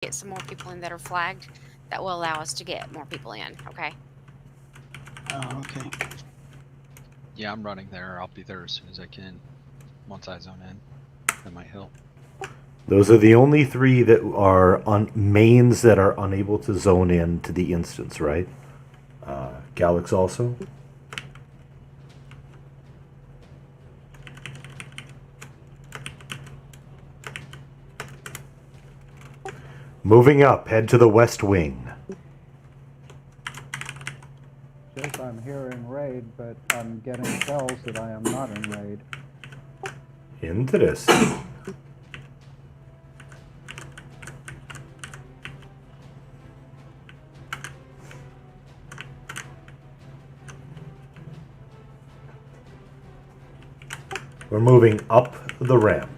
get some more people in that are flagged, that will allow us to get more people in. Okay. Oh, okay. Yeah, I'm running there. I'll be there as soon as I can. Once I zone in, that might help. Those are the only three that are on mains that are unable to zone in to the instance, right? Galax also? Moving up, head to the west wing. Says I'm here in raid, but I'm getting tells that I am not in raid. Interesting. We're moving up the ramp.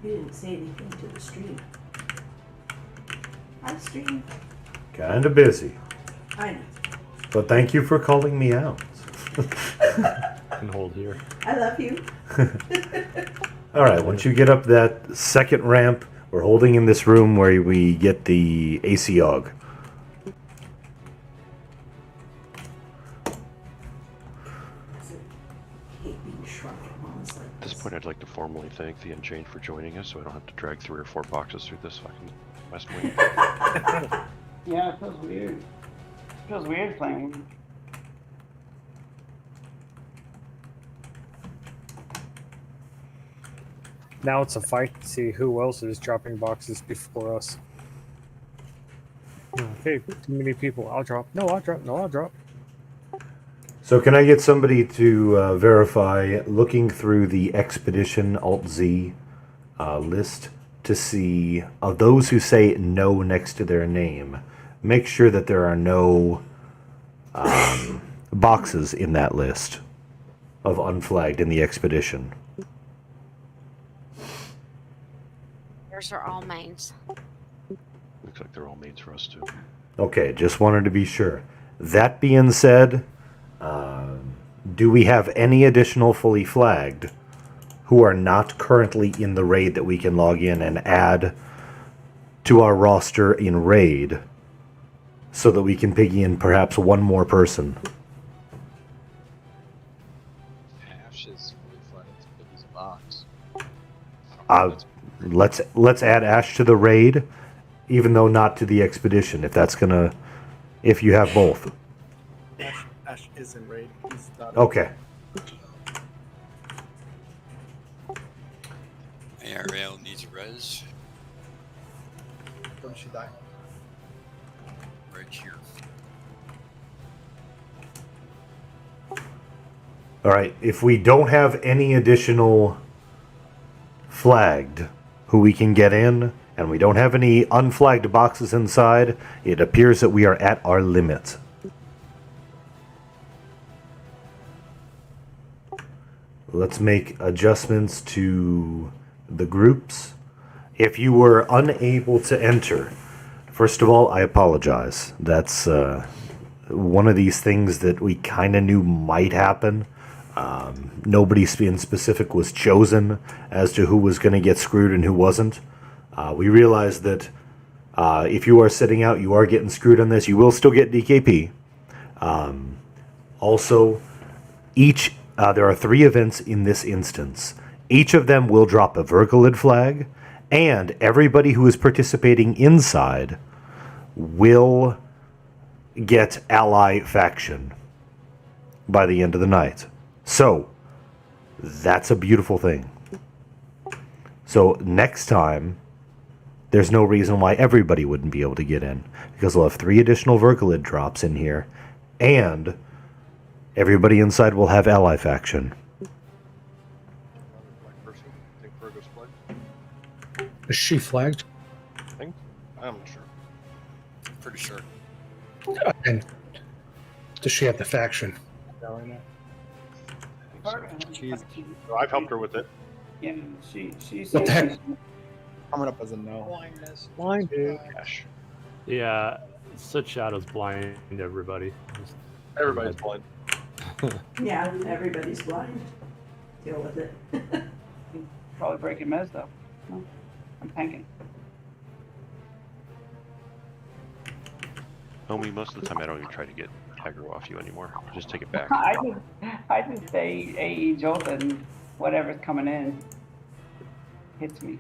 You didn't say anything to the stream. Hi, stream. Kinda busy. I know. But thank you for calling me out. Can hold here. I love you. Alright, once you get up that second ramp, we're holding in this room where we get the AC AUG. At this point, I'd like to formally thank the Unchained for joining us, so I don't have to drag 3 or 4 boxes through this fucking west wing. Yeah, it feels weird. It feels weird playing. Now it's a fight to see who else is dropping boxes before us. Okay, too many people. I'll drop. No, I'll drop. No, I'll drop. So can I get somebody to verify, looking through the Expedition Alt-Z list to see, of those who say no next to their name, make sure that there are no boxes in that list of unflagged in the Expedition. Yours are all mains. Looks like they're all mains for us, too. Okay, just wanted to be sure. That being said, do we have any additional fully flagged who are not currently in the raid that we can log in and add to our roster in raid so that we can piggy in perhaps one more person? Ash is fully flooded to Piggy's box. Let's add Ash to the raid, even though not to the expedition, if you have both. Ash is in raid. He's not. Okay. ARL needs a res. Where did she die? Right here. All right. If we don't have any additional flagged who we can get in, and we don't have any unflagged boxes inside, it appears that we are at our limit. Let's make adjustments to the groups. If you were unable to enter, first of all, I apologize. That's one of these things that we kind of knew might happen. Nobody in specific was chosen as to who was going to get screwed and who wasn't. We realized that if you are sitting out, you are getting screwed on this. You will still get DKP. Also, there are 3 events in this instance. Each of them will drop a Vergalid flag, and everybody who is participating inside will get ally faction by the end of the night. So, that's a beautiful thing. So, next time, there's no reason why everybody wouldn't be able to get in, because we'll have 3 additional Vergalid drops in here, and everybody inside will have ally faction. Is she flagged? I'm not sure. Pretty sure. And does she have the faction? I've helped her with it. Yeah, she's. What the heck? Coming up as a no. Blindness. Blinded. Ash. Yeah, such shadows blind everybody. Everybody's blind. Yeah, everybody's blind. Deal with it. Probably breaking meds though. No, I'm tanking. Homie, most of the time I don't even try to get aggro off you anymore. Just take it back. I just stay AE jolt and whatever's coming in hits me.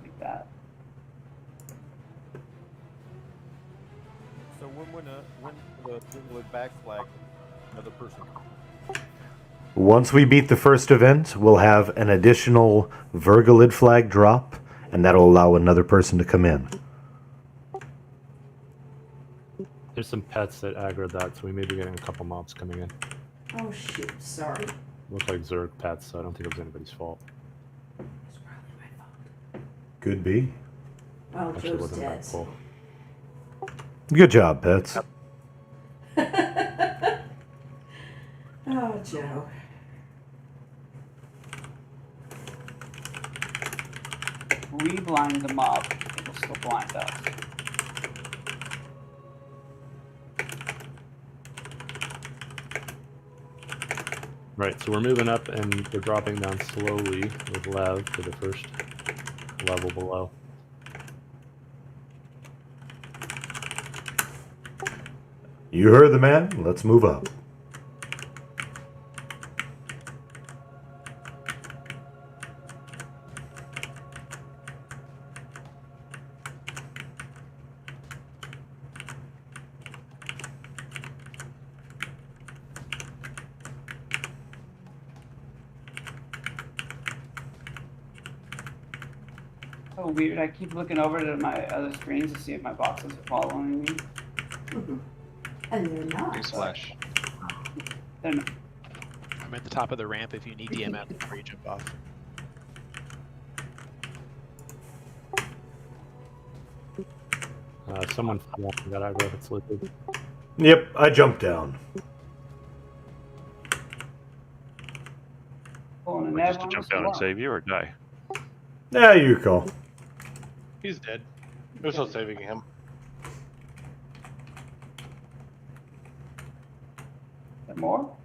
Like that. So when the Virgolid back flag, another person. Once we beat the first event, we'll have an additional Virgolid flag drop, and that'll allow another person to come in. There's some pets that aggro that, so we may be getting a couple mobs coming in. Oh shoot, sorry. Looks like Zerg pets, so I don't think it was anybody's fault. It's probably my fault. Could be. Well, Actually, Joe's wasn't dead. that full. Good job, pets. Oh, Joe. We blind the mob, it will still blind us. Right, so we're moving up and we're dropping down slowly with Lev to the first level below. You heard the man. Let's move up. So weird, I keep looking over to my other screens to see if my boxes are following me. And they're not. Newsflash. They're not. I'm at the top of the ramp if you need DMF before you jump off. Someone got aggro if it's lifted. Yep, I jumped down. Pulling an Wait, just to Ev jump on down and us. save you or die? There you go. He's dead. There's no saving him. Is there more?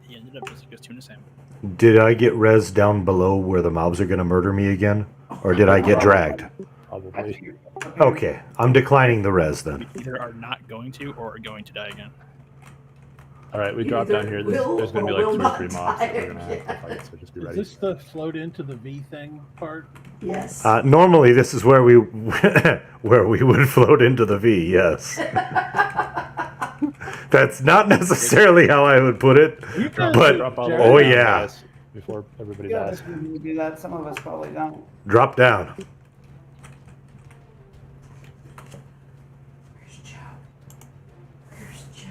He ended up just tuna salmon. Did I get res down below where the mobs are going to murder me again? Or did I get dragged? Probably. Okay, I'm declining the res then. Either are not going to or are going to die again. Alright, we dropped down here. There's going to be like 2 or 3 mobs that we're going to have to fight, so just be ready. Is this the float into the V thing part? Yes. Normally, this is where we where we would float into the V. Yes. That's not necessarily how I would put it, but Drop all the oh way down, yeah, guys, before everybody Yeah, dies. we do that. Some of us probably don't. drop down. Where's Joe? Where's Joe?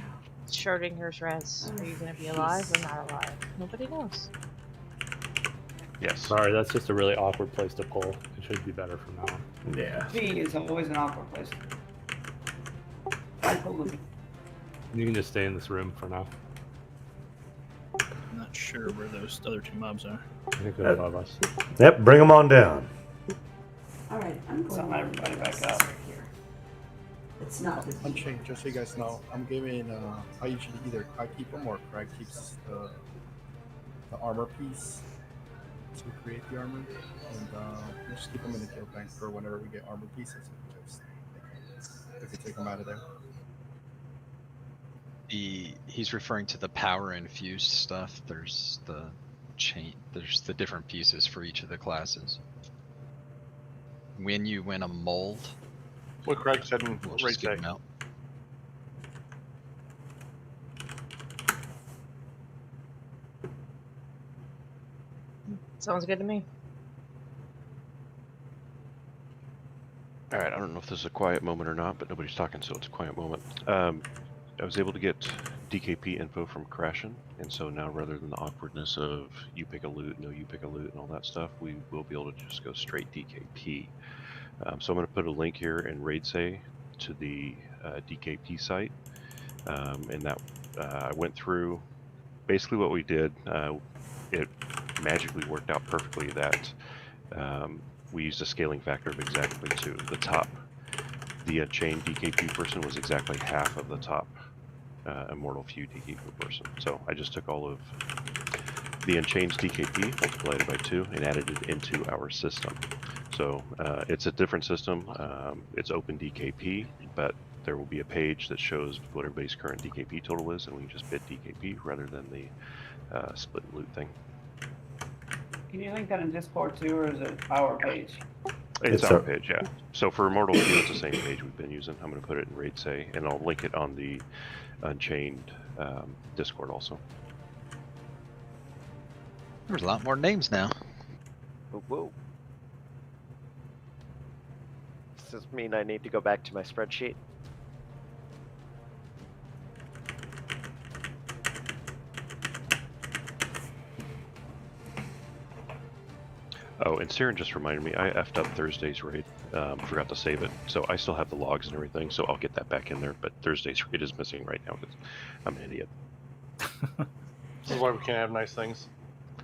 Schrodinger's res. Are you going to be alive or not alive? Nobody knows. Yes. Sorry, that's just a really awkward place to pull. It should be better from now on. Yeah. V is always an awkward place. I pull the V. You can just stay in this room for now. I'm not sure where those other 2 mobs are. I think they're above us. Yep, bring them on down. All right, I'm going Sum everybody back up. here. It's not the Unchained, just so you guys know, I'm giving, I usually either I keep them or Craig keeps the armor piece to create the armor. And we'll just keep them in the kill bank for whenever we get armor pieces. Just, if you take them out of there. He's referring to the power infused stuff. There's the different pieces for each of the classes. When you win a mold, What Craig said in we'll just give them out. Sounds good to me. Alright, I don't know if this is a quiet moment or not, but nobody's talking, so it's a quiet moment. I was able to get DKP info from Crashin, and so now rather than the awkwardness of you pick a loot, no you pick a loot, and all that stuff, we will be able to just go straight DKP. So I'm going to put a link here in RaidSay to the DKP site, and that I went through basically what we did. It magically worked out perfectly that we used a scaling factor of exactly 2. The top, the chain DKP person was exactly half of the top Immortal Few DKP person. So I just took all of the Unchained DKP, multiplied it by 2, and added it into our system. So it's a different system. It's open DKP, but there will be a page that shows what everybody's current DKP total is, and we can just bid DKP rather than the split and loot thing. Can you link that in Discord too, or is it our page? It's our page, yeah. So for Immortal Few, it's the same page we've been using. I'm going to put it in Raid Say, and I'll link it on the Unchained Discord also. There's a lot more names now. Whoa, whoa. Does this mean I need to go back to my spreadsheet? Oh, and Siren just reminded me, I effed up Thursday's raid. Forgot to save it. So I still have the logs and everything, so I'll get that back in there. But Thursday's raid is missing right now because I'm an idiot. This is why we can't have nice things.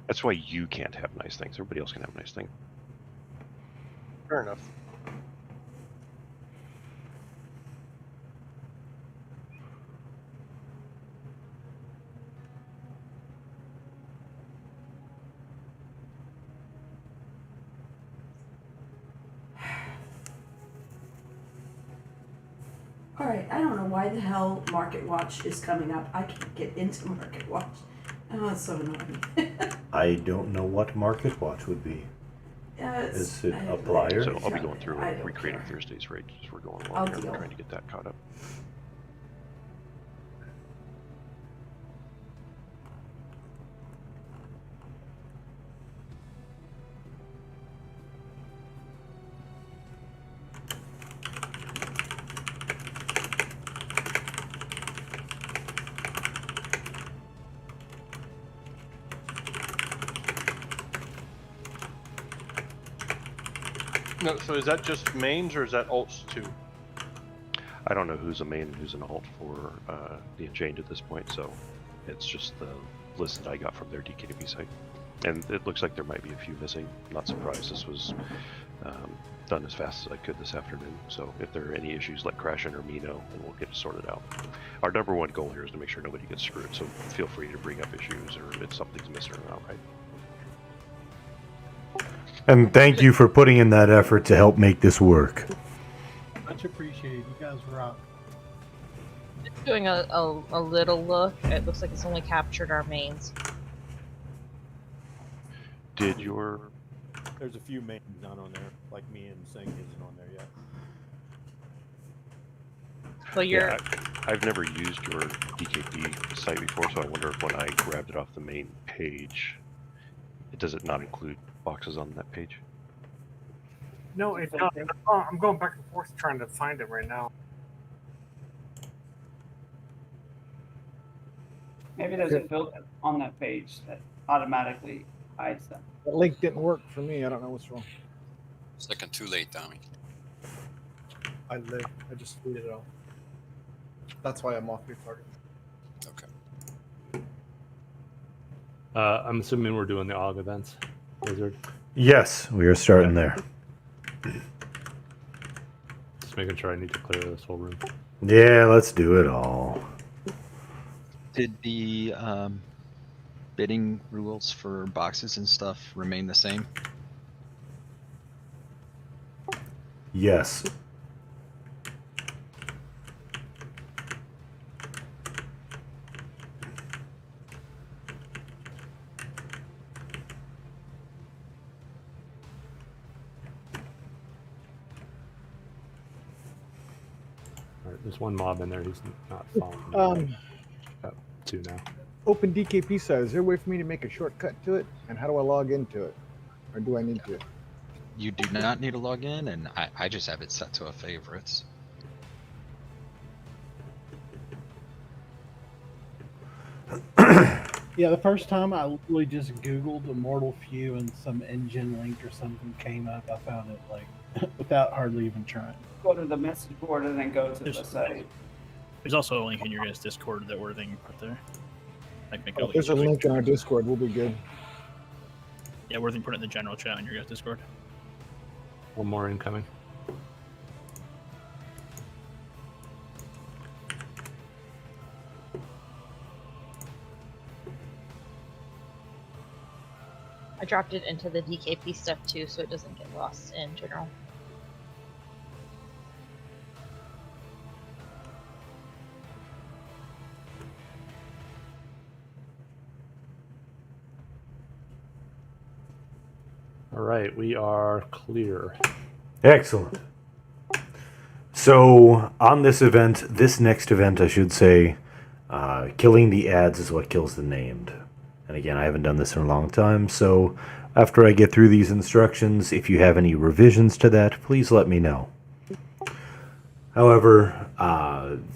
That's why you can't have nice things. Everybody else can have nice things. Fair enough. Alright, I don't know why the hell Market Watch is coming up. I can't get into Market Watch. Oh, it's so annoying. I don't know what Market Watch would be. Is it a plier? So I'll be going through I and don't recreating care. Thursday's raid as we're going I'll along. I'm deal. trying to get that caught up. No, so is that just mains or is that alts too? I don't know who's a main and who's an alt for the Unchained at this point, so it's just the list that I got from their DKB site. And it looks like there might be a few missing. I'm not surprised. This was done as fast as I could this afternoon. So if there are any issues, let Crashin or me know, and we'll get it sorted out. Our number one goal here is to make sure nobody gets screwed. So feel free to bring up issues or if something's missing or not, right? And thank you for putting in that effort to help make this work. Much appreciated. You guys rock. Doing a little look. It looks like it's only captured our mains. Did your... There's a few mains not on there, like me and Sink isn't on there yet. Well, you're... Yeah, I've never used your DKP site before, so I wonder if when I grabbed it off the main page, does it not include boxes on that page? No, it does. I'm going back and forth trying to find it right now. Maybe there's a filter on that page that automatically hides them. That link didn't work for me. I don't know what's wrong. Second too late, Tommy. I just deleted it all. That's why I'm off your target. Okay. I'm assuming we're doing the AUG events, Wizard. Yes, we are starting there. Just making sure I need to clear this whole room. Yeah, let's do it all. Did the bidding rules for boxes and stuff remain the same? Yes. Alright, there's one mob in there. He's not following me. Got 2 now. Open DKP site. Is there a way for me to make a shortcut to it? And how do I log into it? Or do I need to? You do not need to log in, and I just have it set to a favorites. Yeah, the first time I literally just Googled Immortal Few and some engine link or something came up. I found it like without hardly even trying. Go to the message board and then go to the site. There's also a link in your guys' Discord that Worthing put there. I can make Oh, there's a link in our Discord. We'll be good. Yeah, Worthing put it in the general chat in your guys' Discord. One more incoming. I dropped it into the DKP stuff too, so it doesn't get lost in general. All right, we are clear. Excellent. So, on this next event, I should say, killing the ads is what kills the named. And again, I haven't done this in a long time, so after I get through these instructions, if you have any revisions to that, please let me know. However,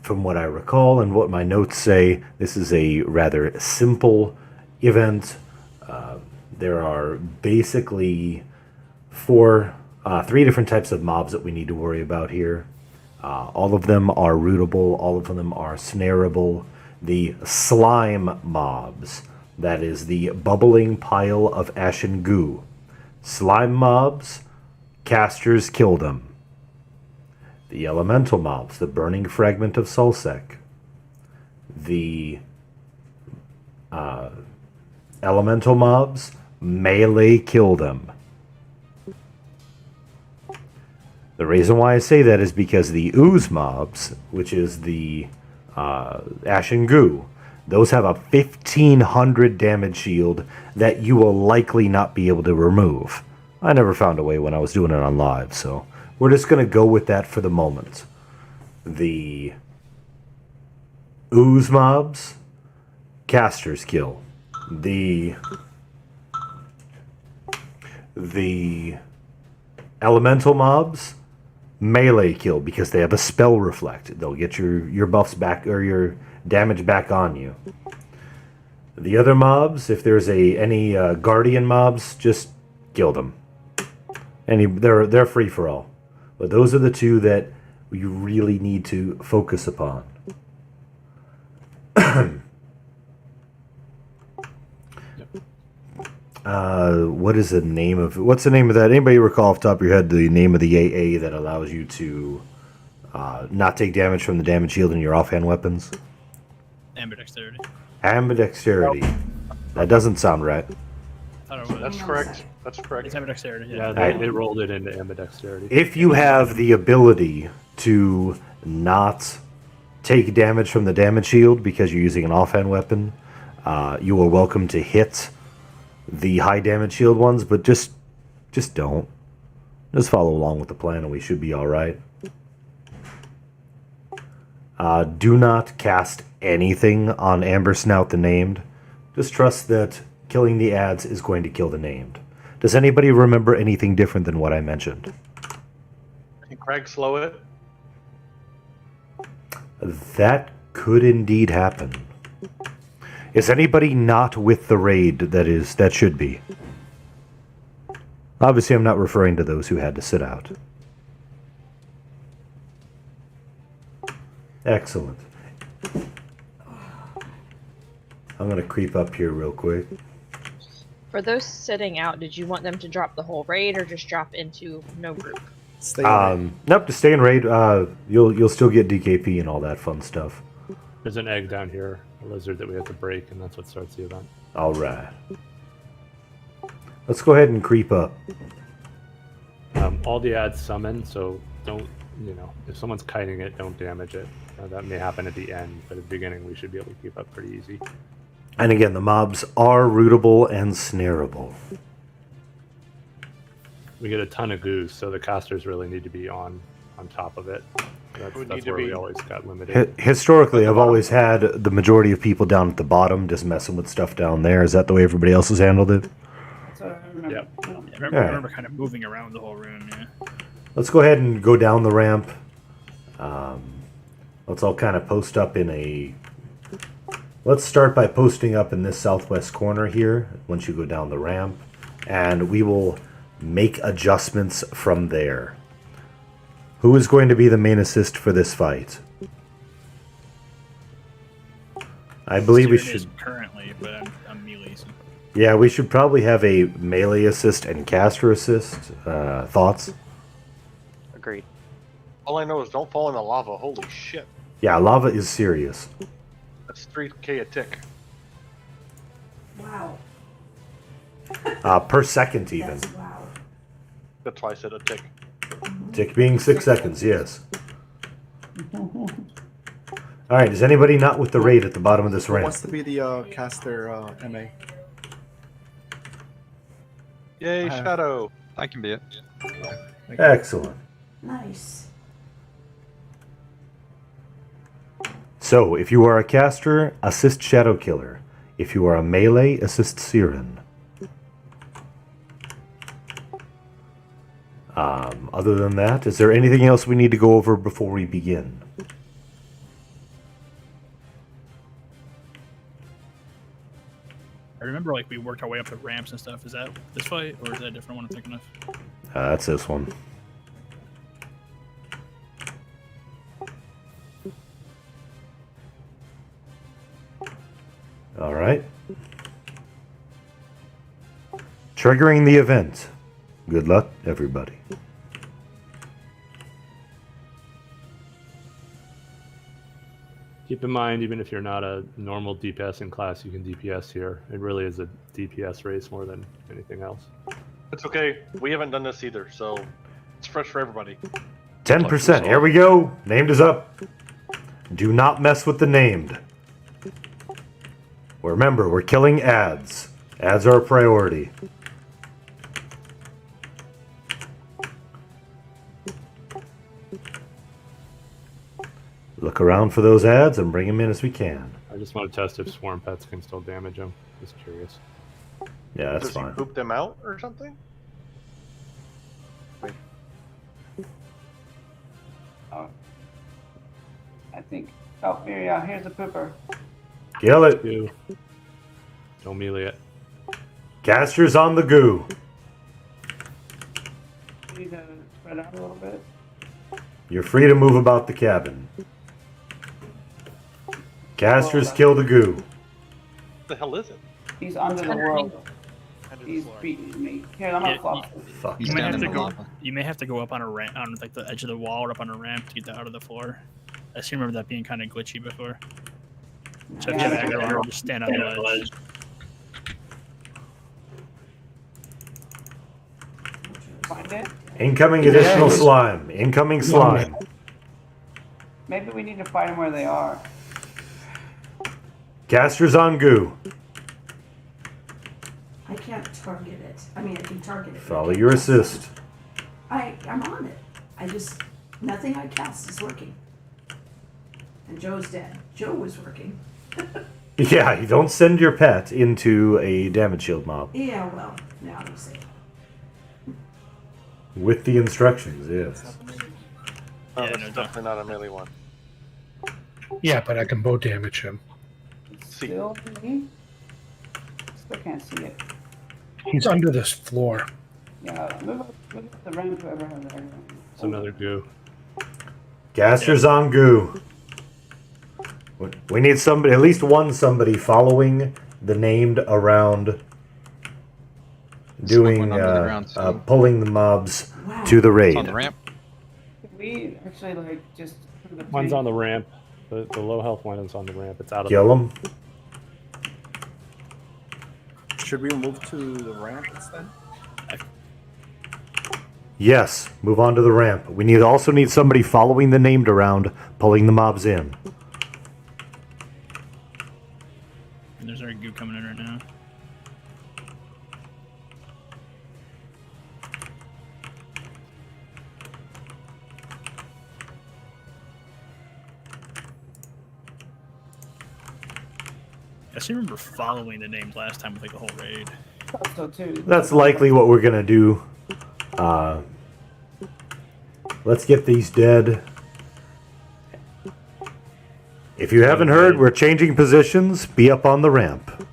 from what I recall and what my notes say, this is a rather simple event. There are basically three different types of mobs that we need to worry about here. All of them are rootable, all of them are snareable. The slime mobs, that is the bubbling pile of ashen goo. Slime mobs, casters kill them. The elemental mobs, the burning fragment of Solsec. The elemental mobs, melee kill them. The reason why I say that is because the ooze mobs, which is the ashen goo, those have a 1500 damage shield that you will likely not be able to remove. I never found a way when I was doing it on live, so we're just going to go with that for the moment. The ooze mobs, casters kill. The elemental mobs, melee kill because they have a spell reflect. They'll get your buffs back or your damage back on you. The other mobs, if there's any guardian mobs, just kill them. They're free for all. But those are the two that you really need to focus upon. What's the name of that? Anybody recall off the top of your head the name of the AA that allows you to not take damage from the damage shield in your offhand weapons? Ambidexterity. Ambidexterity. That doesn't sound right. That's correct. That's correct. It's ambidexterity. Yeah, Yeah. they rolled it into ambidexterity. If you have the ability to not take damage from the damage shield because you're using an offhand weapon, you are welcome to hit the high damage shield ones, but just don't. Just follow along with the plan and we should be alright. Do not cast anything on Amber Snout the Named. Just trust that killing the ads is going to kill the Named. Does anybody remember anything different than what I mentioned? Can Craig slow it? That could indeed happen. Is anybody not with the raid that should be? Obviously, I'm not referring to those who had to sit out. Excellent. I'm going to creep up here real quick. For those sitting out, did you want them to drop the whole raid or just drop into no group? Nope, to stay in raid, you'll still get DKP and all that fun stuff. There's an egg down here, a lizard that we have to break, and that's what starts the event. Alright. Let's go ahead and creep up. All the ads summon, so don't, if someone's kiting it, don't damage it. That may happen at the end, but at the beginning we should be able to keep up pretty easy. And again, the mobs are rootable and snareable. We get a ton of goose, so the casters really need to be on top of it. That's where we always got limited. Historically, I've always had the majority of people down at the bottom just messing with stuff down there. Is that the way everybody else has handled it? Yep. I remember kind of moving around the whole room, yeah. Let's go ahead and go down the ramp. Let's all kind of post up in a... Let's start by posting up in this southwest corner here, once you go down the ramp. And we will make adjustments from there. Who is going to be the main assist for this fight? I believe we should... Currently, but I'm melee. So. Yeah, we should probably have a melee assist and caster assist. Thoughts? Agreed. All I know is don't fall in the lava. Holy shit. Yeah, lava is serious. That's 3k a tick. Wow. Per second, even. That's wow. That's why I said a tick. Tick being 6 seconds, yes. Alright, is anybody not with the raid at the bottom of this Who ramp? wants to be the caster MA? Yay, Shadow. I can be it. Excellent. Nice. So, if you are a caster, assist Shadow Killer. If you are a melee, assist Siren. Other than that, is there anything else we need to go over before we begin? I remember like we worked our way up the ramps and stuff. Is that this fight or is that a different one I'm thinking of? That's this one. Alright. Triggering the event. Good luck, everybody. Keep in mind, even if you're not a normal DPS in class, you can DPS here. It really is a DPS race more than anything else. It's okay. We haven't done this either, so it's fresh for everybody. 10%. Here we go. Named is up. Do not mess with the named. Remember, we're killing ads. Ads are a priority. Look around for those ads and bring them in as we can. I just want to test if swarm pets can still damage them. Just curious. Yeah, that's Does fine. he poop them out or something? Oh. I think. Oh, here's a pooper. Kill it. Goo. Don't melee it. Casters on the goo. Need to spread out a little bit. You're free to move about the cabin. Casters kill the goo. What the hell is it? He's under the world. He's beating me. Here, I'm gonna flop. Fuck. You may have to go. You may have to go up on a ramp, on like the edge of the wall, or up on a ramp to get that out of the floor. I seem to remember that being kind of glitchy before. So if you have aggro, just stand on the ledge. Find it. Incoming additional slime. Incoming slime. Maybe we need to find them where they are. Casters on goo. I can't target it. I mean, I can target it. but I Follow can't your cast it. assist. I'm on it. Nothing I cast is working. And Joe's dead. Joe was working. Yeah, you don't send your pet into a damage shield mob. Yeah, well, now you say. With the instructions, yes. Oh, that's definitely not a melee one. Yeah, but I can bow damage him. Still me? Still can't see it. He's under this floor. Yeah, move up the ramp, whoever has it. It's another goo. Casters on goo. We need somebody, at least one somebody following the named around, doing Someone under the ground, pulling the mobs Wow. to the raid. On the ramp. Could we actually like just put the One's thing- on the ramp. The low health one is on the ramp. It's out of Kill the them. Should we move to the ramp instead? Yes, move on to the ramp. We also need somebody following the named around, pulling the mobs in. And there's our goo coming in right now. I still remember following the names last time with like the whole raid. So too. That's likely what we're gonna do. Let's get these dead. If you haven't heard, we're changing positions. Be up on the ramp.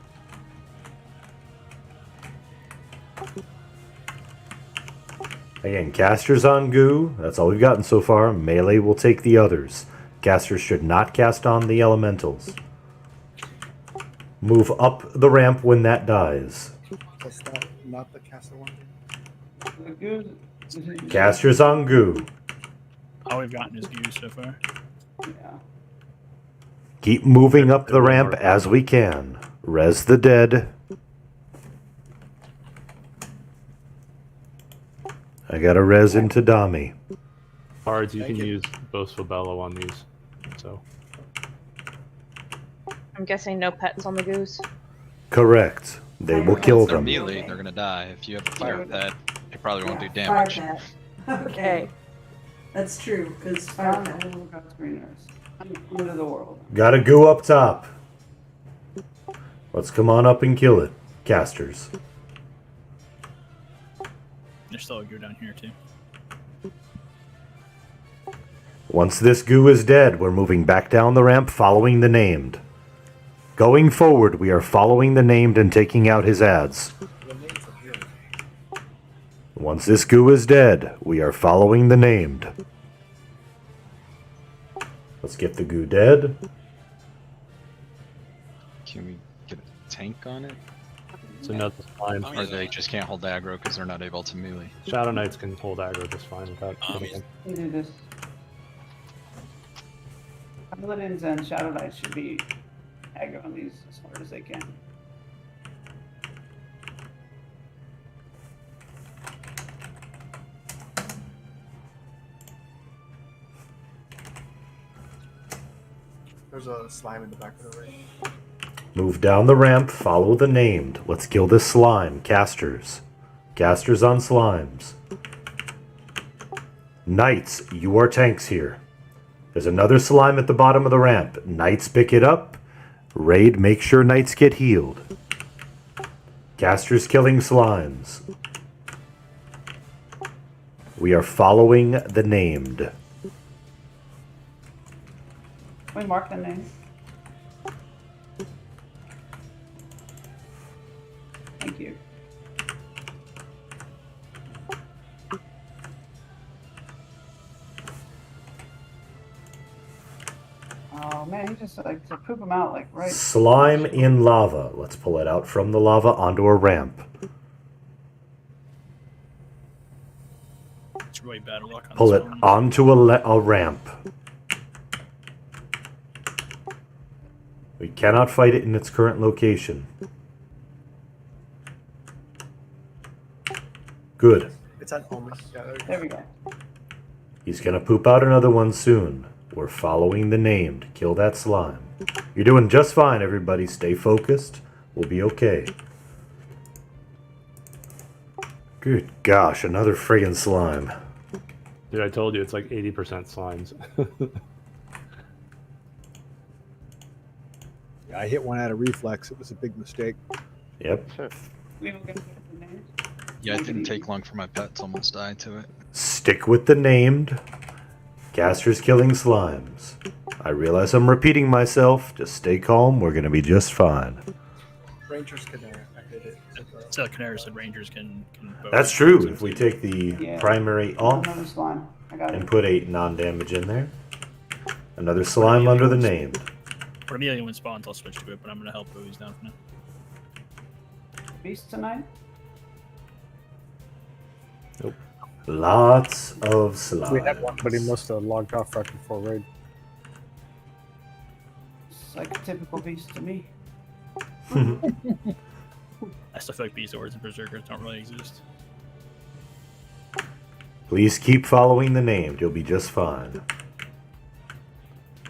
Again, casters on goo. That's all we've gotten so far. Melee will take the others. Casters should not cast on the elementals. Move up the ramp when that dies. That's not the caster one? The goose. Casters on goo. All we've gotten is goo so far. Yeah. Keep moving up the ramp as we can. Res the dead. I got a res into Dami. Cards, you can use Boast Fabello on these. So I'm guessing no pets on the goose. Correct. They will kill They're them. melee, they're gonna die. If you have a fire pet, it probably won't do Fire damage. pet. Okay. That's true, because fire pet. Under the world. Gotta go up top. Let's come on up and kill it. Casters. There's still a goo down here too. Once this goo is dead, we're moving back down the ramp following the named. Going forward, we are following the named and taking out his ads. Once this goo is dead, we are following the named. Let's get the goo dead. Can we get a tank on it? it's another slime. Or they just can't hold aggro because they're not able to melee. Shadow Knights can hold aggro just fine without anything. We do this. Paladins and Shadow Knights should be aggro on these as hard as they can. There's a slime in the back of the ring. Move down the ramp, follow the named. Let's kill this slime. Casters. Casters on slimes. Knights, you are tanks here. There's another slime at the bottom of the ramp. Knights pick it up. Raid, make sure knights get healed. Casters killing slimes. We are following the named. Can we mark the name? Thank you. Oh man, he just like to poop them out like right. Slime in lava. Let's pull it out from the lava onto a ramp. It's really bad luck on Pull this it one. onto a ramp. We cannot fight it in its current location. Good. It's at home. Yeah, There we go. He's gonna poop out another one soon. We're following the named. Kill that slime. You're doing just fine, everybody. Stay focused. We'll be okay. Good gosh, another friggin' slime. Dude, I told you it's like 80% slimes. Yeah, I hit one out of reflex. It was a big mistake. Yep. We will get the name. Yeah, it didn't take long for my pets almost died to it. Stick with the named. Casters killing slimes. I realize I'm repeating myself. Just stay calm. We're gonna be just fine. Rangers can I did it. So Canary said Rangers can vote. That's true. If we take the Yeah. primary off Another slime. I got and it. put a non-damage in there. Another slime under the named. When Amelia wins spawns, I'll switch to it, but I'm gonna help Booey's down for now. Beast tonight? Lots of slimes. We had one, but he must have logged off right before raid. It's like a typical beast to me. I still feel like Beast Swords and Berserkers don't really exist. Please keep following the named. You'll be just fine.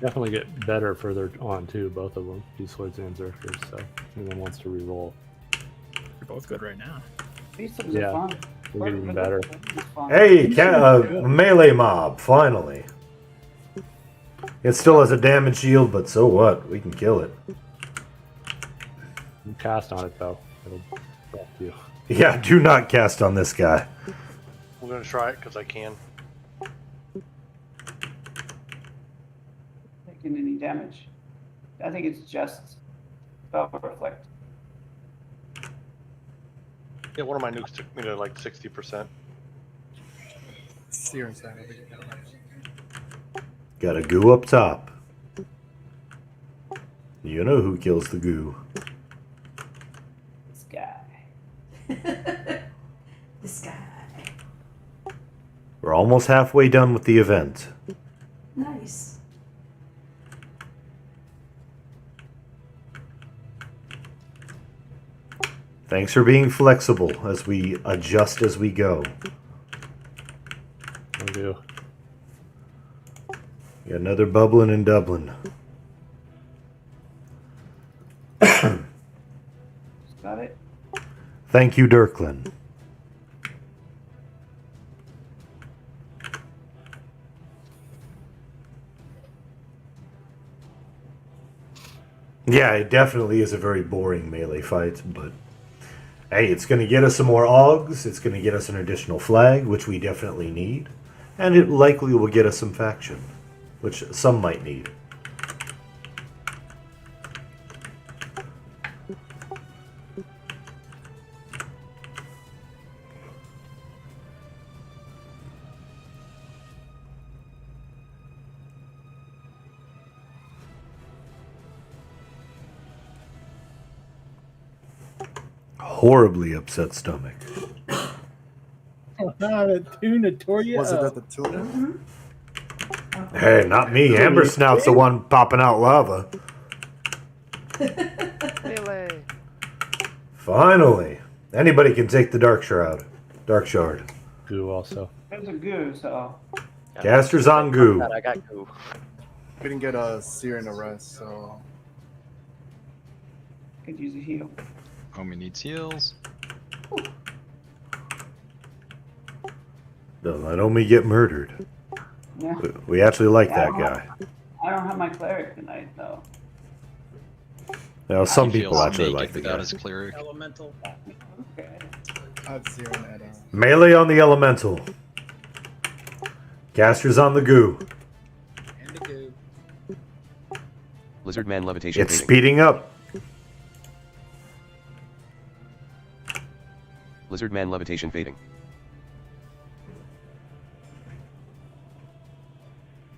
Definitely get better further on too, both of them. These swords and Zerkers, so if anyone wants to reroll. They're both good right now. Beast Swords Yeah. are fun. We're getting better. Hey, melee mob, finally. It still has a damage shield, but so what? We can kill it. You cast on it though. It'll help you. Yeah, do not cast on this guy. I'm gonna try it because I can. Taking any damage. I think it's just spell reflect. Yeah, one of my nukes took me to like 60%. Sear inside. I think it got Got a goo up top. You know who kills the goo. This guy. This guy. We're almost halfway done with the event. Nice. Thanks for being flexible as we adjust as we go. do. Got another bubbling in Dublin. Got it. Thank you, Dirklin. Yeah, it definitely is a very boring melee fight, but hey, it's going to get us some more augs, it's going to get us an additional flag, which we definitely need, and it likely will get us some faction, which some might need. Horribly upset stomach. The tuna tore you Was it up. at the tuna? Hey, not me. Amber Snout's the one popping out lava. Melee. Finally. Anybody can take the Dark Shroud. Dark Shard. Goo also. There's a goo, so. Casters on goo. I got goo. We didn't get a seer in the rest, so. Could use a heal. Homie needs heals. Don't let Omi get murdered. Yeah. We actually like Yeah, that guy. I don't have my cleric tonight, though. Now, some He people feels actually naked like the without guy. his clear. Elemental. Okay. I have seer in at Melee on the elemental. Casters on the goo. And the goo. Lizard man levitation. It's fading. speeding up. Lizard man levitation fading.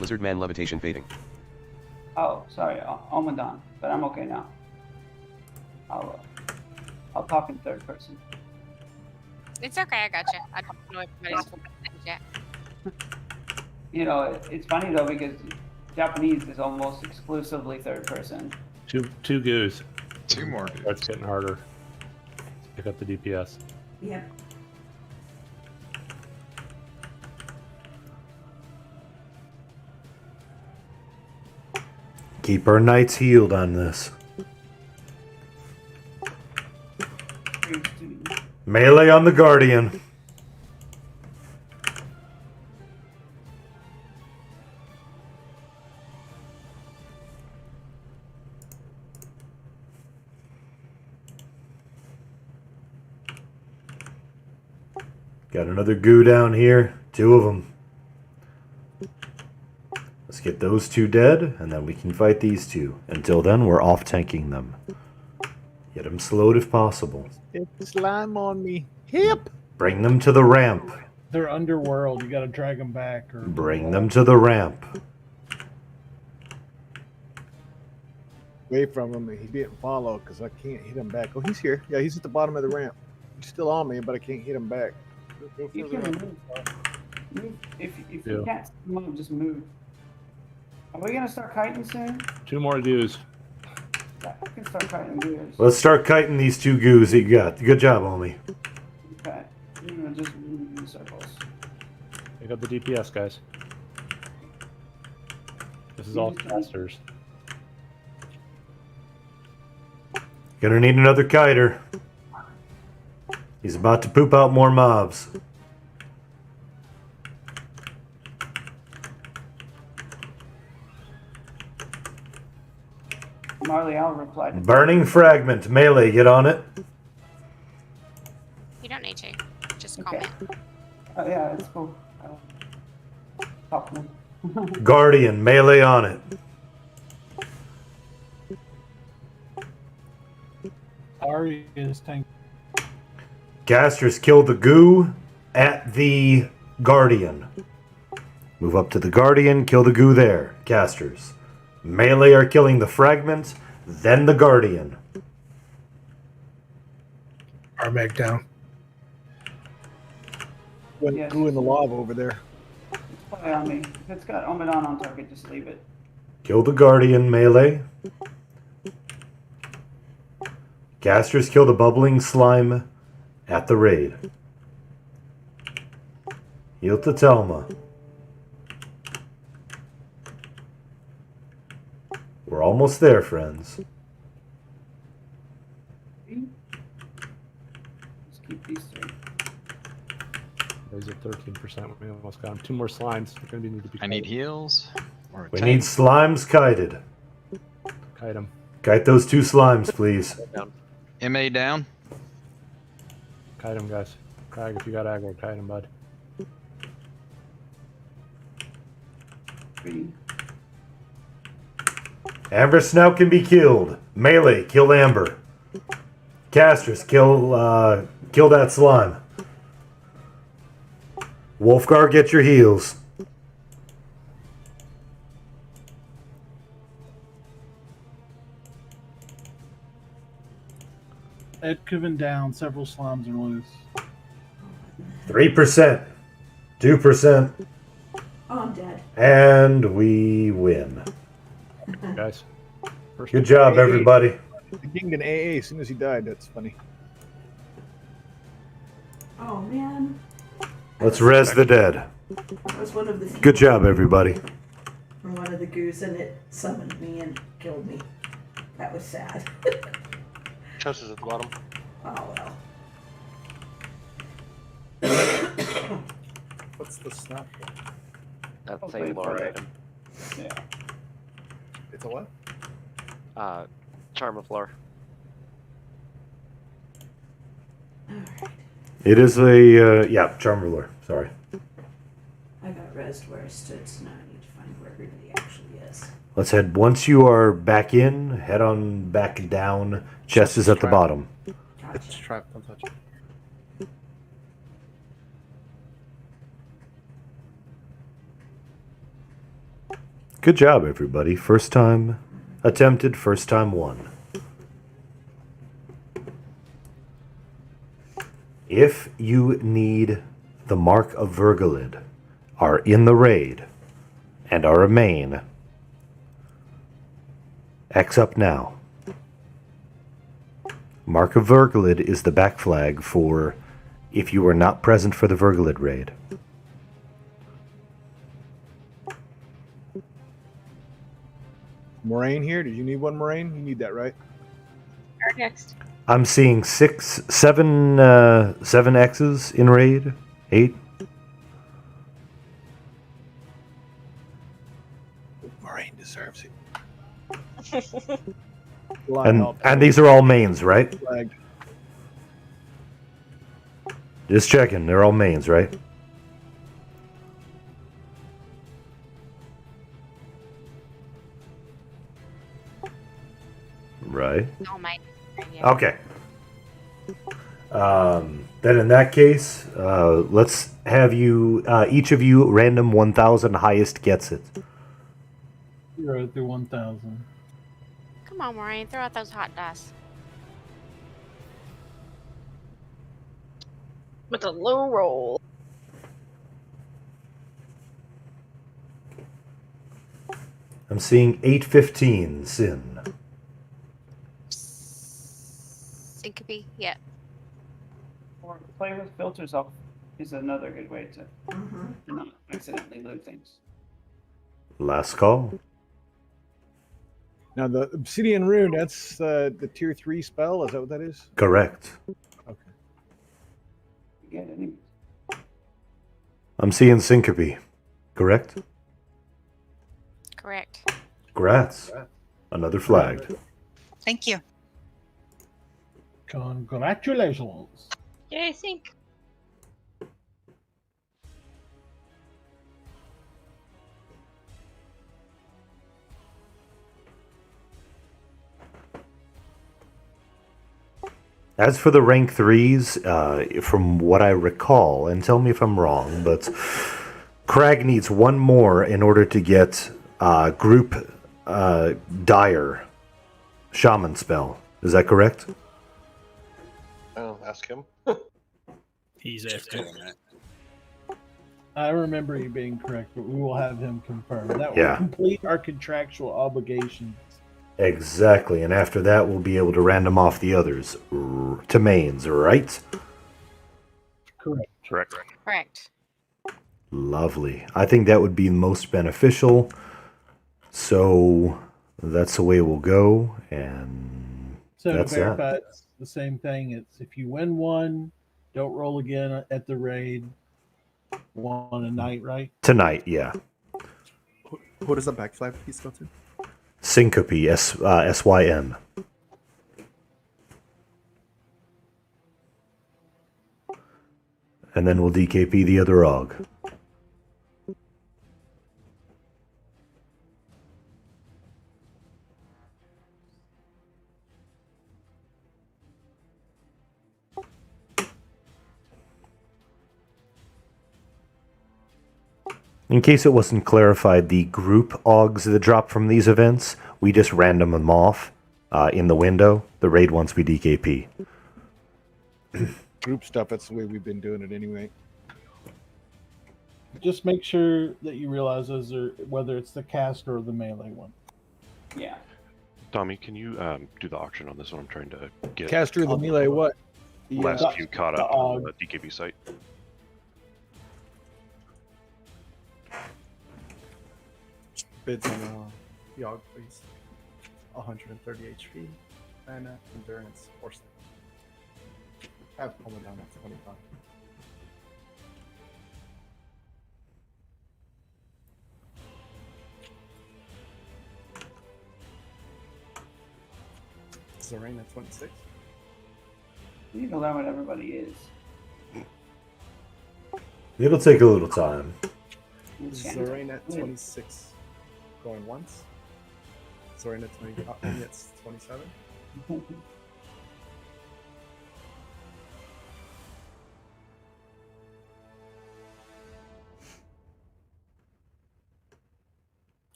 Lizard man levitation fading. Oh, sorry, Omadon, but I'm okay now. I'll talk in third person. It's okay, I got you. I don't know everybody's full names yet. You know, it's funny though because Japanese is almost exclusively third person. Two goos. Two more goos. That's getting harder. Pick up the DPS. Yep. Keep our knights healed on this. Melee on the Guardian. Got another goo down here. Two of them. Let's get those two dead, and then we can fight these two. Until then, we're off tanking them. Get them slowed if possible. Get slime on me. Hip! Bring them to the ramp. They're underworld. You gotta drag them back. Or Bring them to the ramp. Away from him, he didn't follow because I can't hit him back. Oh, he's here. Yeah, he's at the bottom of the ramp. He's still on me, but I can't hit him back. You can move. Move. If you can't move, just move. Are we gonna start kiting soon? Two more goos. Yeah, I can start kiting gears. Let's start kiting these two goos that you got. Good job, homie. Okay. You're gonna just move in circles. Pick up the DPS, guys. This is all casters. Gonna need another kiter. He's about to poop out more mobs. Marley, I'll reply to Burning fragment. Melee, get on it. You don't need to. Just comment. Oh yeah, it's cool. Talk to me. Guardian, melee on it. Ari is tank. Casters kill the goo at the Guardian. Move up to the Guardian, kill the goo there. Casters. Melee are killing the fragment, then the Guardian. Armag down. Went goo in the lava over there. Play on me. If it's got Omadon on target, just leave it. Kill the Guardian, melee. Casters kill the bubbling slime at the raid. Heal to Telma. We're almost there, friends. Let's keep these three. There's a 13%. We almost got him. 2 more slimes. They're gonna need to be. I need heals. Or a We tank. need slimes kited. Kite them. Kite those 2 slimes, please. MA down. Kite them, guys. Crag, if you got aggro, kite them, bud. 3. Amber Snout can be killed. Melee, kill Amber. Castress, kill that slime. Wolfgar, get your heals. Ed Coven down. Several slimes are loose. 3%. 2%. Oh, I'm dead. And we win. Guys. Good job, everybody. The king did AA as soon as he died. That's funny. Oh man. Let's res the dead. That was one of the few Good job, everybody. from one of the goose, and it summoned me and killed me. That was sad. Chest is at the bottom. Oh well. What's the snap? That's Okay, a lore alright. item. Yeah. It's a what? Charm of lore. It is a, yeah, Charm Ruler. Sorry. I got rezzed where I stood, so now I need to find where everybody actually is. Let's head, once you are back in, head on back down. Chest is at the bottom. It's trapped. Don't touch it. Good job, everybody. First time attempted, first time won. If you need the Mark of Vergalid, are in the raid, and are a main, X up now. Mark of Vergalid is the back flag for if you were not present for the Vergalid raid. Moraine here. Did you need one, Moraine? You need that, right? Next. I'm seeing seven X's in raid. 8. Moraine deserves it. And these are all mains, right? Flagged. Just checking. They're all mains, right? Right. Oh my. Okay. Then in that case, let's have you, each of you, random 1,000, highest gets it. 0 through 1,000. Come on, Maureen, throw out those hot dice. With a low roll. I'm seeing 815, Sin. Syncope, yeah. Or play with filters off is another good way to not accidentally loot things. Last call. Now the Obsidian Rune, that's the tier 3 spell. Is that what that is? Correct. Okay. You get any? I'm seeing Syncope. Correct? Correct. Grats. Another flagged. Thank you. Congratulations. Yeah, I think. As for the rank 3s, from what I recall, and tell me if I'm wrong, but Crag needs one more in order to get group dire shaman spell. Is that correct? Oh, ask him. He's after. I remember you being correct, but we will have him confirm. That will Yeah. complete our contractual obligations. Exactly, and after that we'll be able to random off the others to mains, right? Correct. Correct. Correct. Lovely. I think that would be most beneficial. So that's the way we'll go, and So that's to that. verify, it's the same thing. It's if you win one, don't roll again at the raid. One a night, right? Tonight, yeah. Who does the backflap piece go to? Syncope, SYN. And then we'll DKP the other AUG. In case it wasn't clarified, the group AUGs that drop from these events, we just random them off in the window. The raid ones we DKP. Group stuff, that's the way we've been doing it anyway. Just make sure that you realize those are whether it's the caster or the melee one. Yeah. Tommy, can you do the auction on this one? I'm trying to get Caster the melee what? last few caught up on the DKB site. Bids on the AUG, please. 130 HP, mana, endurance, force. Have coming down at 25. Zorain at 26. You know that what everybody is. It'll take a little time. Zorain at 26. Going once. Zorain at 20. Only at 27.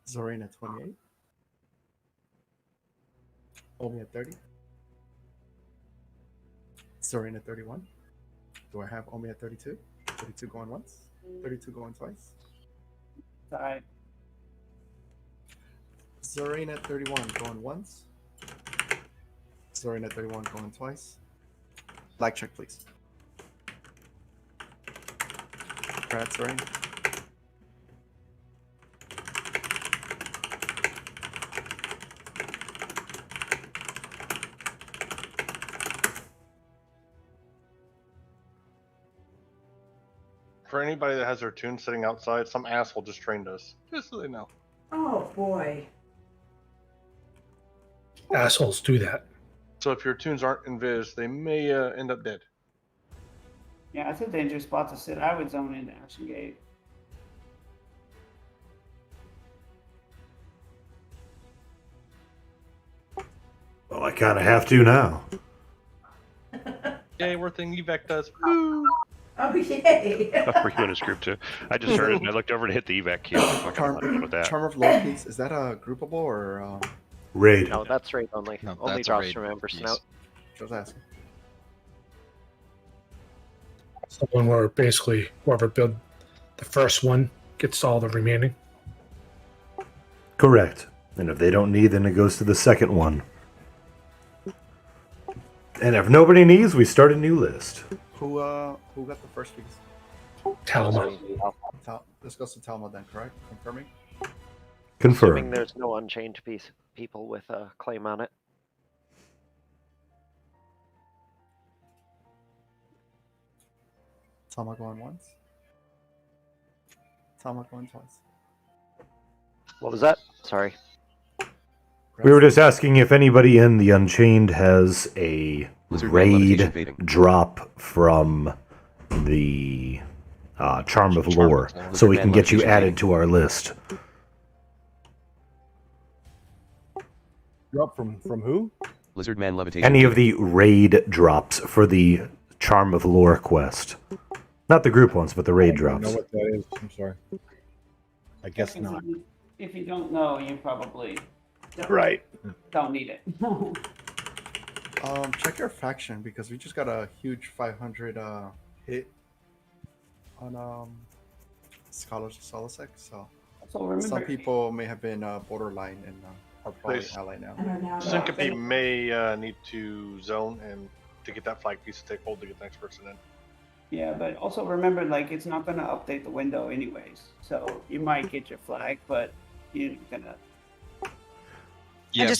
Zorain at 28. Omi at 30. Zorain at 31. Do I have Omi at 32? 32 going once. 32 going twice. Sorry. Zorain at 31 going once. Zorain at 31 going twice. Black check, please. Brad, Zorain. For anybody that has their tune sitting outside, some asshole just trained us. Just so they know. Oh boy. Assholes do that. So if your tunes aren't invis, they may end up dead. Yeah, it's a dangerous spot to sit. I would zone into Ashengate. Well, I kind of have to now. Yay, we're thing evac does. Woo! Oh yay. Were you in his group too? I just heard it and I looked over to hit the evac key. I'm not with that. Charm of Lord piece, is that a groupable or raid? No, that's raid only. No, Only that's a drops raid from Amber piece. Snout. Just asking. It's the one where basically whoever build the first one gets all the remaining. Correct. And if they don't need, then it goes to the second one. And if nobody needs, we start a new list. Who got the first piece? Talma. This goes to Talma then, correct? Confirming? Assuming Confirmed. there's no unchained people with a claim on it. Talma going once. Talma going twice. What was that? Sorry. We were just asking if anybody in the Unchained has a raid drop from the Charm of Lore, so we can get you added to our list. Drop from who? Lizardman levitation. Any of the raid drops for the Charm of Lore quest. Not the group ones, but the raid I don't drops. know what that is. I'm sorry. I guess not. If you don't know, you probably Right. don't need it. Check your faction because we just got a huge 500 hit on Scholars of Solasec. So remember- some people may have been borderline and are probably ally now. Syncope may need to zone and to get that flag piece to take hold to get the next person in. Yeah, but also remember, like, it's not going to update the window anyways. So you might get your flag, but you're gonna. Yeah,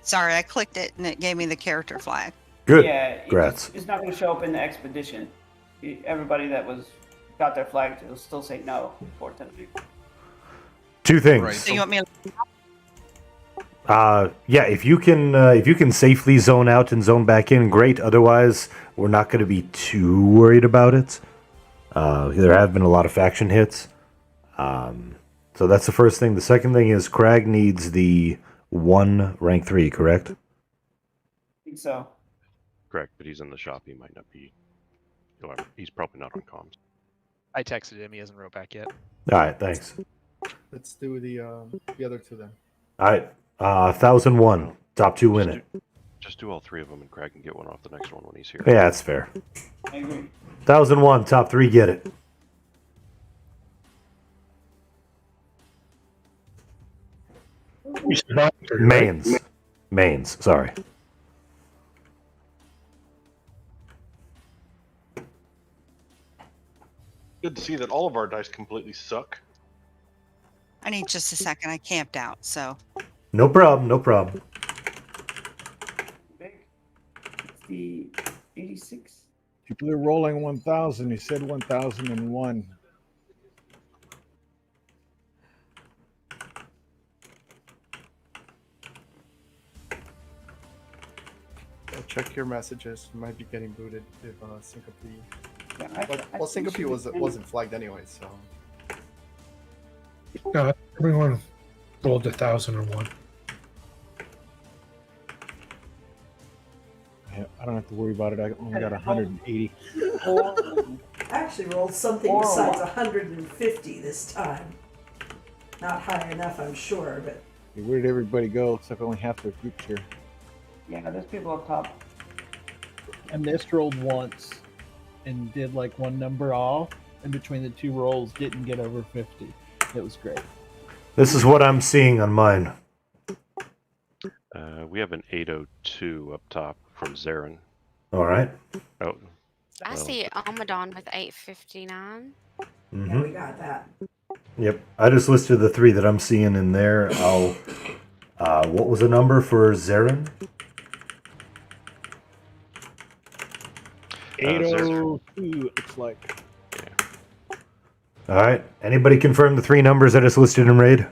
Sorry, I clicked it and it gave me the character flag. Good. Yeah, Grats. it's not going to show up in the expedition. Everybody that got their flag, it'll still say no for tonight. Two things. Right. So you want me to... Yeah, if you can safely zone out and zone back in, great. Otherwise, we're not going to be too worried about it. There have been a lot of faction hits. So that's the first thing. The second thing is Crag needs the 1 rank 3, correct? I think so. Correct, but he's in the shop. He might not be. He's probably not on comms. I texted him. He hasn't wrote back yet. All right, thanks. Let's do the other two then. All right, 1001. Top 2 win it. Just do all 3 of them, and Craig can get one off the next one when he's here. Yeah, that's fair. I agree. 1001. Top 3 get it. Mains. Sorry. Good to see that all of our dice completely suck. I need just a second. I camped out, so. No problem. It's the 86. People are rolling 1,000. He said 1,001. Check your messages. You might be getting booted if Syncope. Yeah, well, Syncope wasn't flagged anyway, so. No, everyone rolled 1,001. I don't have to worry about it. I only got 180. I actually rolled something besides 150 this time. Not high enough, I'm sure, but. Hey, where did everybody go? Except only half their groups here. Yeah, there's people up top. I missed rolled once and did like one number off in between the 2 rolls, didn't get over 50. It was great. This is what I'm seeing on mine. We have an 802 up top from Zarin. All right. Oh. I see Amadon with 859. Yeah, we got that. Yep. I just listed the 3 that I'm seeing in there. I'll. What was the number for Zarin? 802. It's like. All right. Anybody confirm the 3 numbers that is listed in raid?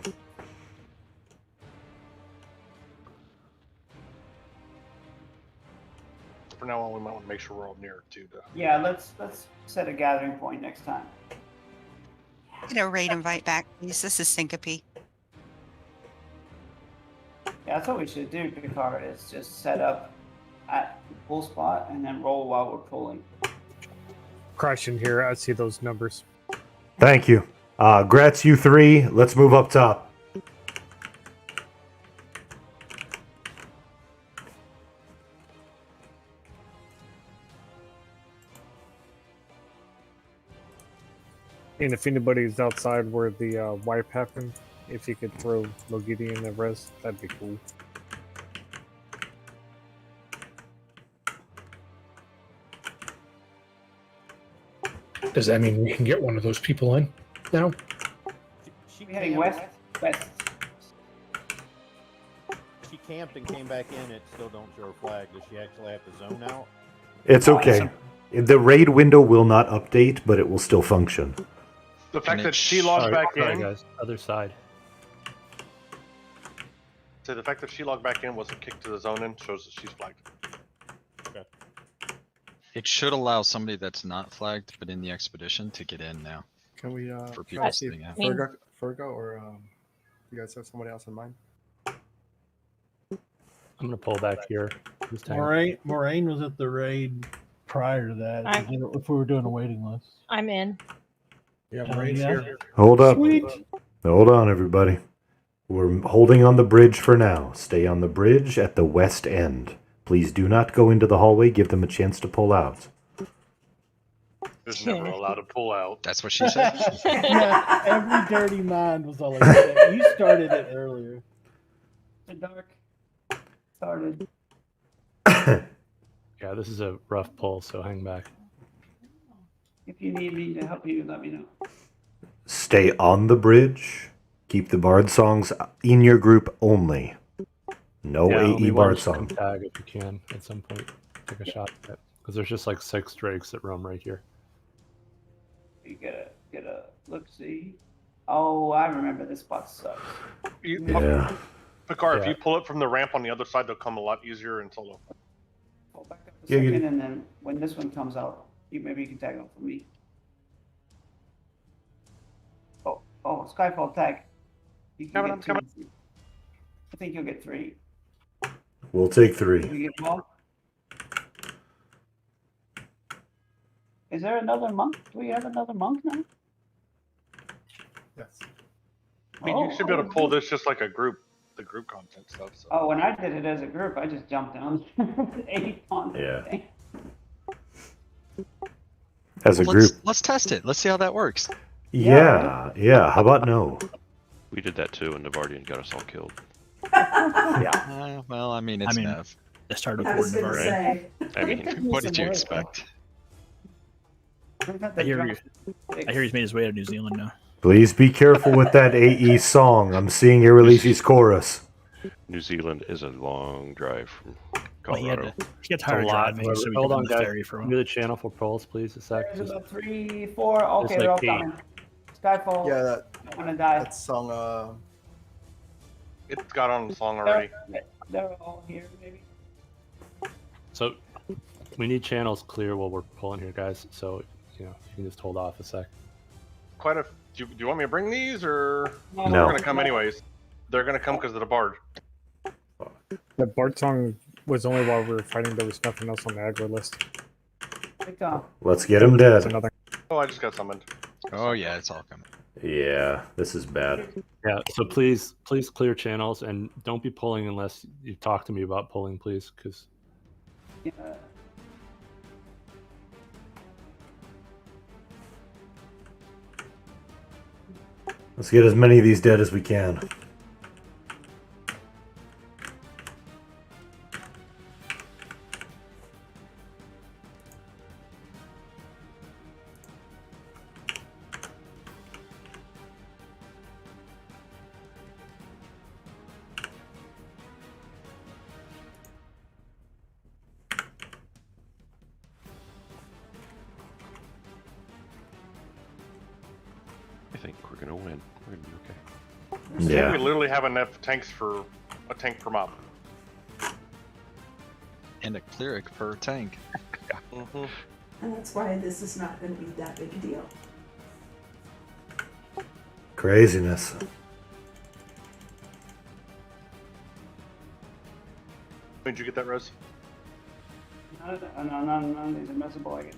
For now on, we might want to make sure we're all near to the. Yeah, let's set a gathering point next time. Get a raid invite back, please. This is Syncope. Yeah, that's what we should do, Picard, is just set up at full spot and then roll while we're pulling. Crashing here. I see those numbers. Thank you. Grats, you 3. Let's move up top. And if anybody's outside where the wipe happened, if you could throw Mogidi in the res, that'd be cool. Does that mean we can get one of those people in now? Heading west. She camped and came back in. It still don't show her flag. Does she actually have to zone out? It's okay. The raid window will not update, but it will still function. The fact that she logged back sorry, in. guys. Other side. So the fact that she logged back in wasn't kicked to the zone in shows that she's flagged. Okay. It should allow somebody that's not flagged but in the expedition to get in now. Can we for try people to see if sitting out. Fergo or you guys have somebody else in mind? I'm gonna pull back here. This time. Moraine was at the raid prior to that. If we were doing a waiting list. I'm in. Yeah, Moraine's here. Hold up. Sweet. Hold on, everybody. We're holding on the bridge for now. Stay on the bridge at the west end. Please do not go into the hallway. Give them a chance to pull out. There's never allowed to pull out. That's what she said. Yeah, every dirty mind was all like that. You started it earlier. The dark started. Yeah, this is a rough pull, so hang back. If you need me to help you, let me know. Stay on the bridge. Keep the bard songs in your group only. No Yeah, AE only Bard one song. tag if you can at some point. Take a shot at it. Because there's just like 6 drakes that roam right here. You get a look see. Oh, I remember this spot sucks. Yeah. Picard, if Yeah. you pull it from the ramp on the other side, they'll come a lot easier in solo. Pull back up a Yeah, second, and then when this one comes out, maybe you can tag on for me. Oh, Skyfall tag. You can Coming, get I'm two. coming. I think you'll get 3. We'll take 3. We get more. Is there another monk? Do we have another monk now? Yes. I mean, you should be able to pull this just like a group, the group content stuff. So. Oh, when I did it as a group, I just jumped down 8 on Yeah. thing. As a group. Let's test it. Let's see how that works. Yeah. How about no? We did that too, and Navardian got us all killed. Yeah. Well, I mean, it's Nev. They started I was recording gonna already. say. I mean, What did you expect? I hear he's made his way to New Zealand now. Please be careful with that AE song. I'm seeing Irrelease's chorus. New Zealand is a long drive from Well, he had Colorado. got tired of driving, so we Hold took on, the guys. ferry for Give him. me the channel for polls, please. A sec. There's Just, about 3, 4. Okay, There's they're all like 8. coming. Skyfall. Yeah, I'm gonna die. that song. It's got on the song already. They're all here, maybe. so we need channels clear while we're pulling here, guys. So you can just hold off a sec. Quite a. Do you want me to bring these or? No. They're gonna come anyways. They're gonna come because of the bard. The Bard song was only while we were fighting. There was nothing else on the aggro list. Let's get him dead. Another. Oh, I just got summoned. Oh yeah, it's all coming. Yeah, this is bad. Yeah. So please clear channels and don't be pulling unless you talk to me about pulling, please, because. Yeah. Let's get as many of these dead as we can. I think we're gonna win. We're gonna be okay. Yeah. We literally have enough tanks for a tank per mob. And a cleric per tank. Mm-hmm. And that's why this is not going to be that big a deal. Craziness. Did you get that, Rose? No, these are messable, I guess.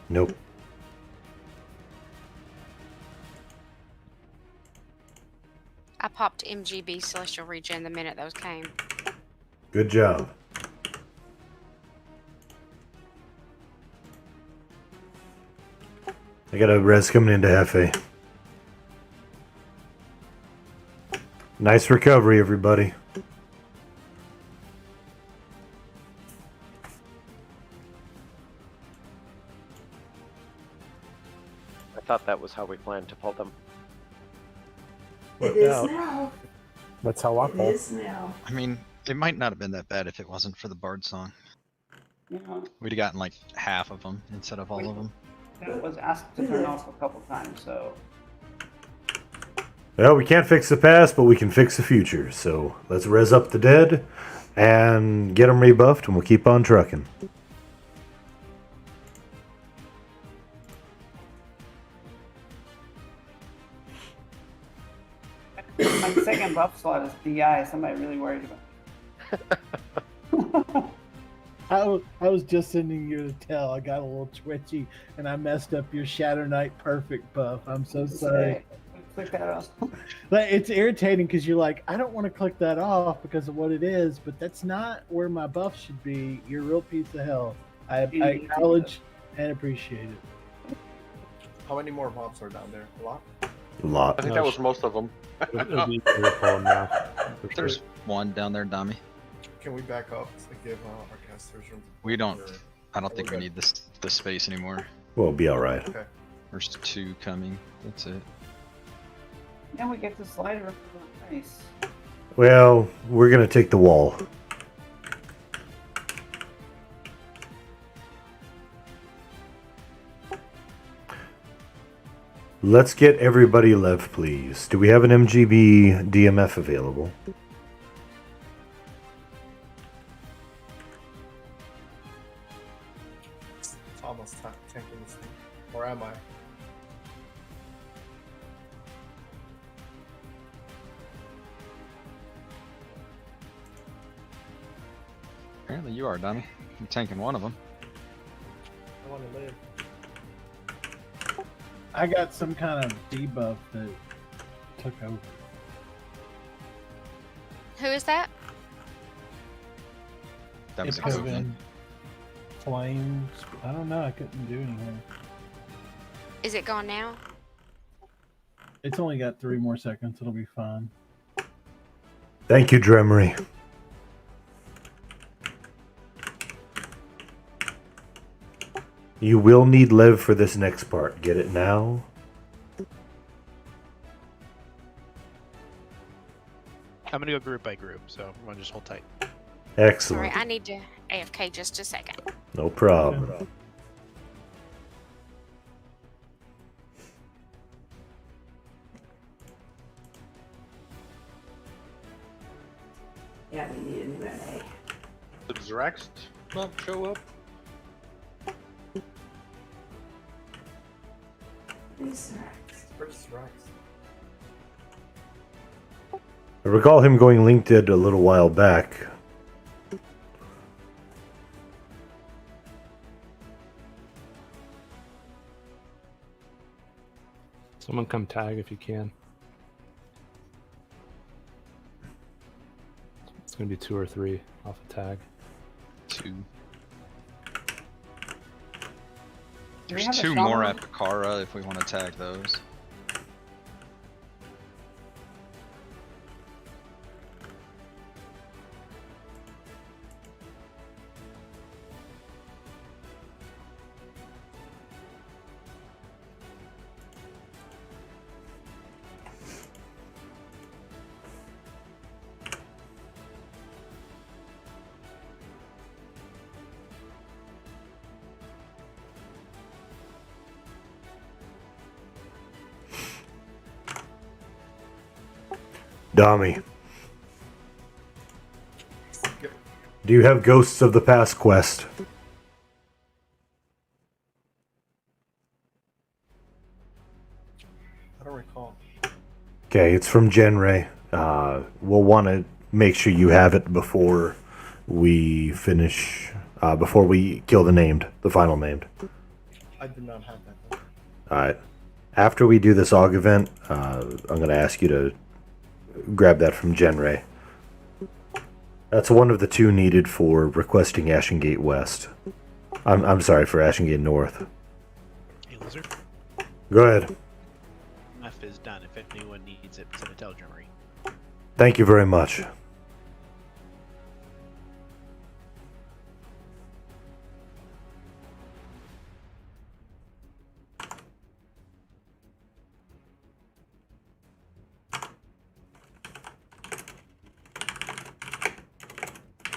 Nope. I popped MGB Celestial Regen the minute those came. Good job. I got a res coming into Hefe. Nice recovery, everybody. I thought that was how we planned to pull them. It is now. That's how I It pull. is now. I mean, it might not have been that bad if it wasn't for the Bard song. Yeah. We'd have gotten like half of them instead of all of them. That was asked to turn off a couple times, so. Well, we can't fix the past, but we can fix the future. So let's res up the dead and get them rebuffed, and we'll keep on trucking. My second buff slot is DI. Somebody really worried about. I was just sending you to tell. I got a little twitchy and I messed up your Shadow Knight Perfect buff. I'm so sorry. Click that off. But it's irritating because you're like, I don't want to click that off because of what it is, but that's not where my buff should be. You're a real piece of hell. I acknowledge and appreciate it. How many more mobs are down there? A lot? A lot. I think that was most of them. It'll be clear pulling now. for sure. There's one down there, Dami. Can we back up to give our casters room? We don't. Or- I don't we're think we good? need this space anymore. We'll be all right. Okay. There's 2 coming. That's it. And we get the slider. Nice. Well, we're gonna take the wall. Let's get everybody lev, please. Do we have an MGB DMF available? It's almost tanking this thing. Or am I? Apparently you are, Donnie. I'm tanking one of them. I want to live. I got some kind of debuff that took over. Who is that? That was It a could have movement. been flames. I don't know. I couldn't do anything. Is it gone now? It's only got 3 more seconds. It'll be fine. Thank you, Dremery. You will need lev for this next part. Get it now? I'm gonna go group by group, so everyone just hold tight. Excellent. Sorry, I need to AFK just a second. No problem. Yeah, we need a new NA. Did Zrax not show up? These Where's Rex? I recall him going LinkedIn a little while back. Someone come tag if you can. It's gonna be 2 or 3 off a tag. 2. Do we There's have a 2 more shovel? at Bakara if we want to tag those. Dami. Do you have Ghosts of the Past quest? I don't recall. Okay, it's from Genray. We'll want to make sure you have it before we finish, before we kill the final named. I did not have that. Alright. After we do this AUG event, I'm going to ask you to grab that from Genray. That's one of the 2 needed for requesting Ashengate West. I'm sorry, for Ashengate North. Hey, Lizard. Go ahead. F is done. If anyone needs it, send a telegram. Thank you very much.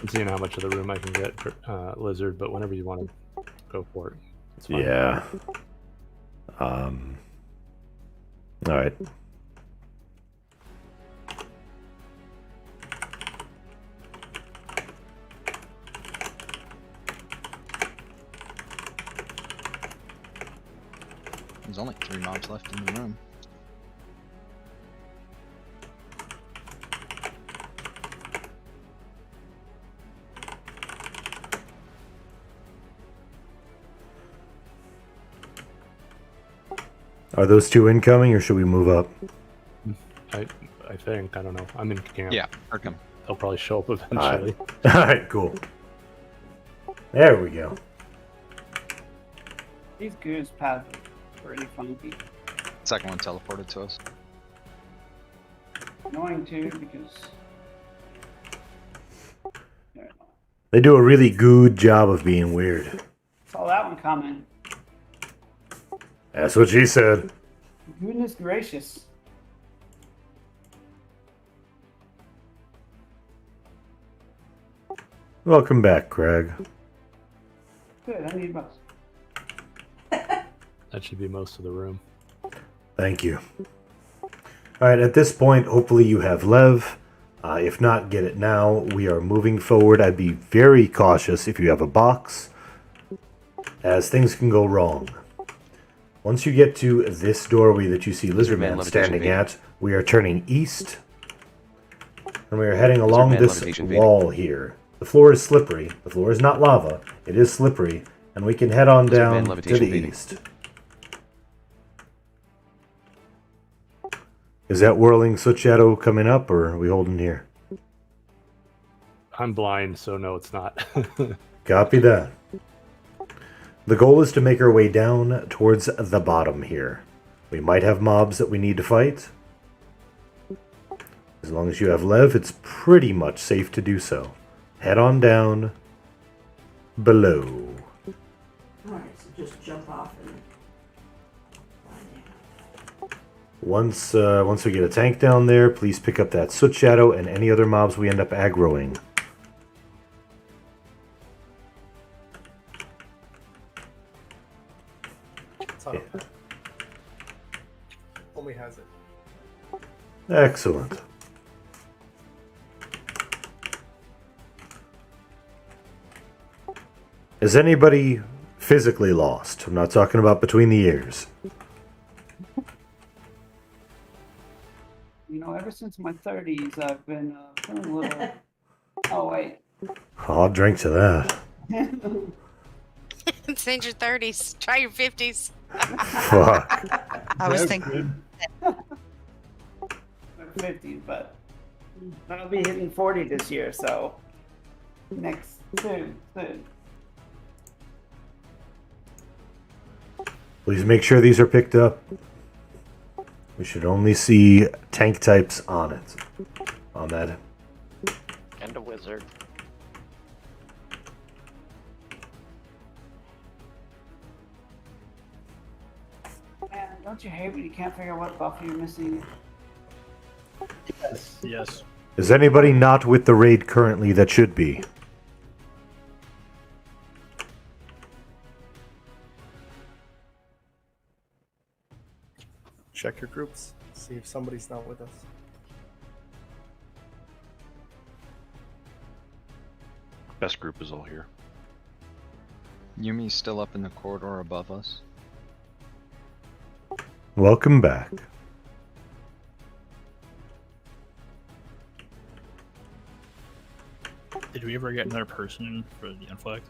I'm seeing how much of the room I can get for Lizard, but whenever you want to go for it, it's fine. Yeah. Alright. There's only 3 mobs left in the room. Are those 2 incoming, or should we move up? I think. I don't know. I'm in camp. Yeah, or come. They'll probably show up eventually. Alright, cool. There we go. These goose paths are pretty funky. Second one teleported to us. Annoying too because They do a really good job of being weird. saw that one coming. That's what she said. Goodness gracious. Welcome back, Craig. Good, I need most. That should be most of the room. Thank you. Alright, at this point, hopefully you have Lev. If not, get it now. We are moving forward. I'd be very cautious if you have a box, as things can go wrong. Once you get to this doorway that you see Lizardman standing at, we are turning east, and we are heading along this wall here. The floor is slippery. The floor is not lava. It is slippery, and we can head on down to the east. Is that whirling soot shadow coming up, or are we holding here? I'm blind, so no, it's not. Copy that. The goal is to make our way down towards the bottom here. We might have mobs that we need to fight. As long as you have Lev, it's pretty much safe to do so. Head on down below. Alright, so just jump off and... Once we get a tank down there, please pick up that soot shadow and any other mobs we end up aggroing. Yeah. Only has it. Excellent. Is anybody physically lost? I'm not talking about between the ears. You know, ever since my 30s, I've been feeling a little. Oh wait. I'll drink to that. It's in your 30s. Try your 50s. Fuck. I was thinking. 50s, but I'll be hitting 40 this year, so next soon. Please make sure these are picked up. We should only see tank types on it. On that. And a wizard. Man, don't you hate when you can't figure out what buff you're missing? Yes. Yes. Is anybody not with the raid currently that should be? Check your groups. See if somebody's not with us. Best group is all here. Yumi's still up in the corridor above us. Welcome back. Did we ever get another person for the unflagged?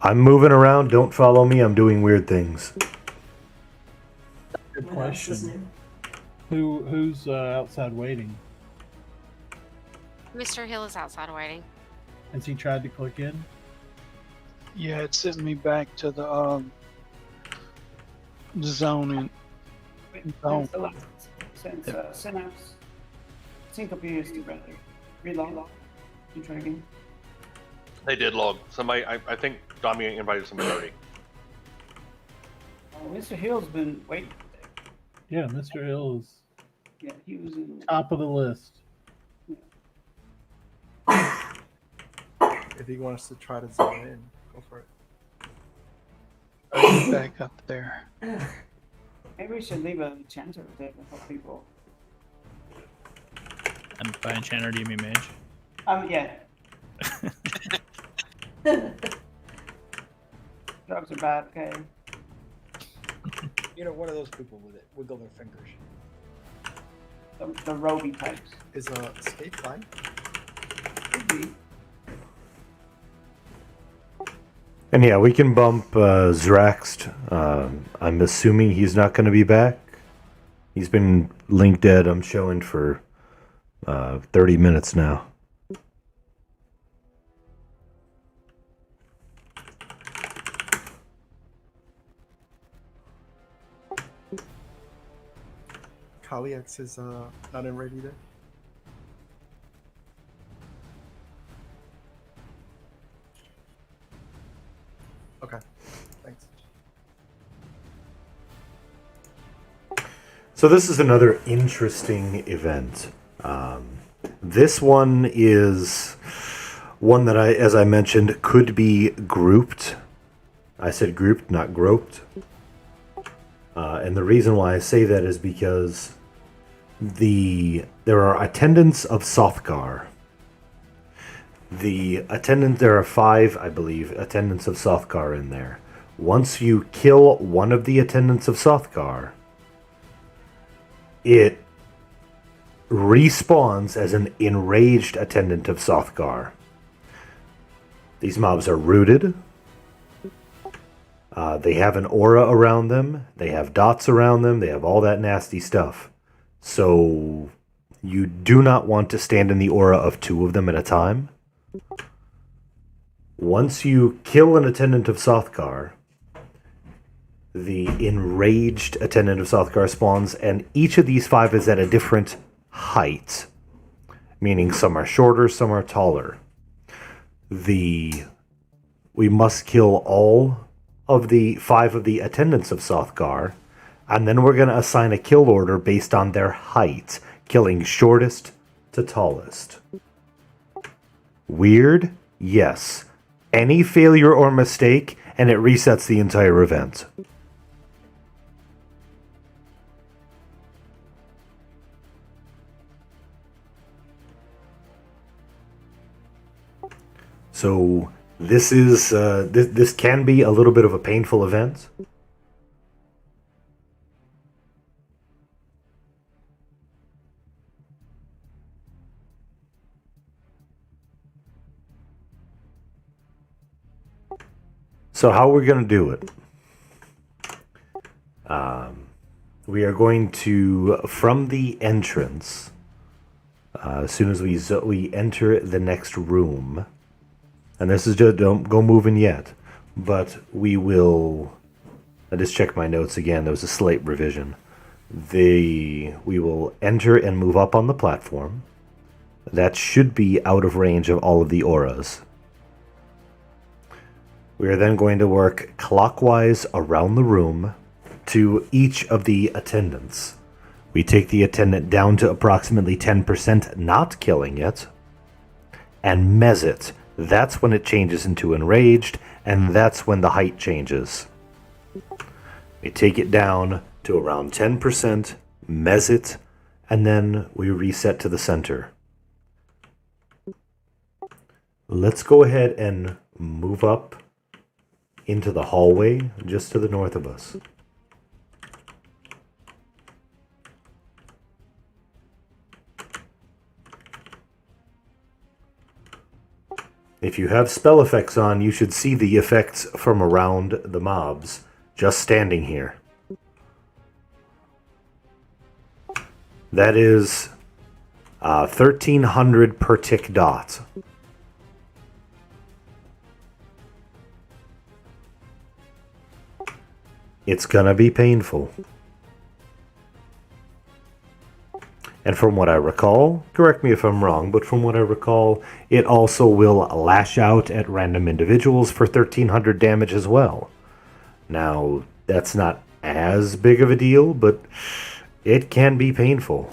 I'm moving around. Don't follow me. I'm doing weird things. Good question. Who's outside waiting? Mr. Hill is outside waiting. Has he tried to click in? Yeah, it sent me back to the zone in zone. Since Synapse sync up years to rather relog and try again. They did log. Somebody, I think Dami invited somebody already. Oh, Mr. Hill's been waiting. Yeah, Mr. Hill is Yeah, he was in. top of the list. If you want us to try to zone in, go for it. Back up there. Maybe we should leave a chanter there to help people. And by enchanter, do you mean mage? Yeah. Drugs are bad, okay? You know, one of those people with it wiggle their fingers. The roby types. Is escape fine? Could be. And yeah, we can bump Zraxt. I'm assuming he's not going to be back. He's been link dead, I'm showing, for 30 minutes now. Kaliax is not in raid either. Okay, thanks. So this is another interesting event. This one is one that as I mentioned, could be grouped. I said grouped, not groped. And the reason why I say that is because there are attendants of Sothgar. There are 5, I believe, attendants of Sothgar in there. Once you kill one of the attendants of Sothgar, it respawns as an enraged attendant of Sothgar. These mobs are rooted. They have an aura around them. They have dots around them. They have all that nasty stuff. So you do not want to stand in the aura of 2 of them at a time. Once you kill an attendant of Sothgar, the enraged attendant of Sothgar spawns, and each of these 5 is at a different height, meaning some are shorter, some are taller. We must kill all of the 5 of the attendants of Sothgar, and then we're going to assign a kill order based on their height, killing shortest to tallest. Weird? Yes. Any failure or mistake, and it resets the entire event. So this is this can be a little bit of a painful event. So how we're going to do it? We are going to, from the entrance, as soon as we enter the next room, and this is just, don't go moving yet, but we will, I just checked my notes again, there was a slight revision. We will enter and move up on the platform. That should be out of range of all of the auras. We are then going to work clockwise around the room to each of the attendants. We take the attendant down to approximately 10%, not killing it, and mez it. That's when it changes into enraged, and that's when the height changes. We take it down to around 10%, mez it, and then we reset to the center. Let's go ahead and move up into the hallway just to the north of us. If you have spell effects on, you should see the effects from around the mobs, just standing here. That is 1,300 per tick dot. It's gonna be painful. And from what I recall, correct me if I'm wrong, but from what I recall, it also will lash out at random individuals for 1,300 damage as well. Now, that's not as big of a deal, but it can be painful.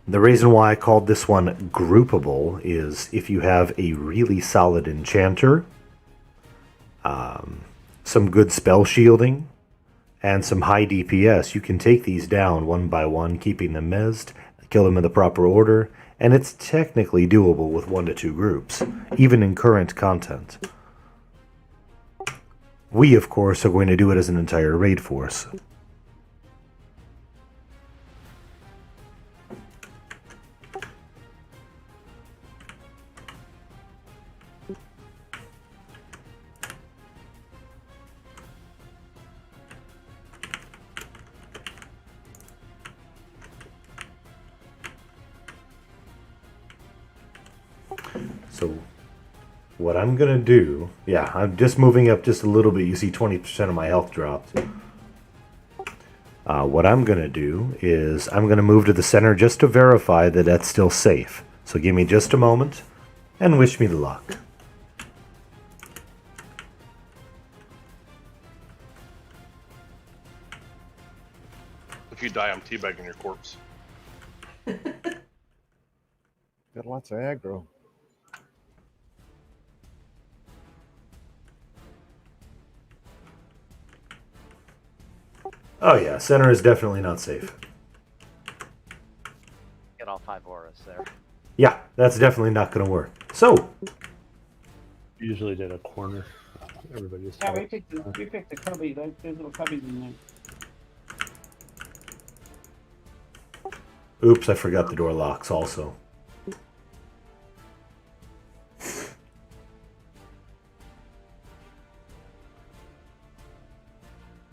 The reason why I called this one groupable is if you have a really solid enchanter, some good spell shielding, and some high DPS, you can take these down one by one, keeping them mezzed, kill them in the proper order, and it's technically doable with 1 to 2 groups, even in current content. We, of course, are going to do it as an entire raid force. So what I'm going to do, yeah, I'm just moving up just a little bit. You see 20% of my health dropped. What I'm going to do is I'm going to move to the center just to verify that that's still safe. So give me just a moment and wish me the luck. If you die, I'm teabagging your corpse. lots of aggro. Oh yeah, center is definitely not safe. Get all 5 auras there. Yeah, that's definitely not going to work. So, Usually did a corner. Everybody just Yeah, we picked the cubby. There's little cubbies in there. oops, I forgot the door locks also.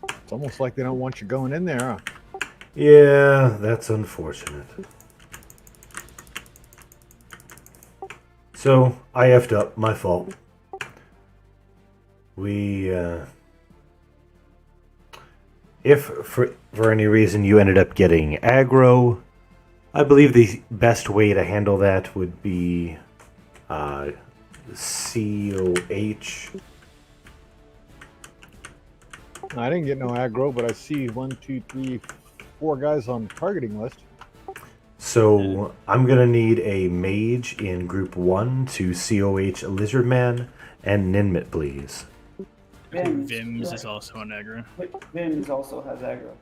It's almost like they don't want you going in there, huh? Yeah, that's unfortunate. So, I effed up. My fault. If for any reason you ended up getting aggro, I believe the best way to handle that would be COH. I didn't get no aggro, but I see 1, 2, 3, 4 guys on the targeting list. So I'm gonna need a mage in group 1 to COH Lizardman and Ninmit, please. Vims is also an aggro. Vims also has aggro.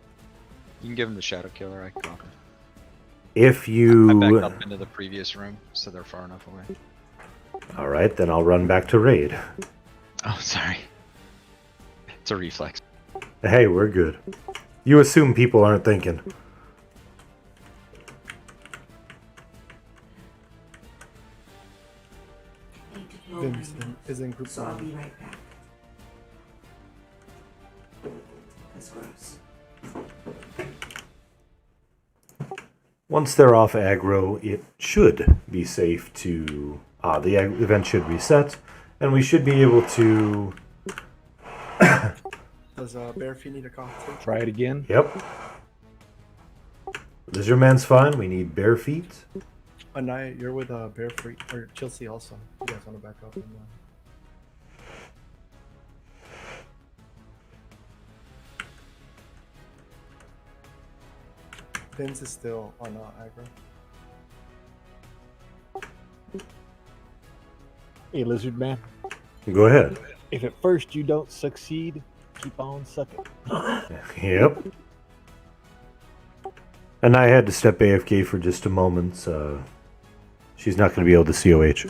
You can give him the Shadow Killer. I can drop him. If you... I backed up into the previous room, so they're far enough away. Alright, then I'll run back to raid. Oh, sorry. It's a reflex. Hey, we're good. You assume people aren't thinking. Vince is in group So I'll 1. be right back. That's gross. Once they're off aggro, it should be safe to... the event should reset, and we should be able to... Does Barefeet need a cough too? Try it again. Yep. Lizardman's fine. We need bare feet. Anaya, you're with Barefeet, or Chelsea also. You guys want to back up? And, Vince is still on aggro. Hey, Lizard Man. Go ahead. If at first you don't succeed, keep on sucking. Yep. And I had to step AFK for just a moment. She's not going to be able to COH.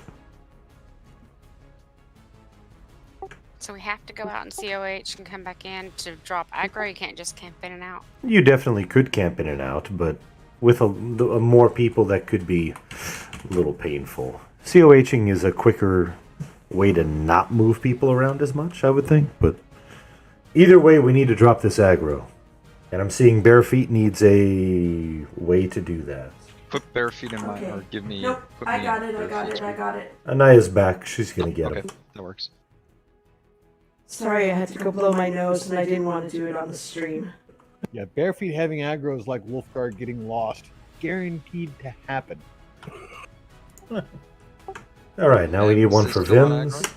So we have to go out and COH and come back in to drop aggro. You can't just camp in and out. You definitely could camp in and out, but with a more people, that could be a little painful. COHing is a quicker way to not move people around as much, I would think. But either way, we need to drop this aggro. And I'm seeing Bare Feet needs a way to do that. Put bare feet in my, or give me. Nope, put I me got in it, I bare got feet. it, I got it. Anaya's back. She's going to get Okay, him. that works. Sorry, I had to go blow my nose and I didn't want to do it on the stream. Yeah, Barefeet having aggro is like Wolfguard getting lost. Guaranteed to happen. All right, now we need one for Still on Vims.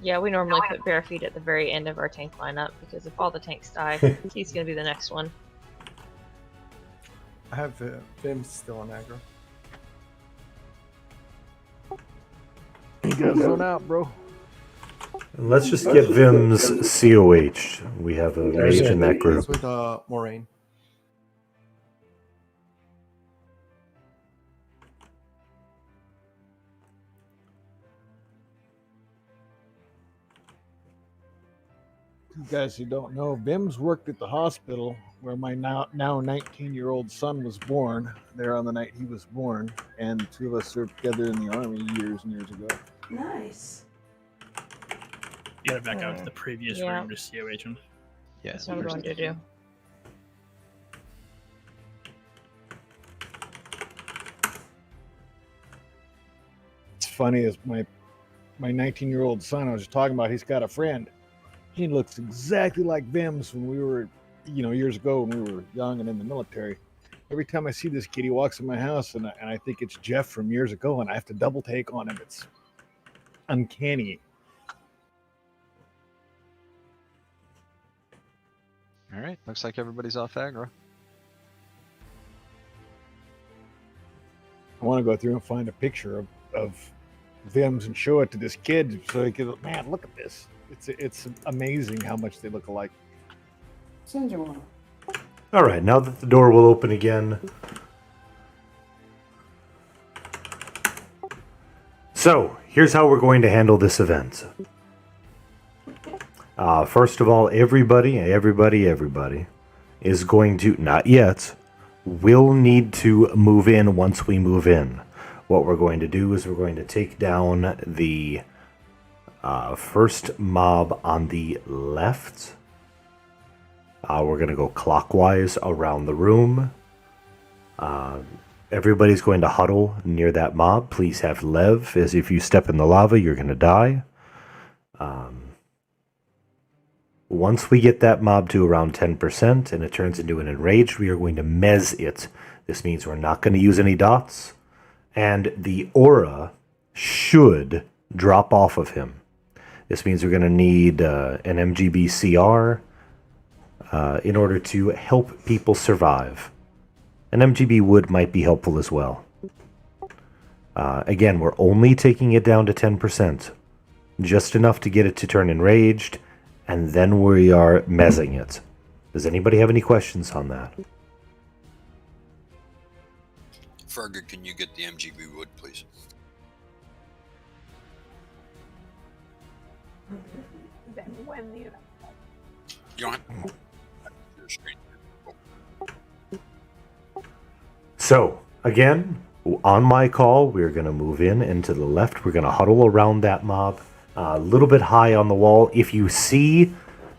Yeah, we normally put bare feet at the very end of our tank lineup because if all the tanks die, he's going to be the next one. I have Vim still on aggro. You gotta zone out, bro. Let's just get Vims COH. We have a mage in that group. It's with Moraine. You guys who don't know, Vims worked at the hospital where my now 19-year-old son was born. There on the night he was born, and the two of us served together in the army years and years ago. Nice. You gotta back out to the previous room to COH him. Yeah, That's what I'm going to do. It's funny as my 19-year-old son I was just talking about, he's got a friend. He looks exactly like Vims when we were, years ago when we were young and in the military. Every time I see this kid, he walks in my house and I think it's Jeff from years ago, and I have to double take on him. It's uncanny. Alright, looks like everybody's off aggro. I want to go through and find a picture of Vims and show it to this kid so he can, man, look at this. It's amazing how much they look alike. Send you one. All right, now that the door will open again. So, here's how we're going to handle this event. First of all, everybody is going to, not yet, will need to move in once we move in. What we're going to do is we're going to take down the first mob on the left. We're going to go clockwise around the room. Everybody's going to huddle near that mob. Please have Lev, as if you step in the lava, you're going to die. Once we get that mob to around 10% and it turns into an enraged, we are going to mez it. This means we're not going to use any dots. And the aura should drop off of him. This means we're going to need an MGB CR in order to help people survive. An MGB wood might be helpful as well. Again, we're only taking it down to 10%. Just enough to get it to turn enraged, and then we are mezzing it. Does anybody have any questions on that? Fergus, can you get the MGB wood, please? Then when the You don't have your screen. So, again, on my call, we're going to move in and to the left. We're going to huddle around that mob. A little bit high on the wall. If you see,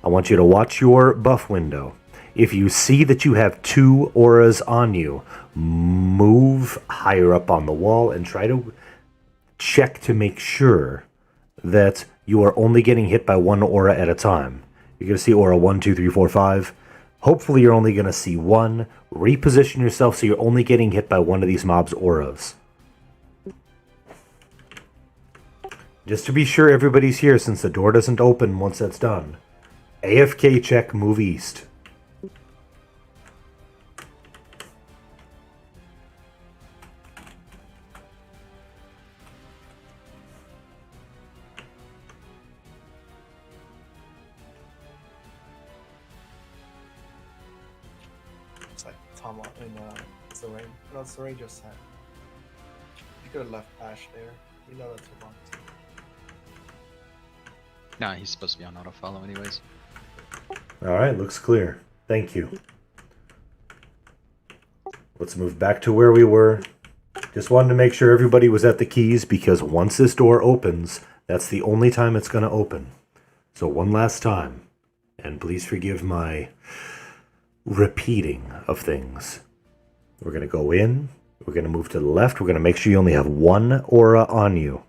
I want you to watch your buff window. If you see that you have 2 auras on you, move higher up on the wall and try to check to make sure that you are only getting hit by 1 aura at a time. You're going to see aura 1, 2, 3, 4, 5. Hopefully you're only going to see 1. Reposition yourself so you're only getting hit by 1 of these mobs' auras. Just to be sure everybody's here, since the door doesn't open once that's done. AFK check, move east. It's like Tom in Zorain. No, Zorain just said. You could have left Ash there. You know that's a lot. Nah, he's supposed to be on auto-follow anyways. Alright, looks clear. Thank you. Let's move back to where we were. Just wanted to make sure everybody was at the keys, because once this door opens, that's the only time it's going to open. So one last time, and please forgive my repeating of things. We're going to go in, we're going to move to the left, we're going to make sure you only have 1 aura on you.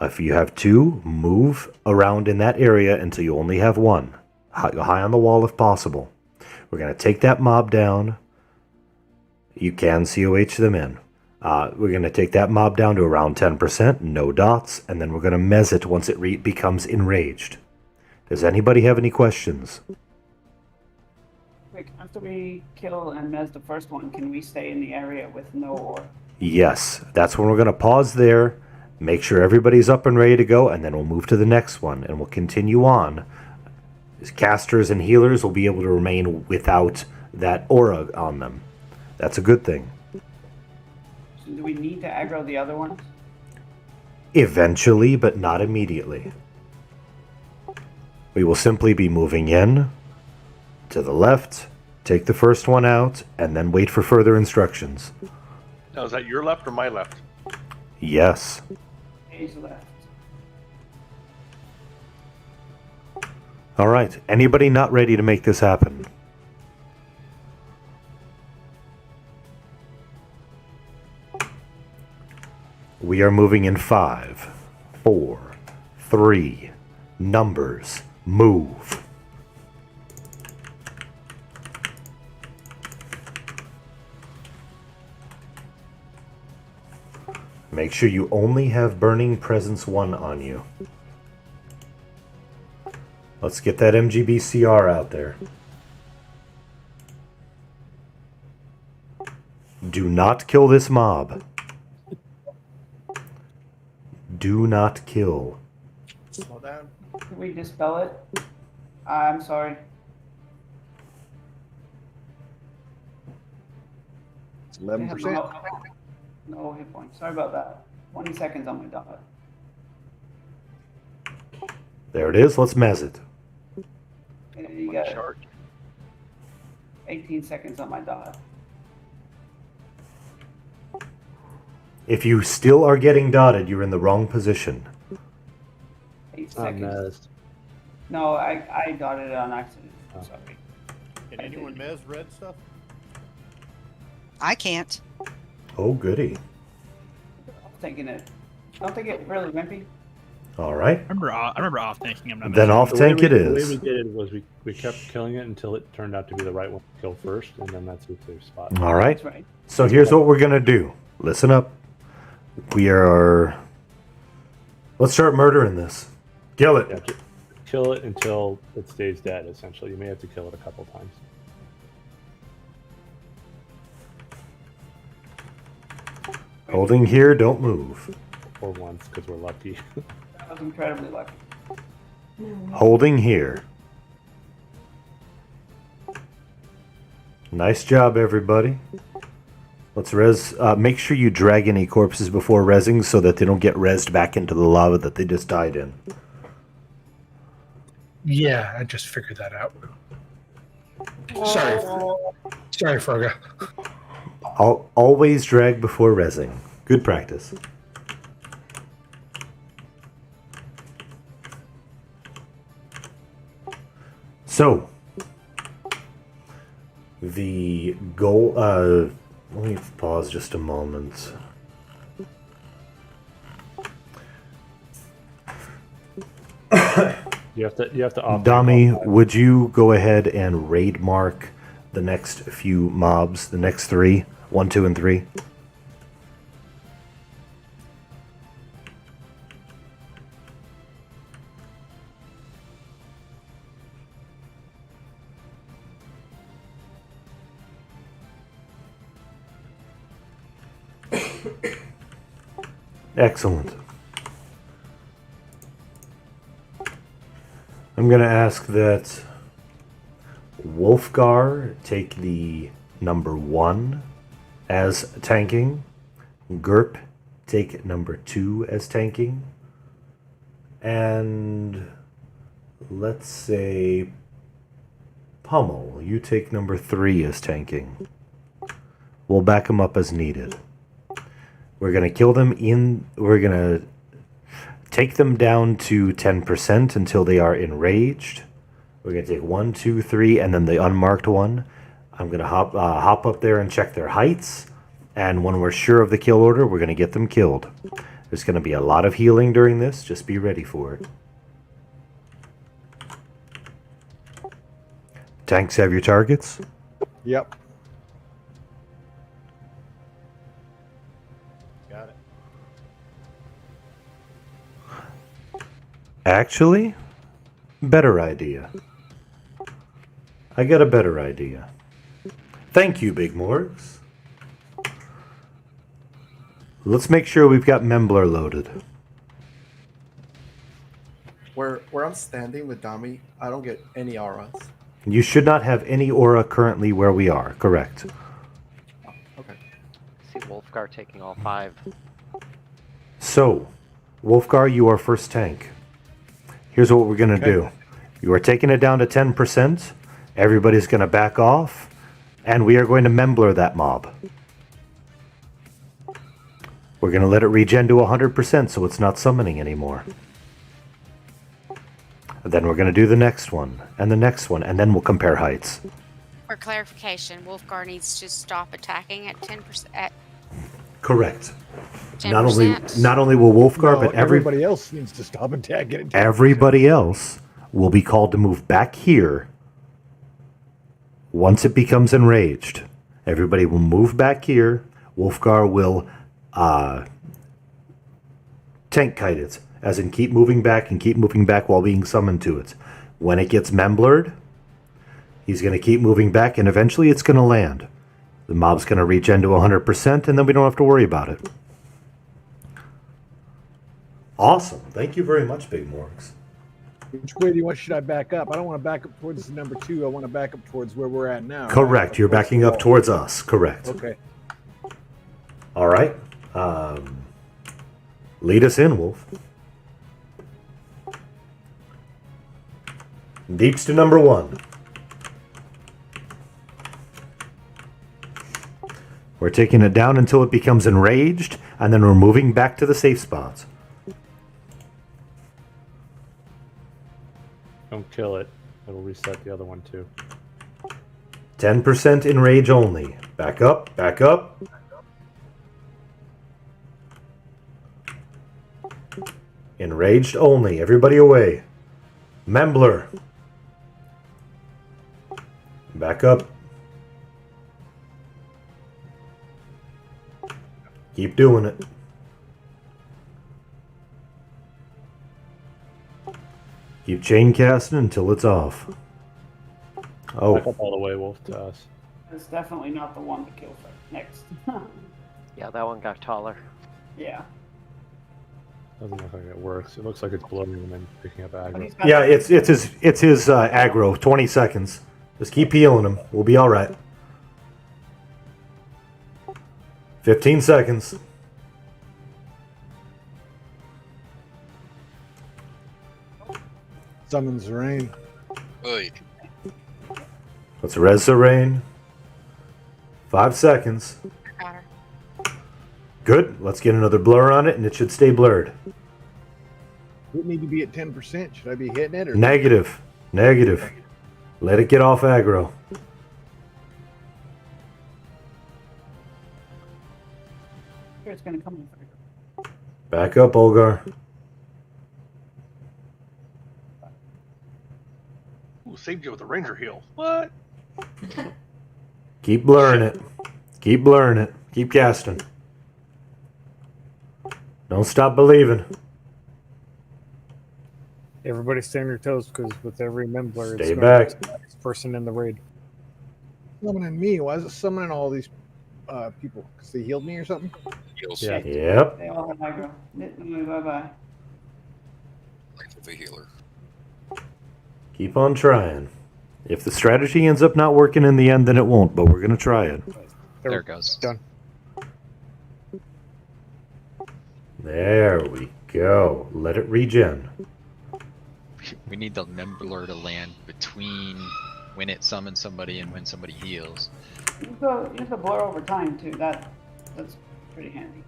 If you have 2, move around in that area until you only have 1. High on the wall if possible. We're going to take that mob down. You can COH them in. We're going to take that mob down to around 10%, no dots, and then we're going to mez it once it becomes enraged. Does anybody have any questions? Quick, after we kill and mez the first one, can we stay in the area with no ore? Yes, that's when we're going to pause there, make sure everybody's up and ready to go, and then we'll move to the next one, and we'll continue on. Casters and healers will be able to remain without that aura on them. That's a good thing. So do we need to aggro the other ones? Eventually, but not immediately. We will simply be moving in, to the left, take the first one out, and then wait for further instructions. Now, is that your left or my left? Yes. He's left. All right. Anybody not ready to make this happen? We are moving in 5, 4, 3, numbers, move. Make sure you only have Burning Presence 1 on you. Let's get that MGB CR out there. Do not kill this mob. Do not kill. Slow down. Can we dispel it? I'm sorry. It's I have 11%. No hit points. Sorry about that. 20 seconds on my dot. There it is. Let's mez it. And you got 18 seconds on my dot. If you still are getting dotted, you're in the wrong position. 8 seconds. No, I dotted it on accident. Sorry. Can anyone mez red stuff? I can't. Oh, goody. I'm thinking it. Don't think it really, Wimpy. All right. I remember off thinking I'm not. Then off tank it The way is. we did it was we kept killing it until it turned out to be the right one to kill first, and then that's the safe spot. All right. So here's what we're going to do. Listen up. We are... Let's start murdering this. Kill it. Yeah, kill it until it stays dead, essentially. You may have to kill it a couple times. Holding here, don't move. Or once, because we're lucky. I was incredibly lucky. Holding here. Nice job, everybody. Let's res. Make sure you drag any corpses before resing so that they don't get rezzed back into the lava that they just died in. Yeah, I just figured that out. Sorry. Sorry, Froga. I'll always drag before resing. Good practice. So, the goal, let me pause just a moment. You have to off. Dami, would you go ahead and raid mark the next few mobs, the next 3, 1, 2, and 3? Excellent. I'm going to ask that Wolfgar take the number 1 as tanking, Gerp take number 2 as tanking, and let's say Pummel, you take number 3 as tanking. We'll back them up as needed. We're going to kill them we're going to take them down to 10% until they are enraged. We're going to take 1, 2, 3, and then the unmarked one. I'm going to hop up there and check their heights. And when we're sure of the kill order, we're going to get them killed. There's going to be a lot of healing during this. Just be ready for it. Tanks have your targets? Yep. Got it. Actually, better idea. I got a better idea. Thank you, Big Morgs. Let's make sure we've got Membler loaded. Where I'm standing with Dami, I don't get any auras. You should not have any aura currently where we are, correct? Okay. See Wolfgar taking all 5. So, Wolfgar, you are first tank. Here's what we're going to do. You are taking it down to 10%. Everybody's going to back off. And we are going to Membler that mob. We're going to let it regen to 100% so it's not summoning anymore. And then we're going to do the next one, and the next one, and then we'll compare heights. For clarification, Wolfgar needs to stop attacking at 10%. At Correct. 10%. Not only will Wolfgar, No, but everybody else needs to stop and tag it. everybody else will be called to move back here once it becomes enraged. Everybody will move back here. Wolfgar will tank kite it, as in keep moving back and keep moving back while being summoned to it. When it gets memblered, he's going to keep moving back, and eventually it's going to land. The mob's going to regen to 100%, and then we don't have to worry about it. Awesome. Thank you very much, Big Morgs. Which way do you want? Should I back up? I don't want to back up towards number 2. I want to back up towards where we're at now. Correct. Right? You're backing up towards us. Correct. Okay. All right. Lead us in, Wolf. Deeps to number 1. We're taking it down until it becomes enraged, and then we're moving back to the safe spots. Don't kill it. It'll reset the other one too. 10% enrage only. Back up, back up. Enraged only. Everybody away. Membler. Back up. Keep doing it. Keep chain casting until it's off. Oh. Back up all the way, Wolf, to us. It's definitely not the one to kill first. Next. Yeah, that one got taller. Yeah. Doesn't look like it works. It looks like it's blowing and then picking up aggro. Yeah, it's his aggro. 20 seconds. Just keep healing him. We'll be all right. 15 seconds. Summons rain. Oy. Let's res the rain. 5 seconds. Got her. Good. Let's get another blur on it, and it should stay blurred. It need to be at 10%. Should I be hitting it or Negative. Negative. Let it get off aggro. Here it's gonna come in. Back up, Olgar. Ooh, saved you with a ranger heal. What? Keep blurring it. Keep blurring it. Keep casting. Don't stop believing. Everybody stay on your toes because with every Membler, Stay it's back. the next person in the raid. summoning me? Why is it summoning all these people? Because they healed me or something? Yeah. Yep. They all have aggro. Bye-bye. Life of a healer. Keep on trying. If the strategy ends up not working in the end, then it won't, but we're going to try it. There it goes. Done. There we go. Let it regen. We need the Membler to land between when it summons somebody and when somebody heals. You can blur over time too. That's pretty handy.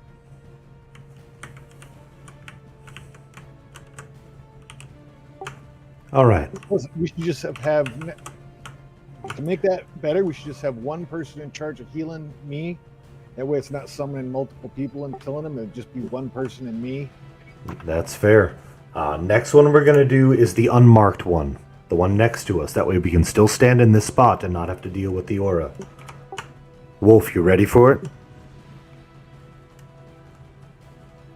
All right. We should just have to make that better. We should just have one person in charge of healing me. That way, it's not summoning multiple people and killing them. It'd just be one person and me. That's fair. Next one we're going to do is the unmarked one. The one next to us. That way we can still stand in this spot and not have to deal with the aura. Wolf, you ready for it?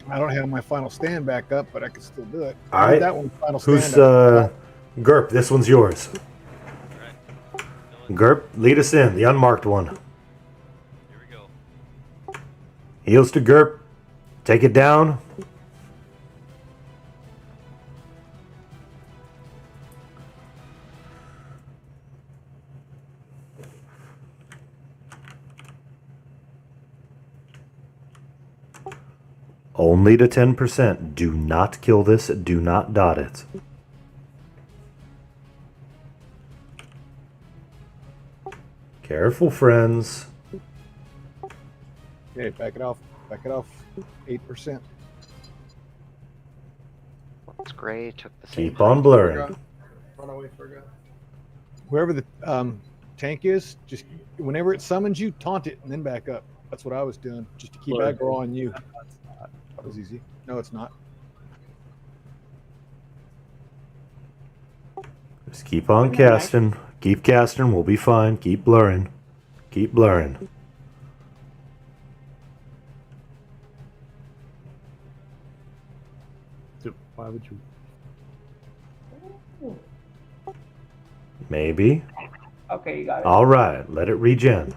I don't have my final stand back up, but I can still do it. All right. That one final Who's stand up. Gerp? This one's yours. Gerp, lead us in. The unmarked one. Here we go. Heals to Gerp. Take it down. Only to 10%. Do not kill this. Do not dot it. Careful, friends. Okay, back it off. Back it off. 8%. It's gray. Took the same. Keep on blurring. Run away for a guy. Whoever the tank is, just whenever it summons you, taunt it and then back up. That's what I was doing, just to keep Blur. aggro on you. That was easy. No, it's not. Just keep on casting. Keep casting. We'll be fine. Keep blurring. Keep blurring. Dude, why would you? Maybe. Okay, you got it. All right. Let it regen.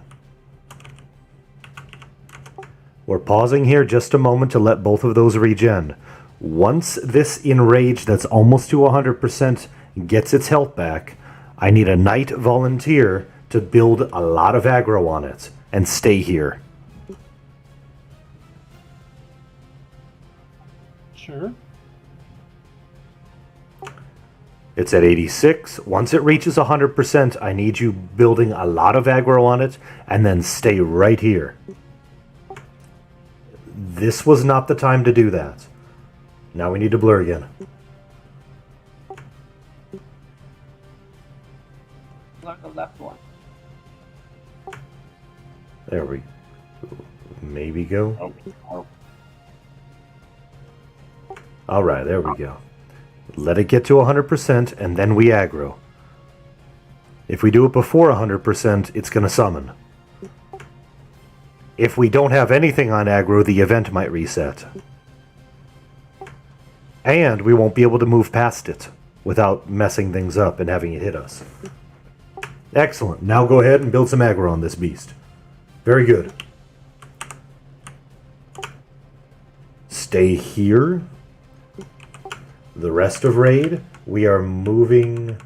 We're pausing here just a moment to let both of those regen. Once this enrage that's almost to 100% gets its health back, I need a knight volunteer to build a lot of aggro on it and stay here. Sure. It's at 86. Once it reaches 100%, I need you building a lot of aggro on it and then stay right here. This was not the time to do that. Now we need to blur again. Look, the left one. There we maybe go. Oh. Alright, there we go. Let it get to 100% and then we aggro. If we do it before 100%, it's going to summon. If we don't have anything on aggro, the event might reset. And we won't be able to move past it without messing things up and having it hit us. Excellent. Now go ahead and build some aggro on this beast. Very good. Stay here. The rest of raid, we are moving.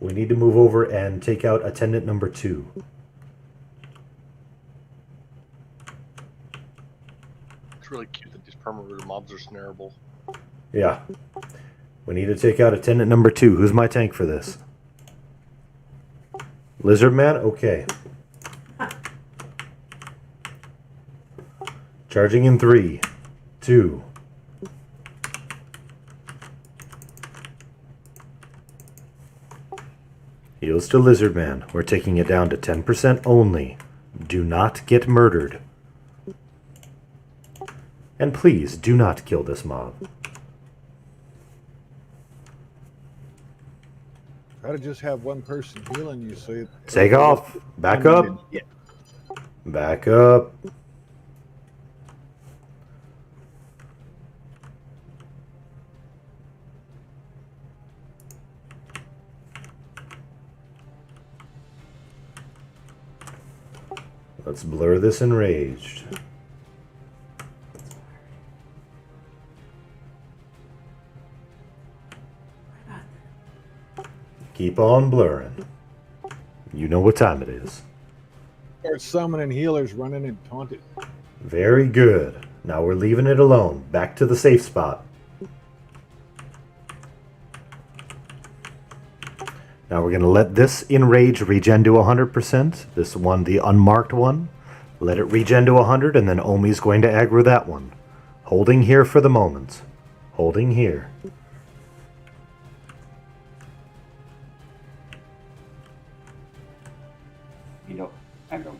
We need to move over and take out attendant number 2. It's really cute that these perma-rooter mobs are snareable. Yeah. We need to take out attendant number 2. Who's my tank for this? Lizard Man? Okay. Charging in 3, 2. Heals to Lizard Man. We're taking it down to 10% only. Do not get murdered. And please, do not kill this mob. Try to just have one person healing you so you... Take off. Back up. Yeah. Back up. Let's blur this enraged. Keep on blurring. You know what time it is. Start summoning healers running and taunted. Very good. Now we're leaving it alone. Back to the safe spot. Now we're going to let this enrage regen to 100%. This one, the unmarked one. Let it regen to 100, and then Omi's going to aggro that one. Holding here for the moment. Holding here. You know, aggro.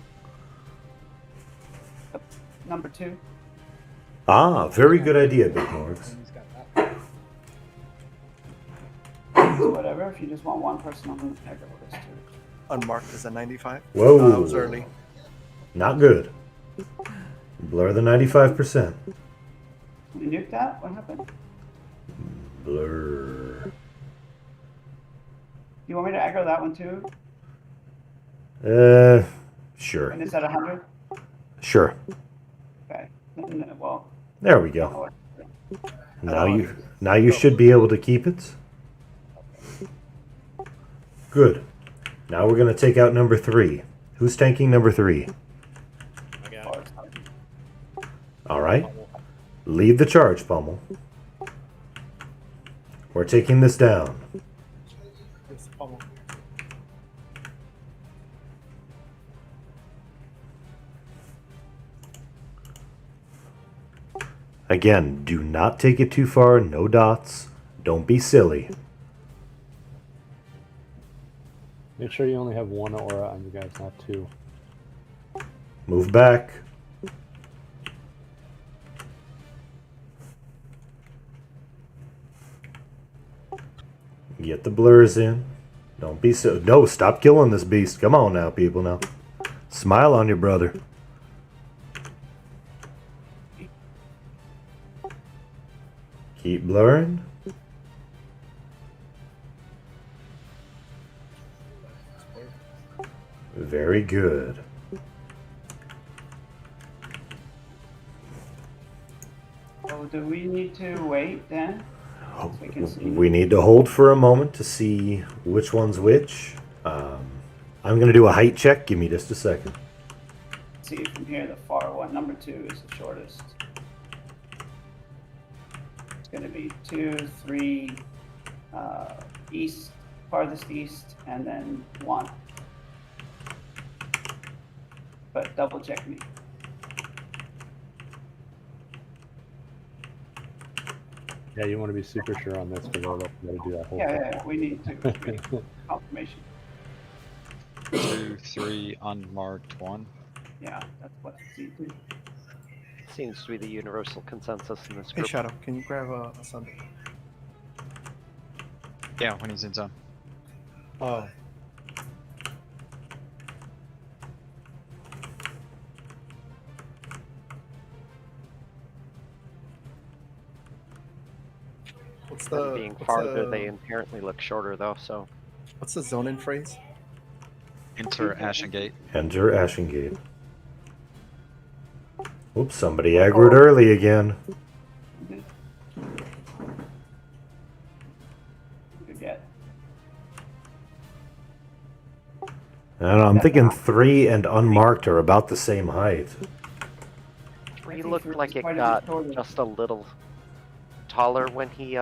Number 2. Ah, very good idea, Big Morgs. Whatever, if you just want one person on the aggro list too. Unmarked is a 95. Whoa. I was early. Not good. Blur the 95%. You nuked that? What happened? Blur. You want me to aggro that one too? Sure. And is that 100? Sure. Okay. Well. There we go. Now you should be able to keep it. Good. Now we're going to take out number 3. Who's tanking number 3? All right. Lead the charge, Pummel. We're taking this down. Again, do not take it too far. No dots. Don't be silly. Make sure you only have one aura on you guys, not 2. Move back. Get the blurs in. Don't be so... No, stop killing this beast. Come on now, people, now. Smile on your brother. Keep blurring. Very good. do we need to wait then? So we can see. We need to hold for a moment to see which one's which. I'm going to do a height check. Give me just a second. See from here, the far one, number 2 is the shortest. It's going to be 2, 3, east, farthest east, and then 1. But double check me. Yeah, you want to be super sure on this because I'll let you do that whole Yeah, we need to. Confirmation. 2, 3, unmarked 1. Yeah, that's what I see too. Seems to be the universal consensus in this Hey, group. Shadow, can you grab a Sunday? Yeah, when he's in zone. Oh. What's Them being farther, they inherently look shorter though, so. What's the zoning phrase? Enter Ashengate. Enter Ashengate. Oops, somebody aggroed early again. Good get. I don't know, I'm thinking 3 and unmarked are about the same height. 3 looked like it got just a little taller when he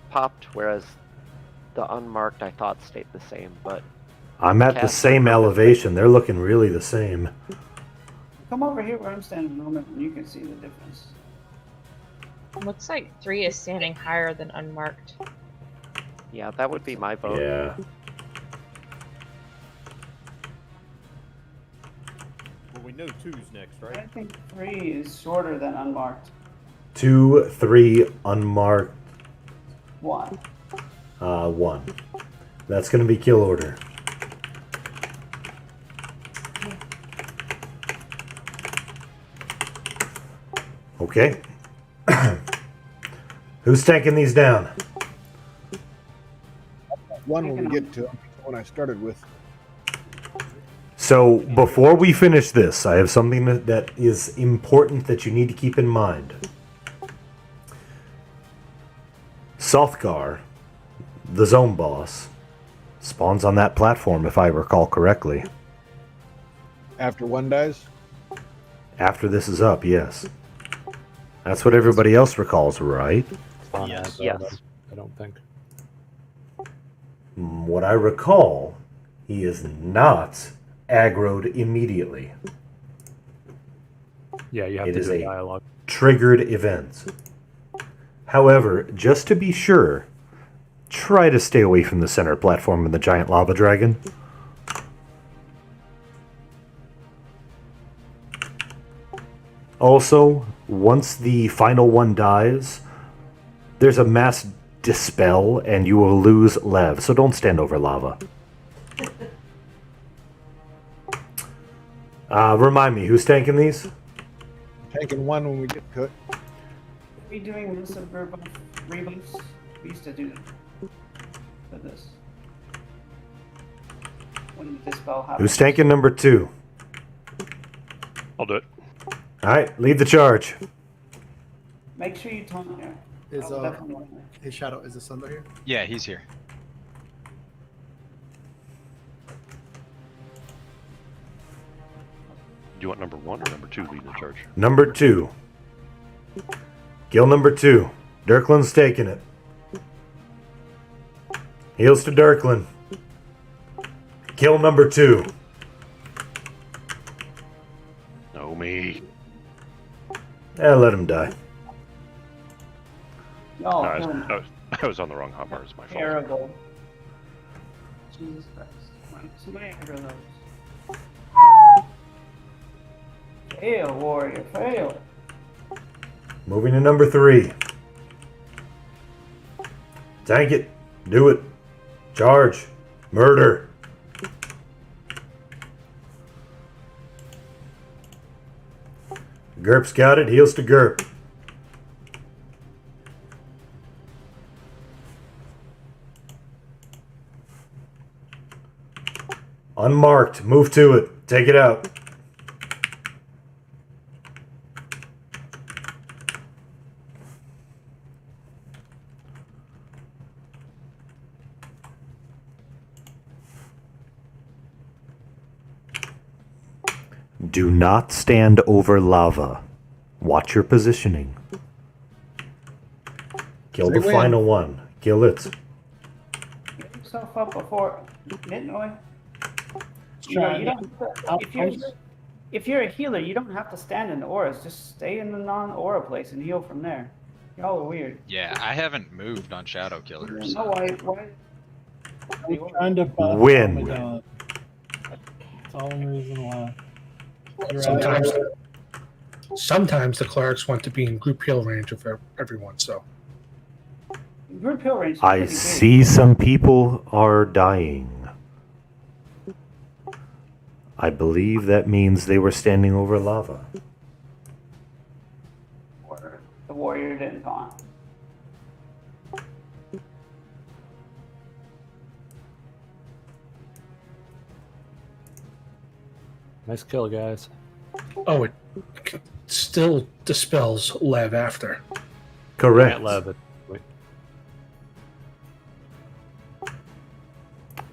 popped, whereas the unmarked I thought stayed the same, but I'm at the same elevation. They're looking really the same. Come over here where I'm standing a moment and you can see the difference. Looks like 3 is standing higher than unmarked. yeah, that would be my vote. Yeah. Well, we know 2's next, right? I think 3 is shorter than unmarked. 2, 3, unmarked 1. 1. That's going to be kill order. Okay. Who's taking these down? One when we get to what I started with. So, before we finish this, I have something that is important that you need to keep in mind. Sothgar, the zone boss, spawns on that platform, if I recall correctly. After one dies? After this is up, yes. That's what everybody else recalls, right? Yes. Yes. I don't think. What I recall, he is not aggroed immediately. Yeah, you have It to is do a a dialogue. triggered event. However, just to be sure, try to stay away from the center platform and the giant lava dragon. Also, once the final one dies, there's a mass dispel and you will lose Lev, so don't stand over lava. Remind me, who's tanking these? Taking one when we get to it. Are we doing this of rebuffs? We used to do this. When the dispel happens. Who's tanking number 2? I'll do it. Alright, lead the charge. Make sure you taunt here. Is hey Shadow, is the Sunder here? Yeah, he's here. Do you want number 1 or number 2 leading the charge? Number 2. Kill number 2. Dirklin's taking it. Heals to Dirklin. Kill number 2. No, me. Let him die. No, I was on the wrong hotbar. It's my fault. terrible. Jesus Christ. Somebody aggro those. Fail, warrior, fail. Moving to number 3. Tank it. Do it. Charge. Murder. Gerp's got it. Heals to Gerp. Unmarked. Move to it. Take it out. Do not stand over lava. Watch your positioning. Kill They the win. final one. Kill it. Get yourself up before Nitnoy. You Trying. don't have to, if you're a healer, you don't have to stand in the auras. Just stay in the non-aura place and heal from there. Y'all are weird. Yeah, I haven't moved on Shadow Killer. No, So. why? I'm trying to buff Win. Ramadan. That's the only reason why. Sometimes the clerics want to be in group heal range of everyone, so. Group heal range. is I pretty good. see some people are dying. I believe that means they were standing over lava. Or the warrior didn't taunt. Nice kill, guys. Oh, it still dispels Lev after. Correct. Can't Lev it. Wait.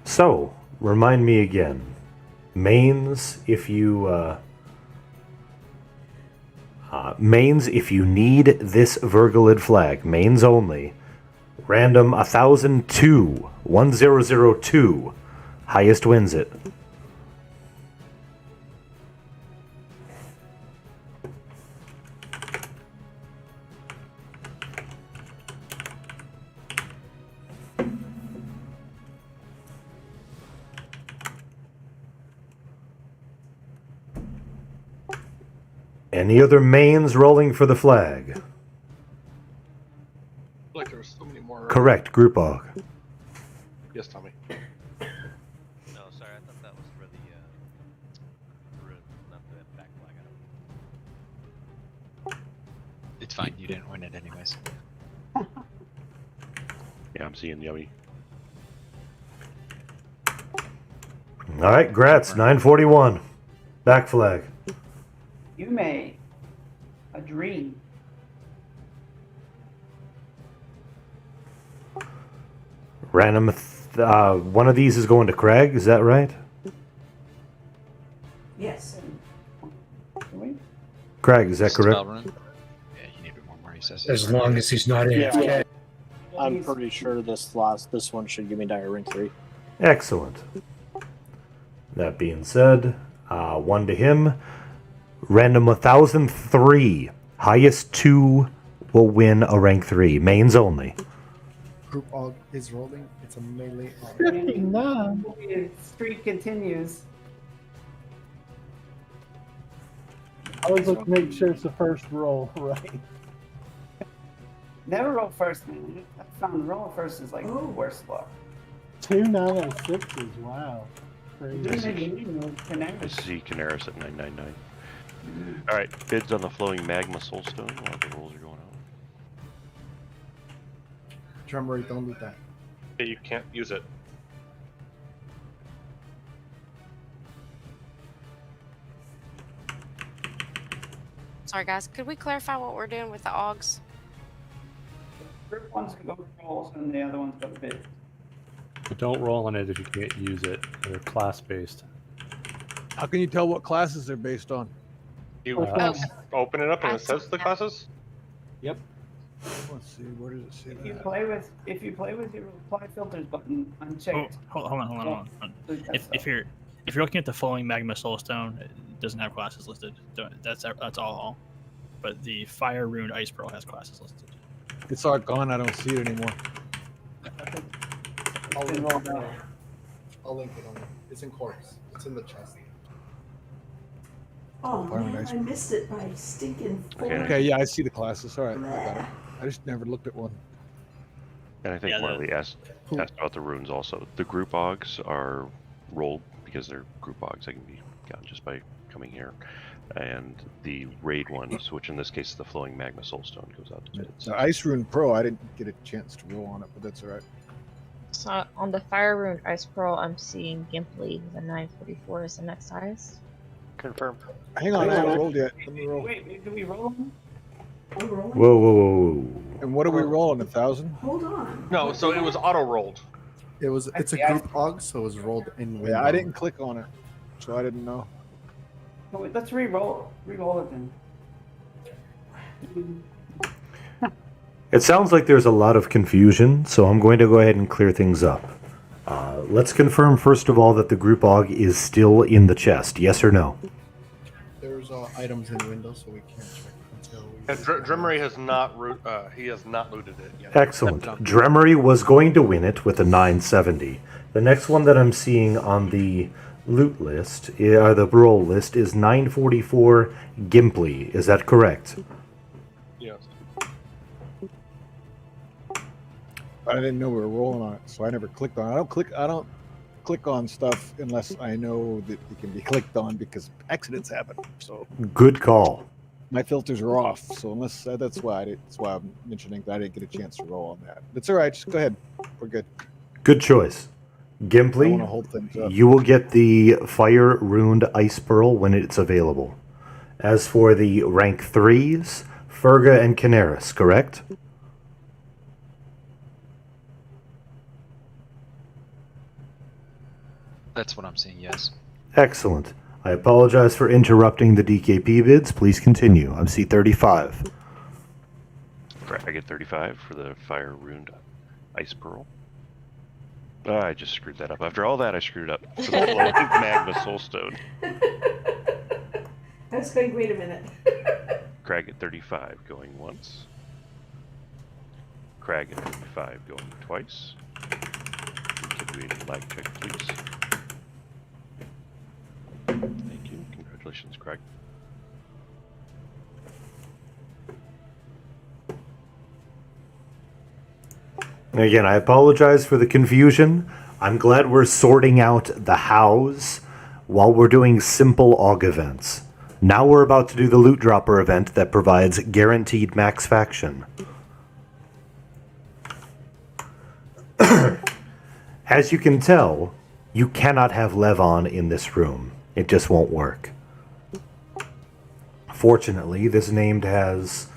So, remind me again. Mains, if you need this Virgolid flag, mains only. Random 1002, 1002. Highest wins it. Any other mains rolling for the flag? Like there was so many more. Correct, group og. Yes, Tommy. No, sorry, I thought that was for the rune, not the back flag. It's fine. You didn't win it anyways. Yeah, I'm seeing Yummy. All right, Gratz, 941. Back flag. You may. A dream. Random, one of these is going to Craig, is that right? Yes. Craig, is that correct? Yeah, you need one more. He says. As long as he's not AFK. Yeah, I'm pretty sure this one should give me dire rank 3. Excellent. That being said, one to him. Random 1003. Highest two will win a rank 3. Mains only. Group og is rolling. It's a melee og. 59. Streak continues. I always look to make sure it's the first roll, right? Never roll first, man. I found roll first is like the worst luck. 2 906s, wow. Crazy. I see Canaris at 999. Alright, bids on the flowing magma soulstone while the rolls are going on. Drummer, don't do that. Yeah, you can't use it. Sorry, guys. Could we clarify what we're doing with the augs? Group ones can go to rolls and the other ones go to bid. But don't roll on it if you can't use it. They're class based. How can you tell what classes they're based on? You open it up and it says the classes. Yep. Let's see. Where does it say If you that? play with your apply filters button unchecked. Hold on. If you're looking at the flowing magma soulstone, it doesn't have classes listed. That's all. But the fire rune ice pearl has classes listed. It's all gone. I don't see it anymore. I'll link it on it. It's in corpse. It's in the chest. Oh Fire man, nice. I missed it by stinking. Okay, yeah, I see the classes. All right, I got it. I just never looked at one. And I think Yeah, Marley asked about the runes also. The group augs are rolled because they're group augs. They can be gotten just by coming here. And the raid ones, which in this case is the flowing magma soulstone, goes out to bids. The Ice Rune Pro, I didn't get a chance to roll on it, but that's all right. So on the fire rune ice pearl, I'm seeing Gimply. The 944 is the next highest. Confirm. Hang on, I haven't rolled yet. Let me roll. Wait, do we roll them? Whoa. And what are we rolling? 1,000? Hold on. No, so it was auto rolled. It's a group og, so it was rolled in window. Yeah, I didn't click on it, so I didn't know. Let's re-roll it then. It sounds like there's a lot of confusion, so I'm going to go ahead and clear things up. Let's confirm, first of all, that the group og is still in the chest. Yes or no? There's items in windows, so we can't check until we. And Dremery has not he has not looted it yet. Excellent. Dremery was going to win it with a 970. The next one that I'm seeing on the loot list, or the roll list, is 944 Gimpley. Is that correct? Yes. I didn't know we were rolling on it, so I never clicked on it. I don't click on stuff unless I know that it can be clicked on because accidents happen. So Good call. my filters are off. So unless that's why I'm mentioning that I didn't get a chance to roll on that. It's all right. Just go ahead. We're good. Good choice. I Gimpley, wanna hold things up. you will get the Fire Runed Ice Pearl when it's available. As for the rank 3s, Ferga and Canaris, correct? That's what I'm seeing, yes. Excellent. I apologize for interrupting the DKP bids. Please continue. I'm C35. I get 35 for the Fire Runed Ice Pearl. I just screwed that up. After all that, I screwed up for the Flowing Magma Soulstone. I was going, wait a minute. Crag at 35 going once. Crag at 35 going twice. Could we lag check, please? Thank you. Congratulations, Crag. Again, I apologize for the confusion. I'm glad we're sorting out the hows while we're doing simple AUG events. Now we're about to do the loot dropper event that provides guaranteed max faction. As you can tell, you cannot have Levon in this room. It just won't work. Fortunately, this named has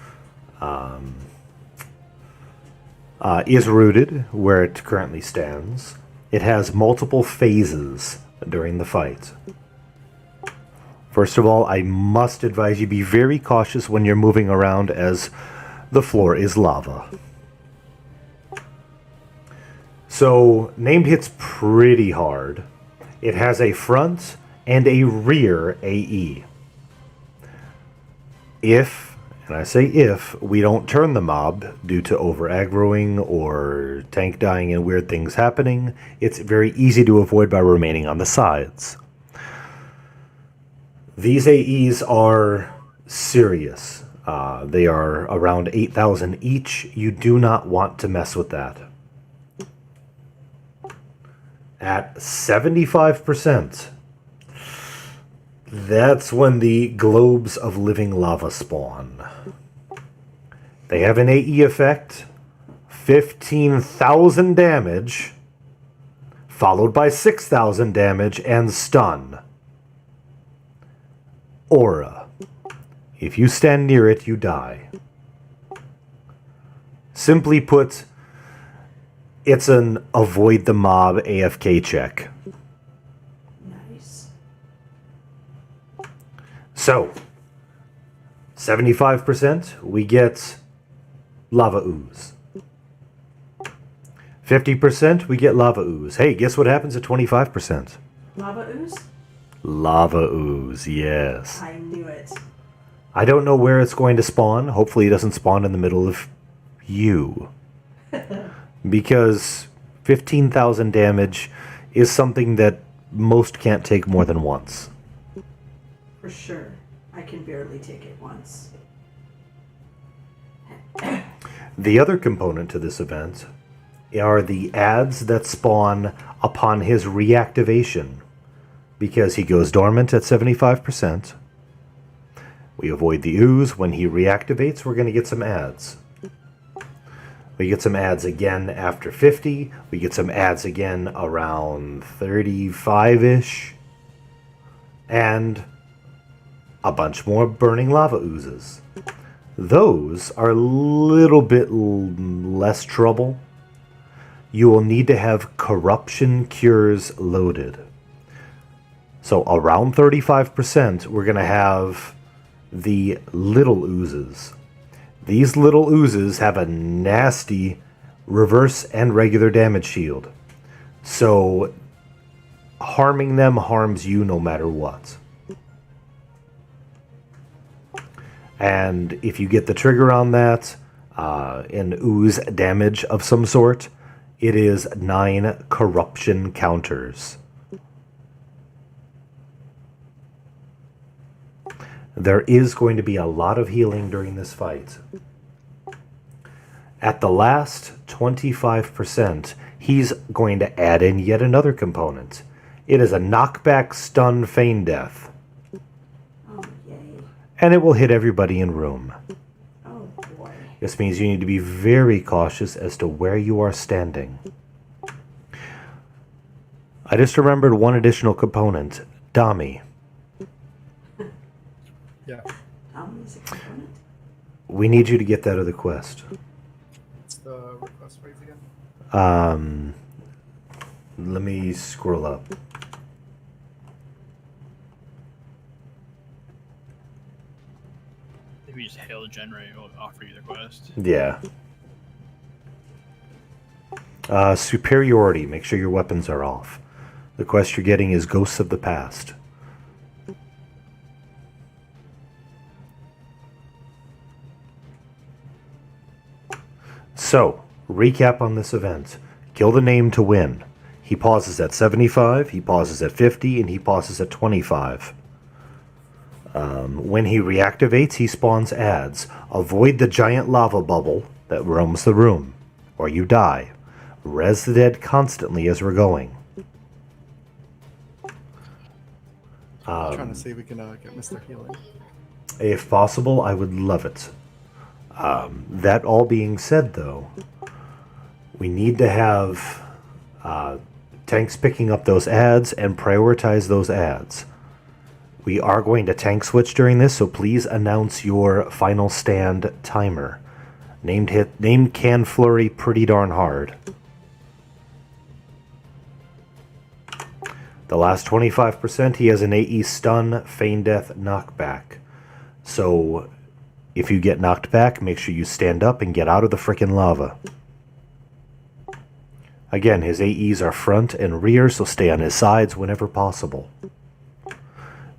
is rooted where it currently stands. It has multiple phases during the fight. First of all, I must advise you be very cautious when you're moving around as the floor is lava. So, named hits pretty hard. It has a front and a rear AE. If, and I say if, we don't turn the mob due to over-aggroing or tank dying and weird things happening, it's very easy to avoid by remaining on the sides. These AEs are serious. They are around 8,000 each. You do not want to mess with that. At 75%, that's when the globes of living lava spawn. They have an AE effect, 15,000 damage, followed by 6,000 damage and stun. Aura. If you stand near it, you die. Simply put, it's an avoid the mob AFK check. Nice. So, 75% we get lava ooze. 50% we get lava ooze. Hey, guess what happens at 25%? Lava ooze? Lava ooze, yes. I knew it. I don't know where it's going to spawn. Hopefully it doesn't spawn in the middle of you. Because 15,000 damage is something that most can't take more than once. For sure. I can barely take it once. The other component to this event are the ads that spawn upon his reactivation. Because he goes dormant at 75%. We avoid the ooze. When he reactivates, we're going to get some ads. We get some ads again after 50. We get some ads again around 35-ish. And a bunch more burning lava oozes. Those are a little bit less trouble. You will need to have corruption cures loaded. So around 35%, we're going to have the little oozes. These little oozes have a nasty reverse and regular damage shield. So harming them harms you no matter what. And if you get the trigger on that, an ooze damage of some sort, it is 9 corruption counters. There is going to be a lot of healing during this fight. At the last 25%, he's going to add in yet another component. It is a knockback stun feign death. Oh, yay. And it will hit everybody in room. Oh, boy. This means you need to be very cautious as to where you are standing. I just remembered one additional component. Dami. Yeah. Is a component? We need you to get that other quest. What's the request phrase again? Let me scroll up. If you just hail the generator, it'll offer you the quest. Yeah. Superiority. Make sure your weapons are off. The quest you're getting is Ghosts of the Past. So, recap on this event. Kill the name to win. He pauses at 75, he pauses at 50, and he pauses at 25. When he reactivates, he spawns ads. Avoid the giant lava bubble that roams the room, or you die. Res the dead constantly as we're going. I'm trying to see if we can get Mr. Healing. If possible, I would love it. That all being said, though, we need to have tanks picking up those ads and prioritize those ads. We are going to tank switch during this, so please announce your final stand timer. Named Can Flurry pretty darn hard. The last 25%, he has an AE stun, feign death, knockback. So if you get knocked back, make sure you stand up and get out of the frickin' lava. Again, his AEs are front and rear, so stay on his sides whenever possible.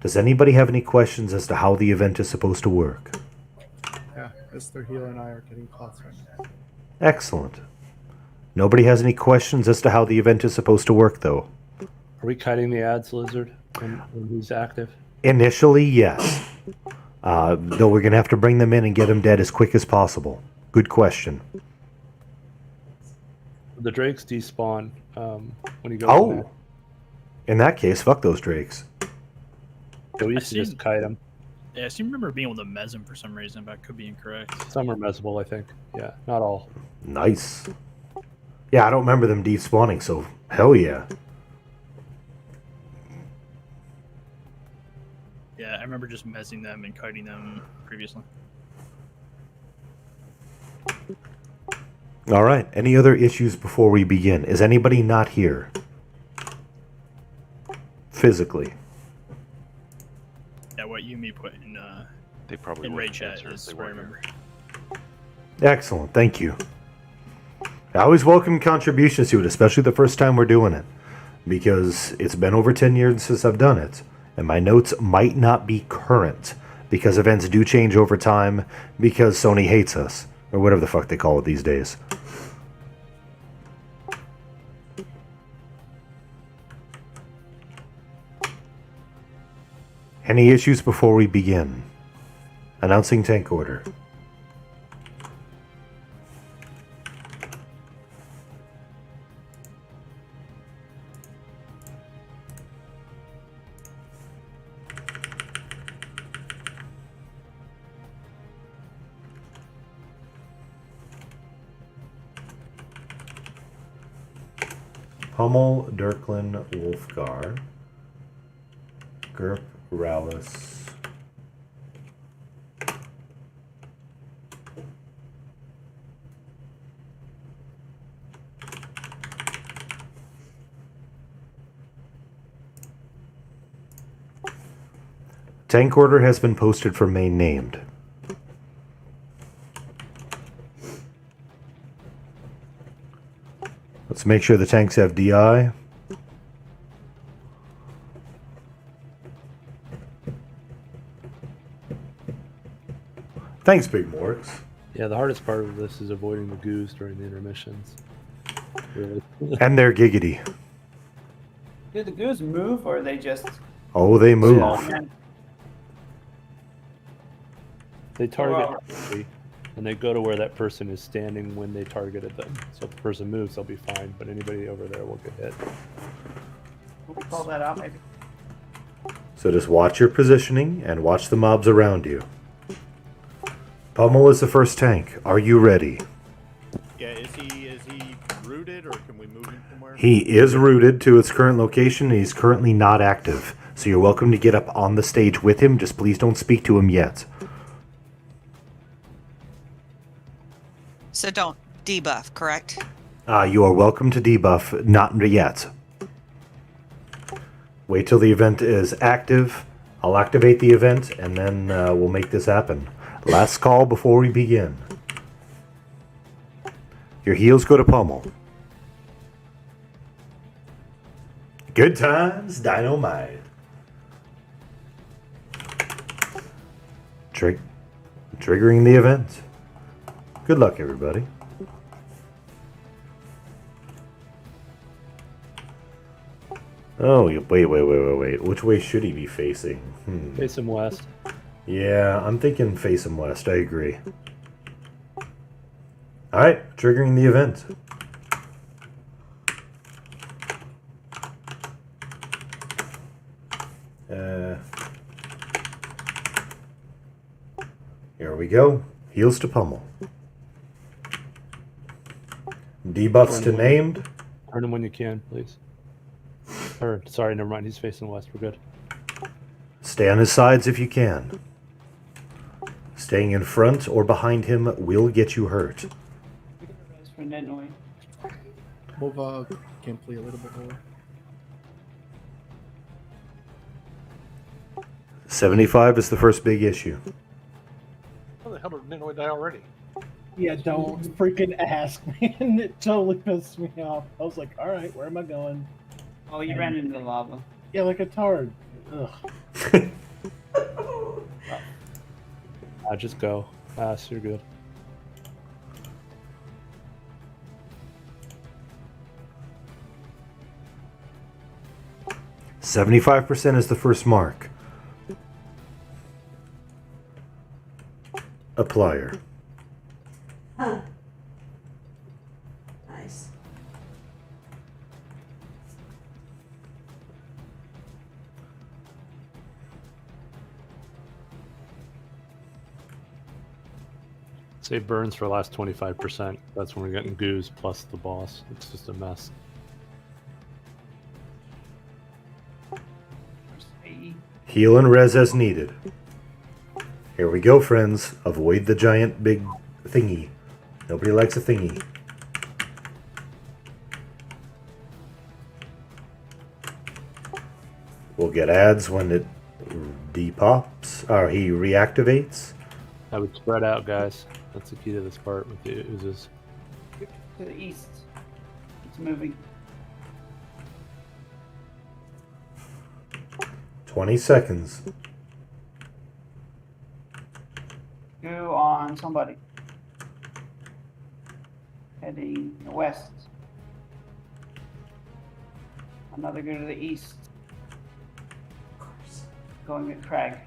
Does anybody have any questions as to how the event is supposed to work? Yeah, Mr. Healer and I are getting close right now. Excellent. Nobody has any questions as to how the event is supposed to work, though? Are we kiting the ads, Lizard, when he's active? Initially, yes. Though we're going to have to bring them in and get them dead as quick as possible. Good question. The drakes despawn when you go. Oh! In that case, fuck those drakes. Yeah, we used to just kite them. Yeah, I seem to remember being able to mez them for some reason, but I could be incorrect. Some are mesable, I think. Yeah, not all. Nice. Yeah, I don't remember them despawning, so hell yeah. Yeah, I remember just mezzing them and kiting them previously. All right. Any other issues before we begin? Is anybody not here? Physically. Yeah, what Yumi put in they probably in would raid chat answer if is they what I weren't remember. Excellent. Thank you. I always welcome contributions to it, especially the first time we're doing it, because it's been over 10 years since I've done it, and my notes might not be current because events do change over time because Sony hates us, or whatever the fuck they call it these days. Any issues before we begin? Announcing tank order. Hummel, Dirklin, Wolfgar, Gerp, Rallis, Tank order has been posted for main named. Let's make sure the tanks have DI. Thanks, Big Morks. Yeah, the hardest part of this is avoiding the goos during the intermissions. Really. And they're giggity. Do the goose move or are they just? Oh, they move. Yeah. They target quickly, and they go to where that person is standing when they targeted them. So if the person moves, they'll be fine, but anybody over there will get hit. We'll call that out maybe. So just watch your positioning and watch the mobs around you. Pummel is the first tank. Are you ready? Yeah, is he rooted or can we move him somewhere? He is rooted to its current location and he's currently not active. So you're welcome to get up on the stage with him, just please don't speak to him yet. So don't debuff, correct? You are welcome to debuff, not yet. Wait till the event is active. I'll activate the event and then we'll make this happen. Last call before we begin. Your heals go to Pummel. Good times, dynamite. Triggering the event. Good luck, everybody. Oh, wait. Which way should he be facing? Face him west. Yeah, I'm thinking face him west. I agree. Alright, triggering the event. Here we go. Heals to Pummel. Debuffs to named. Turn him when you can, please. Or, sorry, never mind. He's facing west. We're good. Stay on his sides if you can. Staying in front or behind him will get you hurt. Move Kimpley a little bit more. 75 is the first big issue. How the hell did Ninoy die already? Yeah, don't freaking ask, man. It totally pissed me off. I was like, all right, where am I going? Oh, you ran into the lava. Yeah, like a tard. Ugh. Just go. Pass, you're good. %75% is the first mark. Applier. Huh. Nice. Say burns for the last 25%. That's when we're getting goos plus the boss. It's just a mess. Heal and res as needed. Here we go, friends. Avoid the giant big thingy. Nobody likes a thingy. We'll get ads when it depops, or he reactivates. I would spread out, guys. That's the key to this part with the oozes. To the east. It's moving. 20 seconds. Go on somebody. Heading west. Another go to the east. Going at Crag.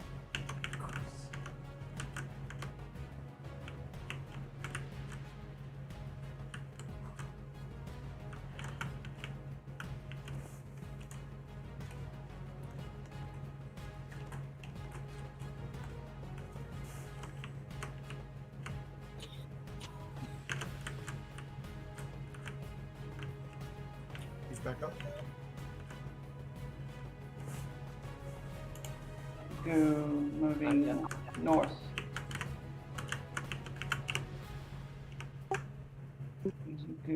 He's back up. Go moving north. Go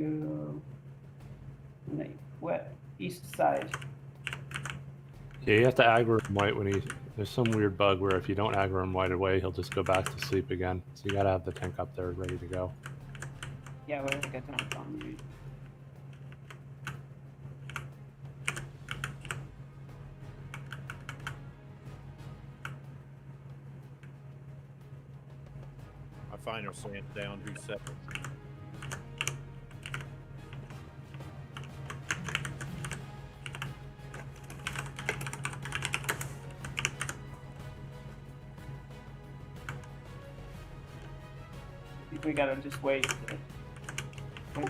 on the east side. Yeah, you have to aggro him right when he There's some weird bug where if you don't aggro him right away, he'll just go back to sleep again. So you gotta have the tank up there ready to go. Yeah, we'll get that on me. My final sand down 2 seconds. I think we gotta just wait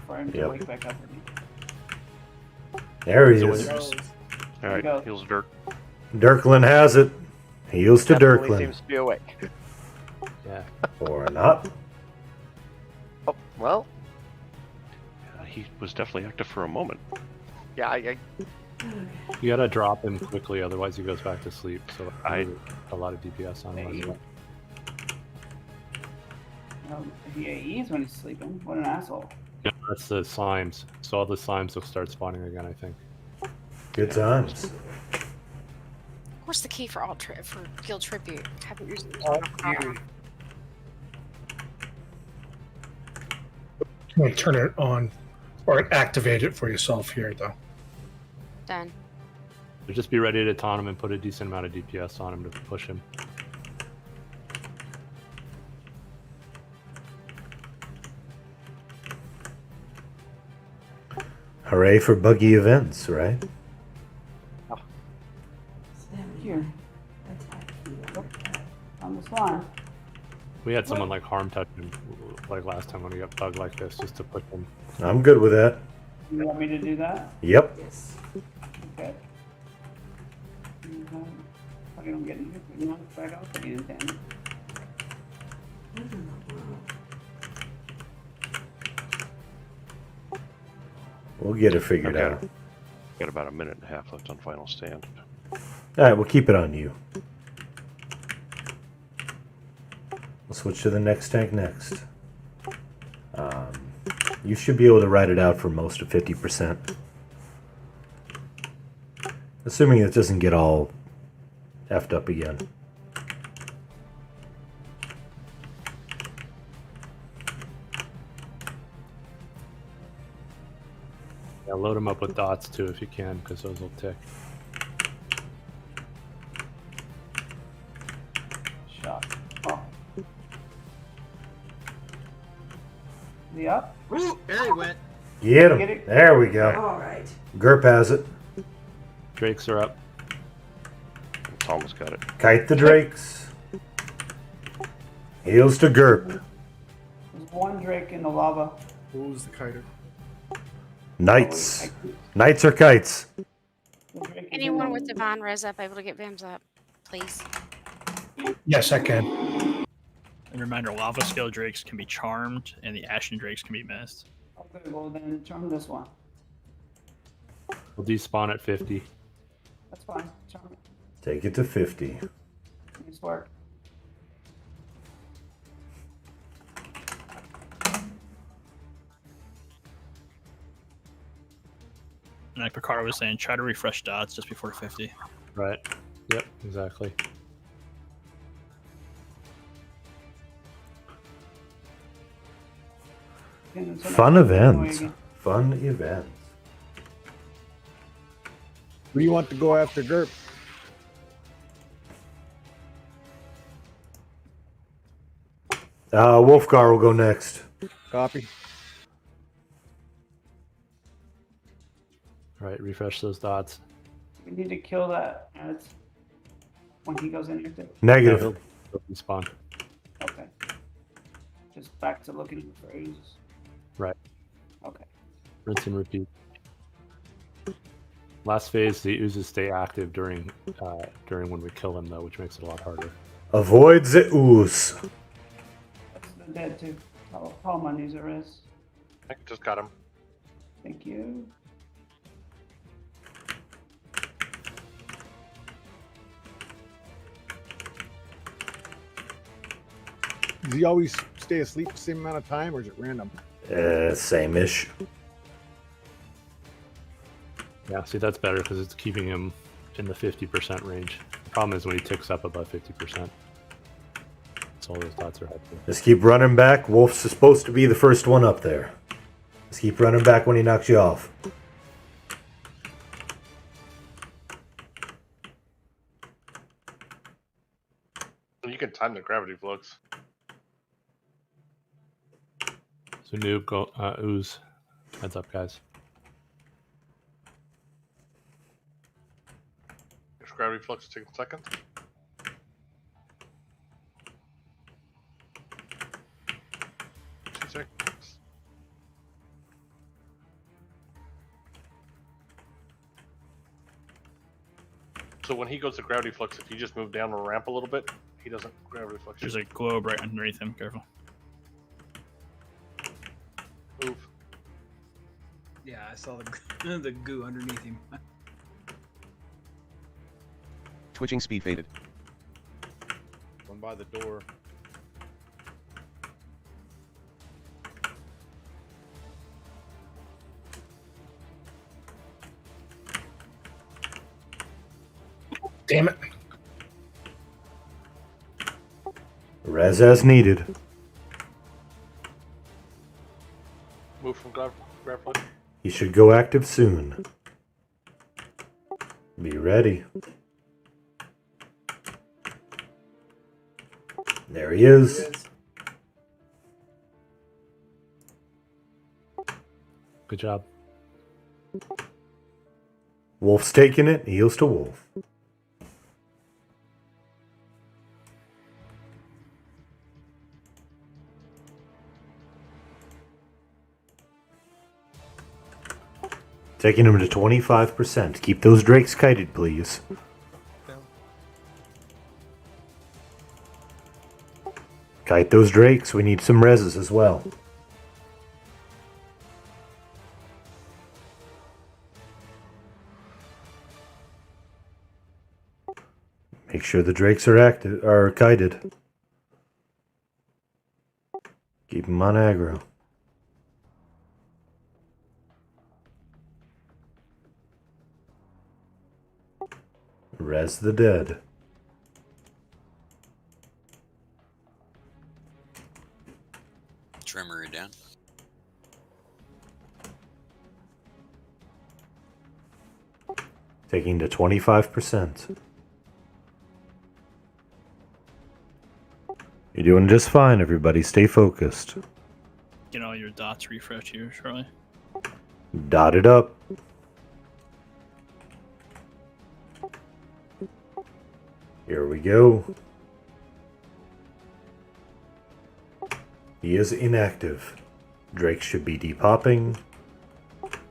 for him to Yep. wake back up. There he So is. All right, go. heals Dirk. Dirklin has it. Heals to Definitely Dirklin. seems to be awake. Yeah. Or not. Oh, well, He was definitely active for a moment. yeah, I You gotta drop him quickly, otherwise he goes back to sleep. So I a lot of DPS on him. as well. He AEs when he's sleeping. What an asshole. Yeah, that's the slimes. So all the slimes will start spawning again, I think. Good times. What's the key for for guild tribute? Haven't used it. You want to turn it on or activate it for yourself here, though. Done. So just be ready to taunt him and put a decent amount of DPS on him to push him. Hooray for buggy events, right? Here. On the slime. We had someone like harm touch him like last time when we got bugged like this just to push him. I'm good with that. You want me to do that? Yep. Yes. Okay. I don't get anything. You know, back up. I need a 10. We'll get it figured Okay. out. Got about a minute and a half left on final stand. Alright, we'll keep it on you. We'll switch to the next tank next. You should be able to ride it out for most of 50%. Assuming it doesn't get all effed up again. Yeah, load him up with dots too if you can, because those will tick. Shot. Oh. Is he up? Ooh, there he went. Get him. Get it. There we go. All right. Gerp has it. Drakes are up. Thomas got it. Kite the Drakes. Heals to Gerp. There's one Drake in the lava. Who's the kiter? Knights. Knights or kites? The Drake is in Anyone the- with divine res up able to get Vims up, please. Yes, I can. And reminder, lava scale drakes can be charmed, and the ashen drakes can be missed. Okay, well then charm this one. We'll despawn at 50. That's fine. Charm it. Take it to 50. Nice work. And like Picardo was saying, try to refresh dots just before 50. Right. Yep, exactly. Fun events. Fun events. Who do you want to go after Gerp? Wolfgar will go next. Copy. Right, refresh those dots. We need to kill that. It's when he goes in here too. Negative. He'll despawn. Okay. Just back to looking for oozes. Right. Okay. Rinse and repeat. Last phase, the oozes stay active during when we kill them, though, which makes it a lot harder. Avoid the ooze. That's the dead too. How my user is. I just got him. Thank you. Does he always stay asleep the same amount of time, or is it random? Same-ish. Yeah, see, that's better because it's keeping him in the 50% range. Problem is when he ticks up above 50%. That's all those dots are helpful. Just keep running back. Wolf's supposed to be the first one up there. Just keep running back when he knocks you off. You can time the gravity flux. So new go ooze. Heads up, guys. If gravity flux takes a second. Seconds. So when he goes to gravity flux, if you just move down the ramp a little bit, he doesn't gravity flux. There's a globe right underneath him. Careful. Move. Yeah, I saw the the goo underneath him. Twitching speed faded. One by the door. Damn it. Res as needed. Move from gravity flux. He should go active soon. Be ready. There he is. Good job. Wolf's taking it. Heals to Wolf. Taking him to 25%. Keep those drakes kited, please. Kite those drakes. We need some reses as well. Make sure the drakes are kited. Keep them on aggro. Res the dead. Trimmer down. Taking to 25%. You're doing just fine, everybody. Stay focused. Get all your dots refreshed here, Charlie. Dot it up. Here we go. He is inactive. Drake should be depopping.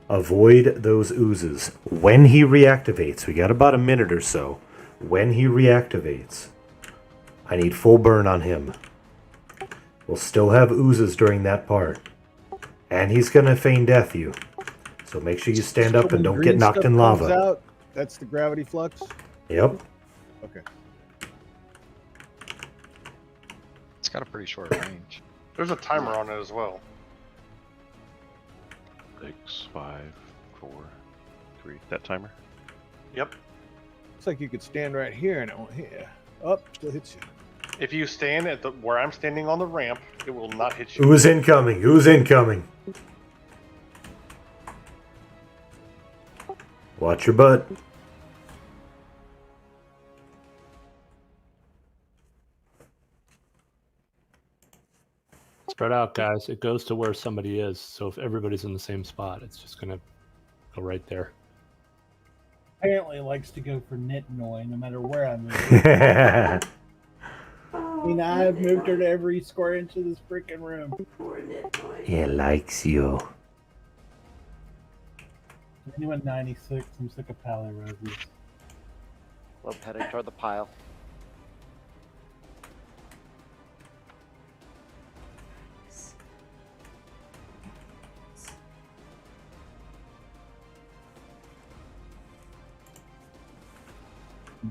Avoid those oozes. When he reactivates, we got about a minute or so. When he reactivates, I need full burn on him. We'll still have oozes during that part. And he's gonna feign death you. So make sure you stand up and don't get Green knocked stuff in comes lava. Out, that's the gravity flux? Yep. Okay. It's got a pretty short range. There's a timer on it as well. 6, 5, 4, 3. That timer? Yep. Looks like you could stand right here and it won't hit you. Up, still hits you. If you stand at where I'm standing on the ramp, it will not hit you. Who's incoming? Who's incoming? Watch your butt. Spread out, guys. It goes to where somebody is. So if everybody's in the same spot, it's just going to go right there. Apparently likes to go for Nitnoy no matter where I move. I mean, I've moved her to every square inch of this freaking room. He likes you. Anyone 96, I'm sick of Pally Roses. Well, heading toward the pile.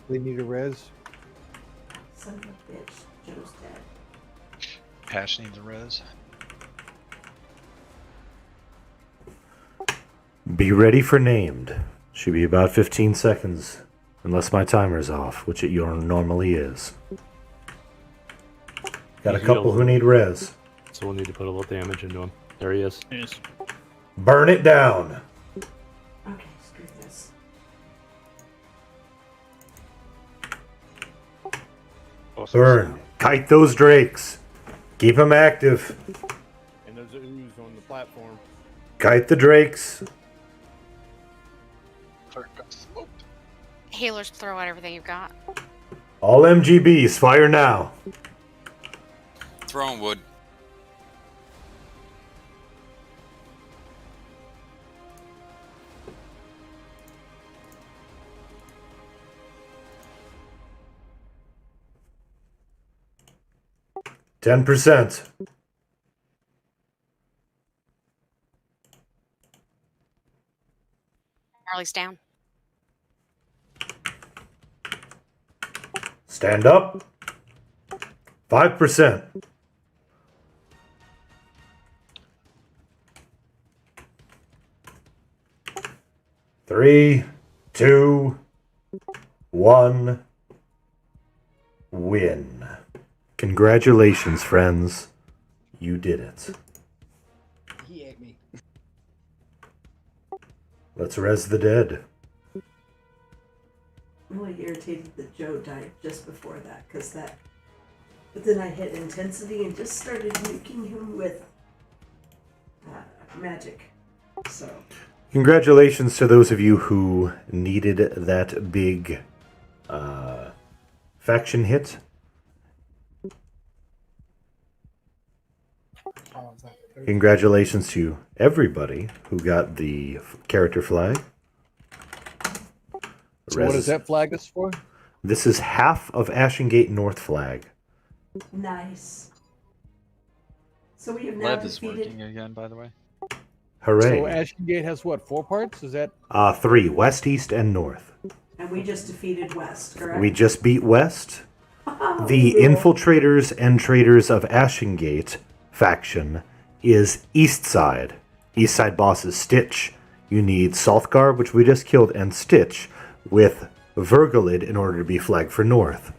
They need a res. Son of a bitch, Joe's dead. Pash needs a res. Be ready for named. Should be about 15 seconds Unless my timer's off, which it normally is. Got a He couple heals. who need res. So we'll need to put a little damage into him. There he is. Yes. Burn it down. Okay, screw this. Burn. Kite those drakes. Keep them active. And there's a ooze on the platform. Kite the drakes. Healers, throw out everything you've got. All MGBs, fire now. Throwing wood. %. Charlie's down. Stand up. 5%. Three, two, one. Win. Congratulations, friends. You did it. He ate me. Let's res the dead. I'm really irritated that Joe died just before that, because that. But then I hit intensity and just started nuking him with magic. So. Congratulations to those of you who needed that big faction hit. Congratulations to everybody who got the character flag. So what is that flag is for? This is half of Ashengate North flag. Nice. So we have now Lev is defeated. working again, by the way. Hooray. So Ashengate has what, 4 parts? Is that 3, west, east, and north. And we just defeated West, correct? We just beat west. The infiltrators and traders of Ashengate faction is east side. East side boss is Stitch. You need Salthgar, which we just killed, and Stitch with Vergalid in order to be flagged for north.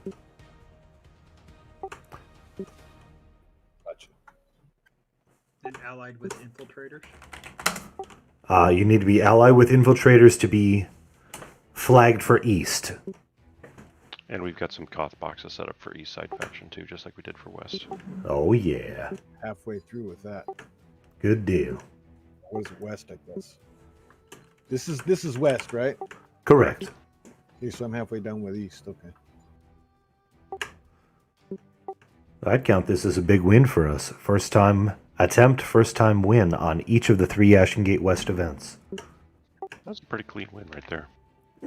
And allied with infiltrators. You need to be allied with infiltrators to be flagged for east. And we've got some Koth boxes set up for East Side faction too, just like we did for West. Oh yeah. halfway through with that? Good deal. What is it, West, I guess? This is West, right? Correct. Okay, so I'm halfway done with East, okay. I'd count this as a big win for us. First time win on each of the 3 Ashengate West events. That's a pretty clean win right there.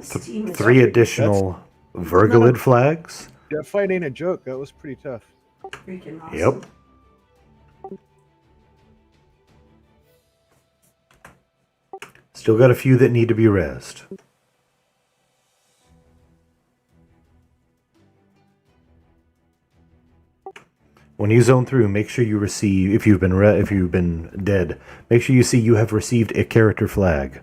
3 additional Vergalid flags. That fight ain't a joke. That was pretty tough. Freaking awesome. Yep. Still got a few that need to be rezzed. When you zone through, make sure you receive, if you've been dead, make sure you see you have received a character flag.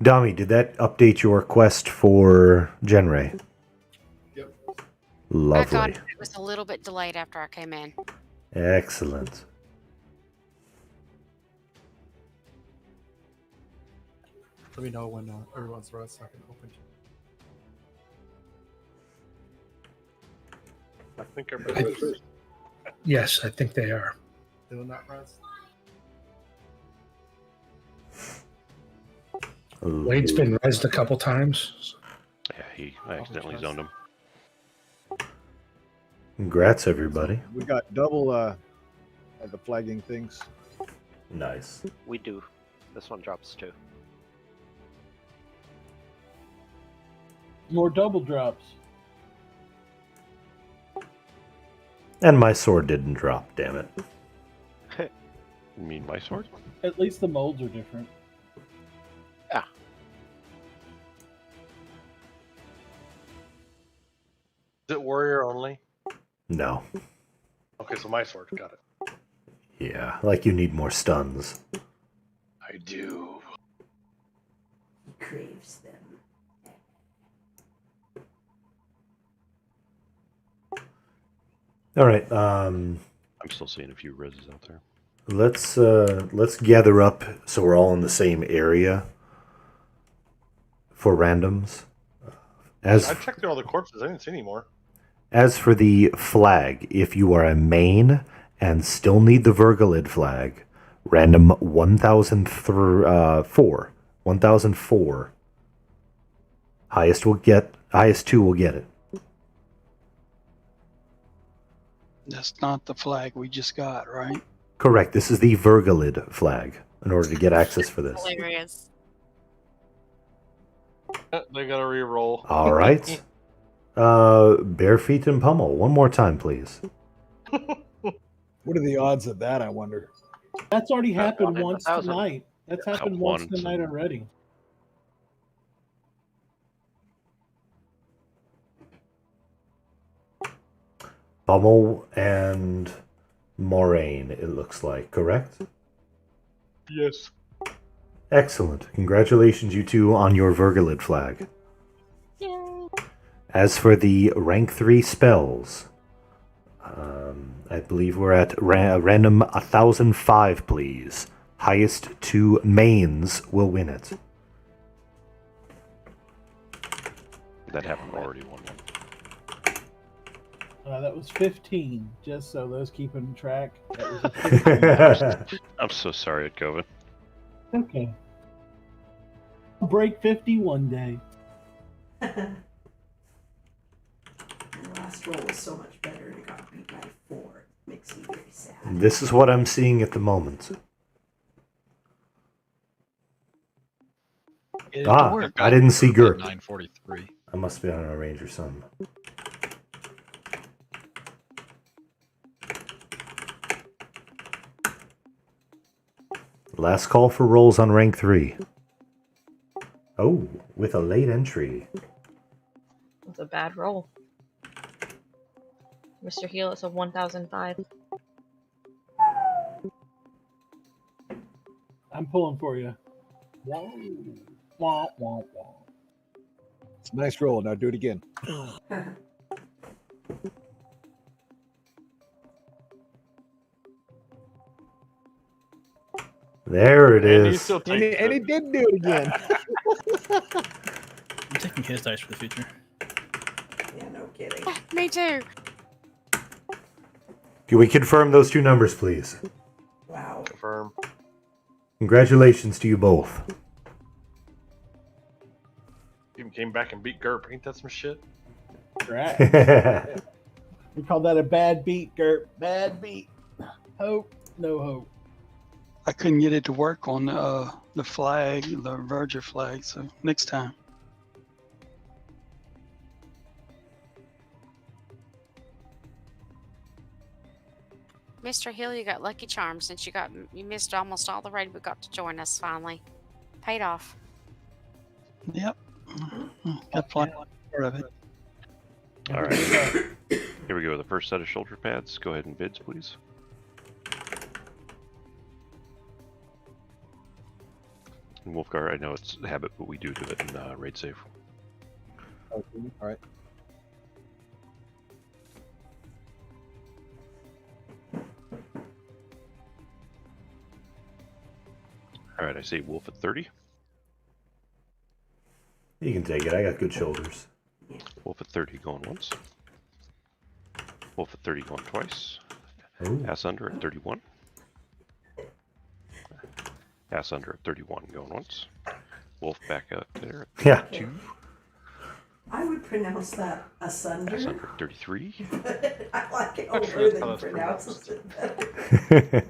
Dami, did that update your quest for Genray? Yep. Lovely. I got it. It was a little bit delayed after I came in. Excellent. Let me know when everyone's rest so I can open. I think everybody's Yes, I think they are. Doing that rest. Wade's been rezzed a couple times. Yeah, I accidentally zoned him. Congrats, everybody. We got double the flagging things. Nice. We do. This one drops too. More double drops. And my sword didn't drop, damn it. You mean my sword? At least the molds are different. Is it warrior only? No. Okay, so my sword got it. Yeah, like you need more stuns. I do. All right. I'm still seeing a few reses out there. Let's gather up so we're all in the same area for randoms. I checked through all the corpses. I didn't see any more. As for the flag, if you are a main and still need the Virgolid flag, random 1004. 1004. Highest two will get it. That's not the flag we just got, right? Correct. This is the Virgolid flag in order to get access for this. Hilarious. They got to re-roll. All right. Bare feet and pummel. One more time, please. What are the odds of that, I wonder? That's already happened one in once 1,000. tonight. That's happened once tonight already. Pummel and Moraine, it looks like, correct? Yes. Excellent. Congratulations, you two, on your Virgolid flag. As for the rank 3 spells, I believe we're at random 1005, please. Highest two mains will win it. That happened already. 1-1. That was 15, just so those keeping track. That was a 15. I'm so sorry, Kovin. Okay. I'll break 50 one day. The last roll was so much better and it got beat by 4. It makes me very sad. This is what I'm seeing at the moment. I didn't see Gert. 943. I must be on a range or something. Last call for rolls on rank 3. Oh, with a late entry. It's a bad roll. Mr. Heal, it's a 1005. I'm pulling for you. Wah, wah, wah, wah. It's a nice roll. Now do it again. There it And is. and he did do it again. I'm taking his dice for the future. Yeah, no kidding. Me too. Can we confirm those two numbers, please? Wow. Confirm. Congratulations to you both. Even came back and beat Gerp. Ain't that some shit? Right. We call that a bad beat, Gert. Bad beat. Hope, no hope. I couldn't get it to work on the flag, the Verger flag, so next time. Mr. Hill, you got lucky charms since you missed almost all the raid but got to join us finally. Paid off. Yep. Got plenty part of it. All right. Here we go. The first set of shoulder pads. Go ahead and bids, please. And Wolfgar, I know it's a habit, but we do it in raid safe. Okay, all right. All right, I say Wolf at 30. You can take it. I got good shoulders. Wolf at 30 going once. Wolf at 30 going twice. Ooh. Ass under at 31. Ass under at 31 going once. Wolf back out there at Yeah. 32. I would pronounce that asunder. Ass under at 33. I like it over than you pronounce it better.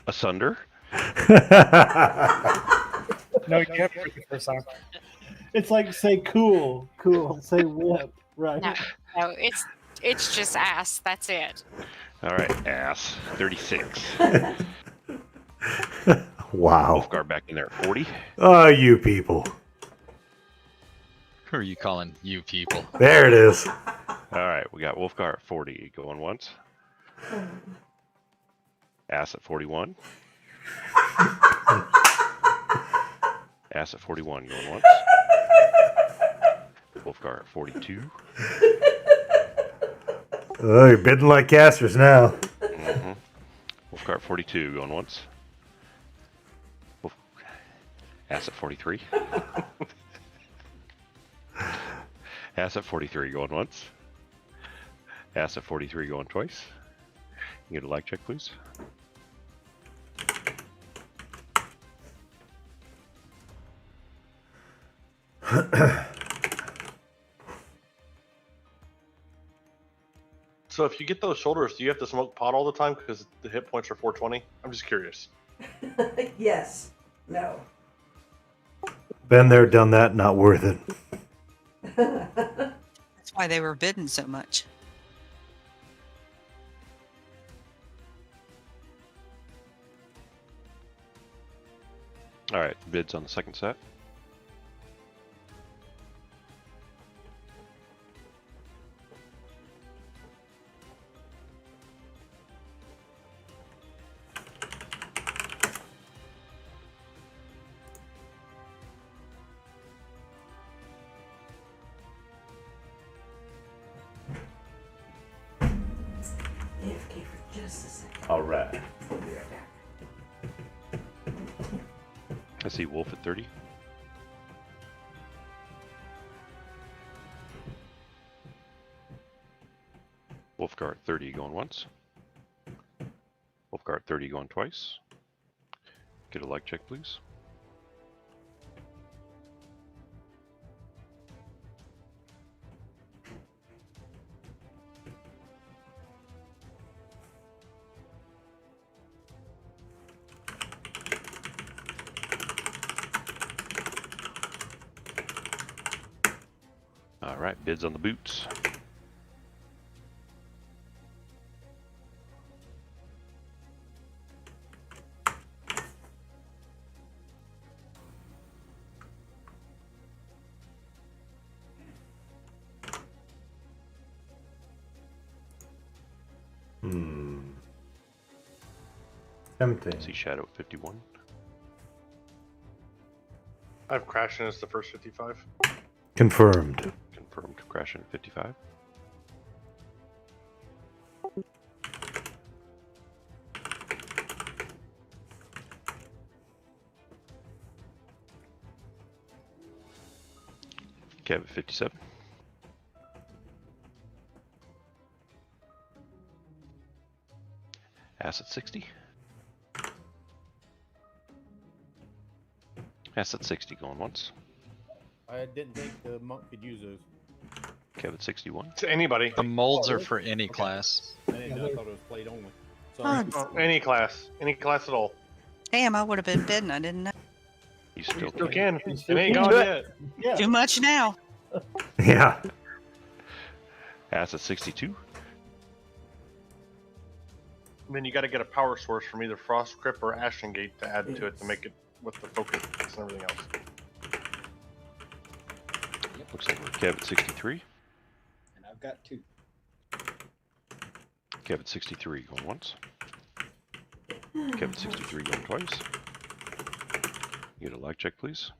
Asunder. No, you have to the first time. It's like say cool, say whip, right? No, it's just ass. That's it. All right, ass 36. Wow. Wolfgar back in there at 40. Oh, you people. Who are you calling you people? There it is. All right, we got Wolfgar at 40 going once. Ass at 41. Ass at 41 going once. Wolfgar at 42. Oh, you're bidding like casters now. Mm-hmm. Wolfcart 42 going once. Asset 43. Asset 43 going once. Asset 43 going twice. You get a like check, please. So if you get those shoulders, do you have to smoke pot all the time because the hit points are 420? I'm just curious. Yes. No. Been there, done that, not worth it. That's why they were bidding so much. All right, bids on the second set. AFK for just a second. All right. I'll be right back. I see Wolf at 30. Wolfguard 30 going once. Wolfguard 30 going twice. Get a like check, please. All right, bids on the boots. Tempting. See Shadow at 51. I've crashed in as the first 55. Confirmed. Confirmed crashing at 55. Kev at 57. Asset 60. Asset 60 going once. I didn't think the monk could use those. Kev at 61. To anybody. The molds Oh, are really? for any class. I didn't know. I thought it was plate only. Oh, Sorry. Any class at all. damn, I would have been bidding. I didn't know. You You still still can. can. It ain't gone yet. Yeah. Too much now. Yeah. Asset 62. And then you got to get a power source from either Frost Crypt or Ashengate to add to it to make it with the focus and everything else. Looks like we're Kev at 63. And I've got 2. Kev at 63 going once. Kev at 63 going twice. Get a like check, please.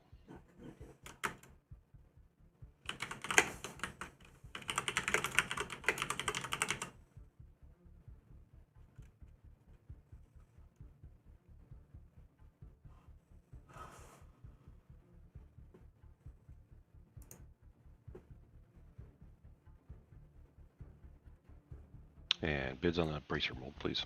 And bids on the bracer mold, please.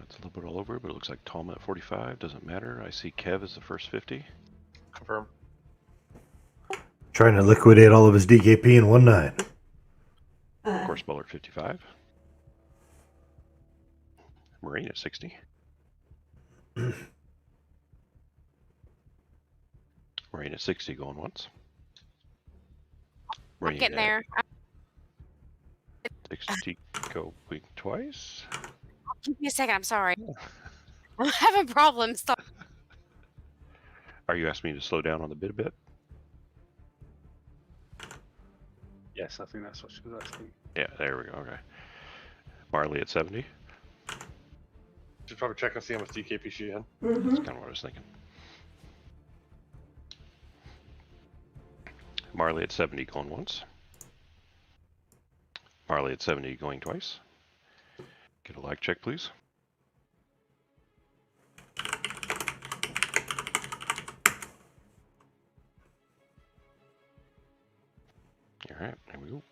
It's a little bit all over, but it looks like Tom at 45. Doesn't matter. I see Kev as the first 50. Confirm. Trying to liquidate all of his DKP in one night. Of course, Buller at 55. Marine at 60. Marine at 60 going once. I'm Marine getting at there. 60 go quick twice. Give me a second. I'm sorry. I'm having problems. Are you asking me to slow down on the bid a bit? Yes, I think that's what she was asking. Yeah, there we go. Okay. Marley at 70. Should probably check and see how much DKP she had. That's Mm-hmm. kind of what I was thinking. Marley at 70 going once. Marley at 70 going twice. Get a lag check, please. All right, there we go.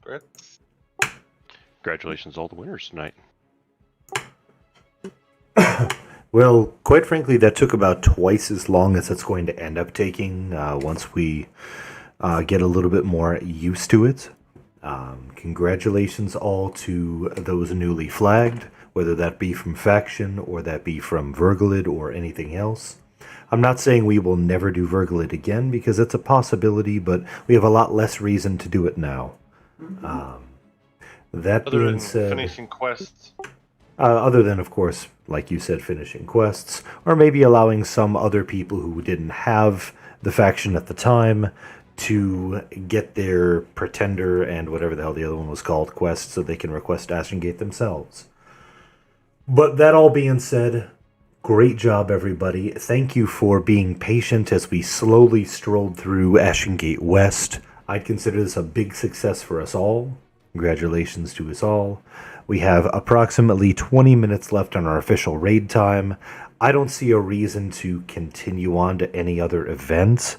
Great. Congratulations, all the winners tonight. Well, quite frankly, that took about twice as long as it's going to end up taking once we get a little bit more used to it. Congratulations all to those newly flagged, whether that be from faction or that be from Vergalid or anything else. I'm not saying we will never do Vergalid again because it's a possibility, but we have a lot less reason to do it now. That Other being than said, finishing quests. other than, of course, like you said, finishing quests, or maybe allowing some other people who didn't have the faction at the time to get their Pretender and whatever the hell the other one was called quest so they can request Ashengate themselves. But that all being said, great job, everybody. Thank you for being patient as we slowly strolled through Ashengate West. I'd consider this a big success for us all. Congratulations to us all. We have approximately 20 minutes left on our official raid time. I don't see a reason to continue on to any other events.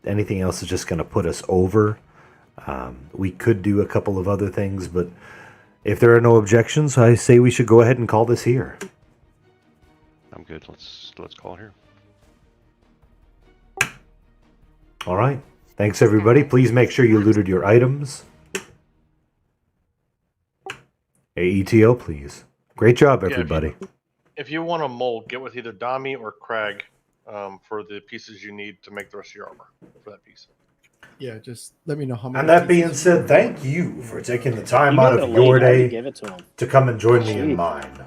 Anything else is just going to put us over. We could do a couple of other things, but if there are no objections, I say we should go ahead and call this here. I'm good. Let's call it here. All right. Thanks, everybody. Please make sure you looted your items. AETO, please. Great job, everybody. If you want a mold, get with either Dami or Crag for the pieces you need to make the rest of your armor for that piece. Yeah, just let me know how many. And that being pieces said, you thank you for taking the time You out got of the your link, I already day gave it to him. to come and join me in mine.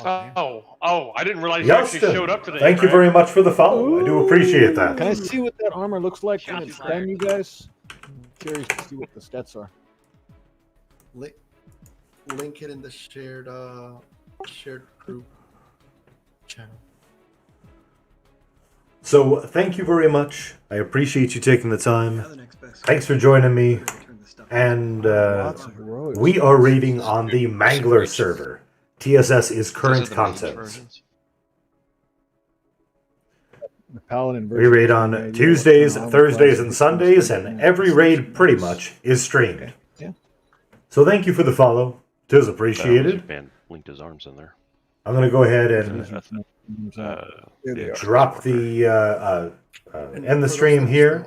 Oh, I didn't realize you actually Yustin, showed up today. thank you Crag. very much for the follow. I do appreciate that. Can I see what that armor looks like when it's done, you guys? I'm curious to see what the stats are. link it in the shared group channel. So, thank you very much. I appreciate you taking the time. Thanks for joining me. And we are raiding on the Mangler server. TSS is current content. The Paladin We version raid is on already Tuesdays, on the Thursdays, class. and Sundays, and every raid pretty much is streamed. Yeah. So thank you for the follow. Tis appreciated. Man linked his arms in there. I'm going to go ahead and drop the end the stream here.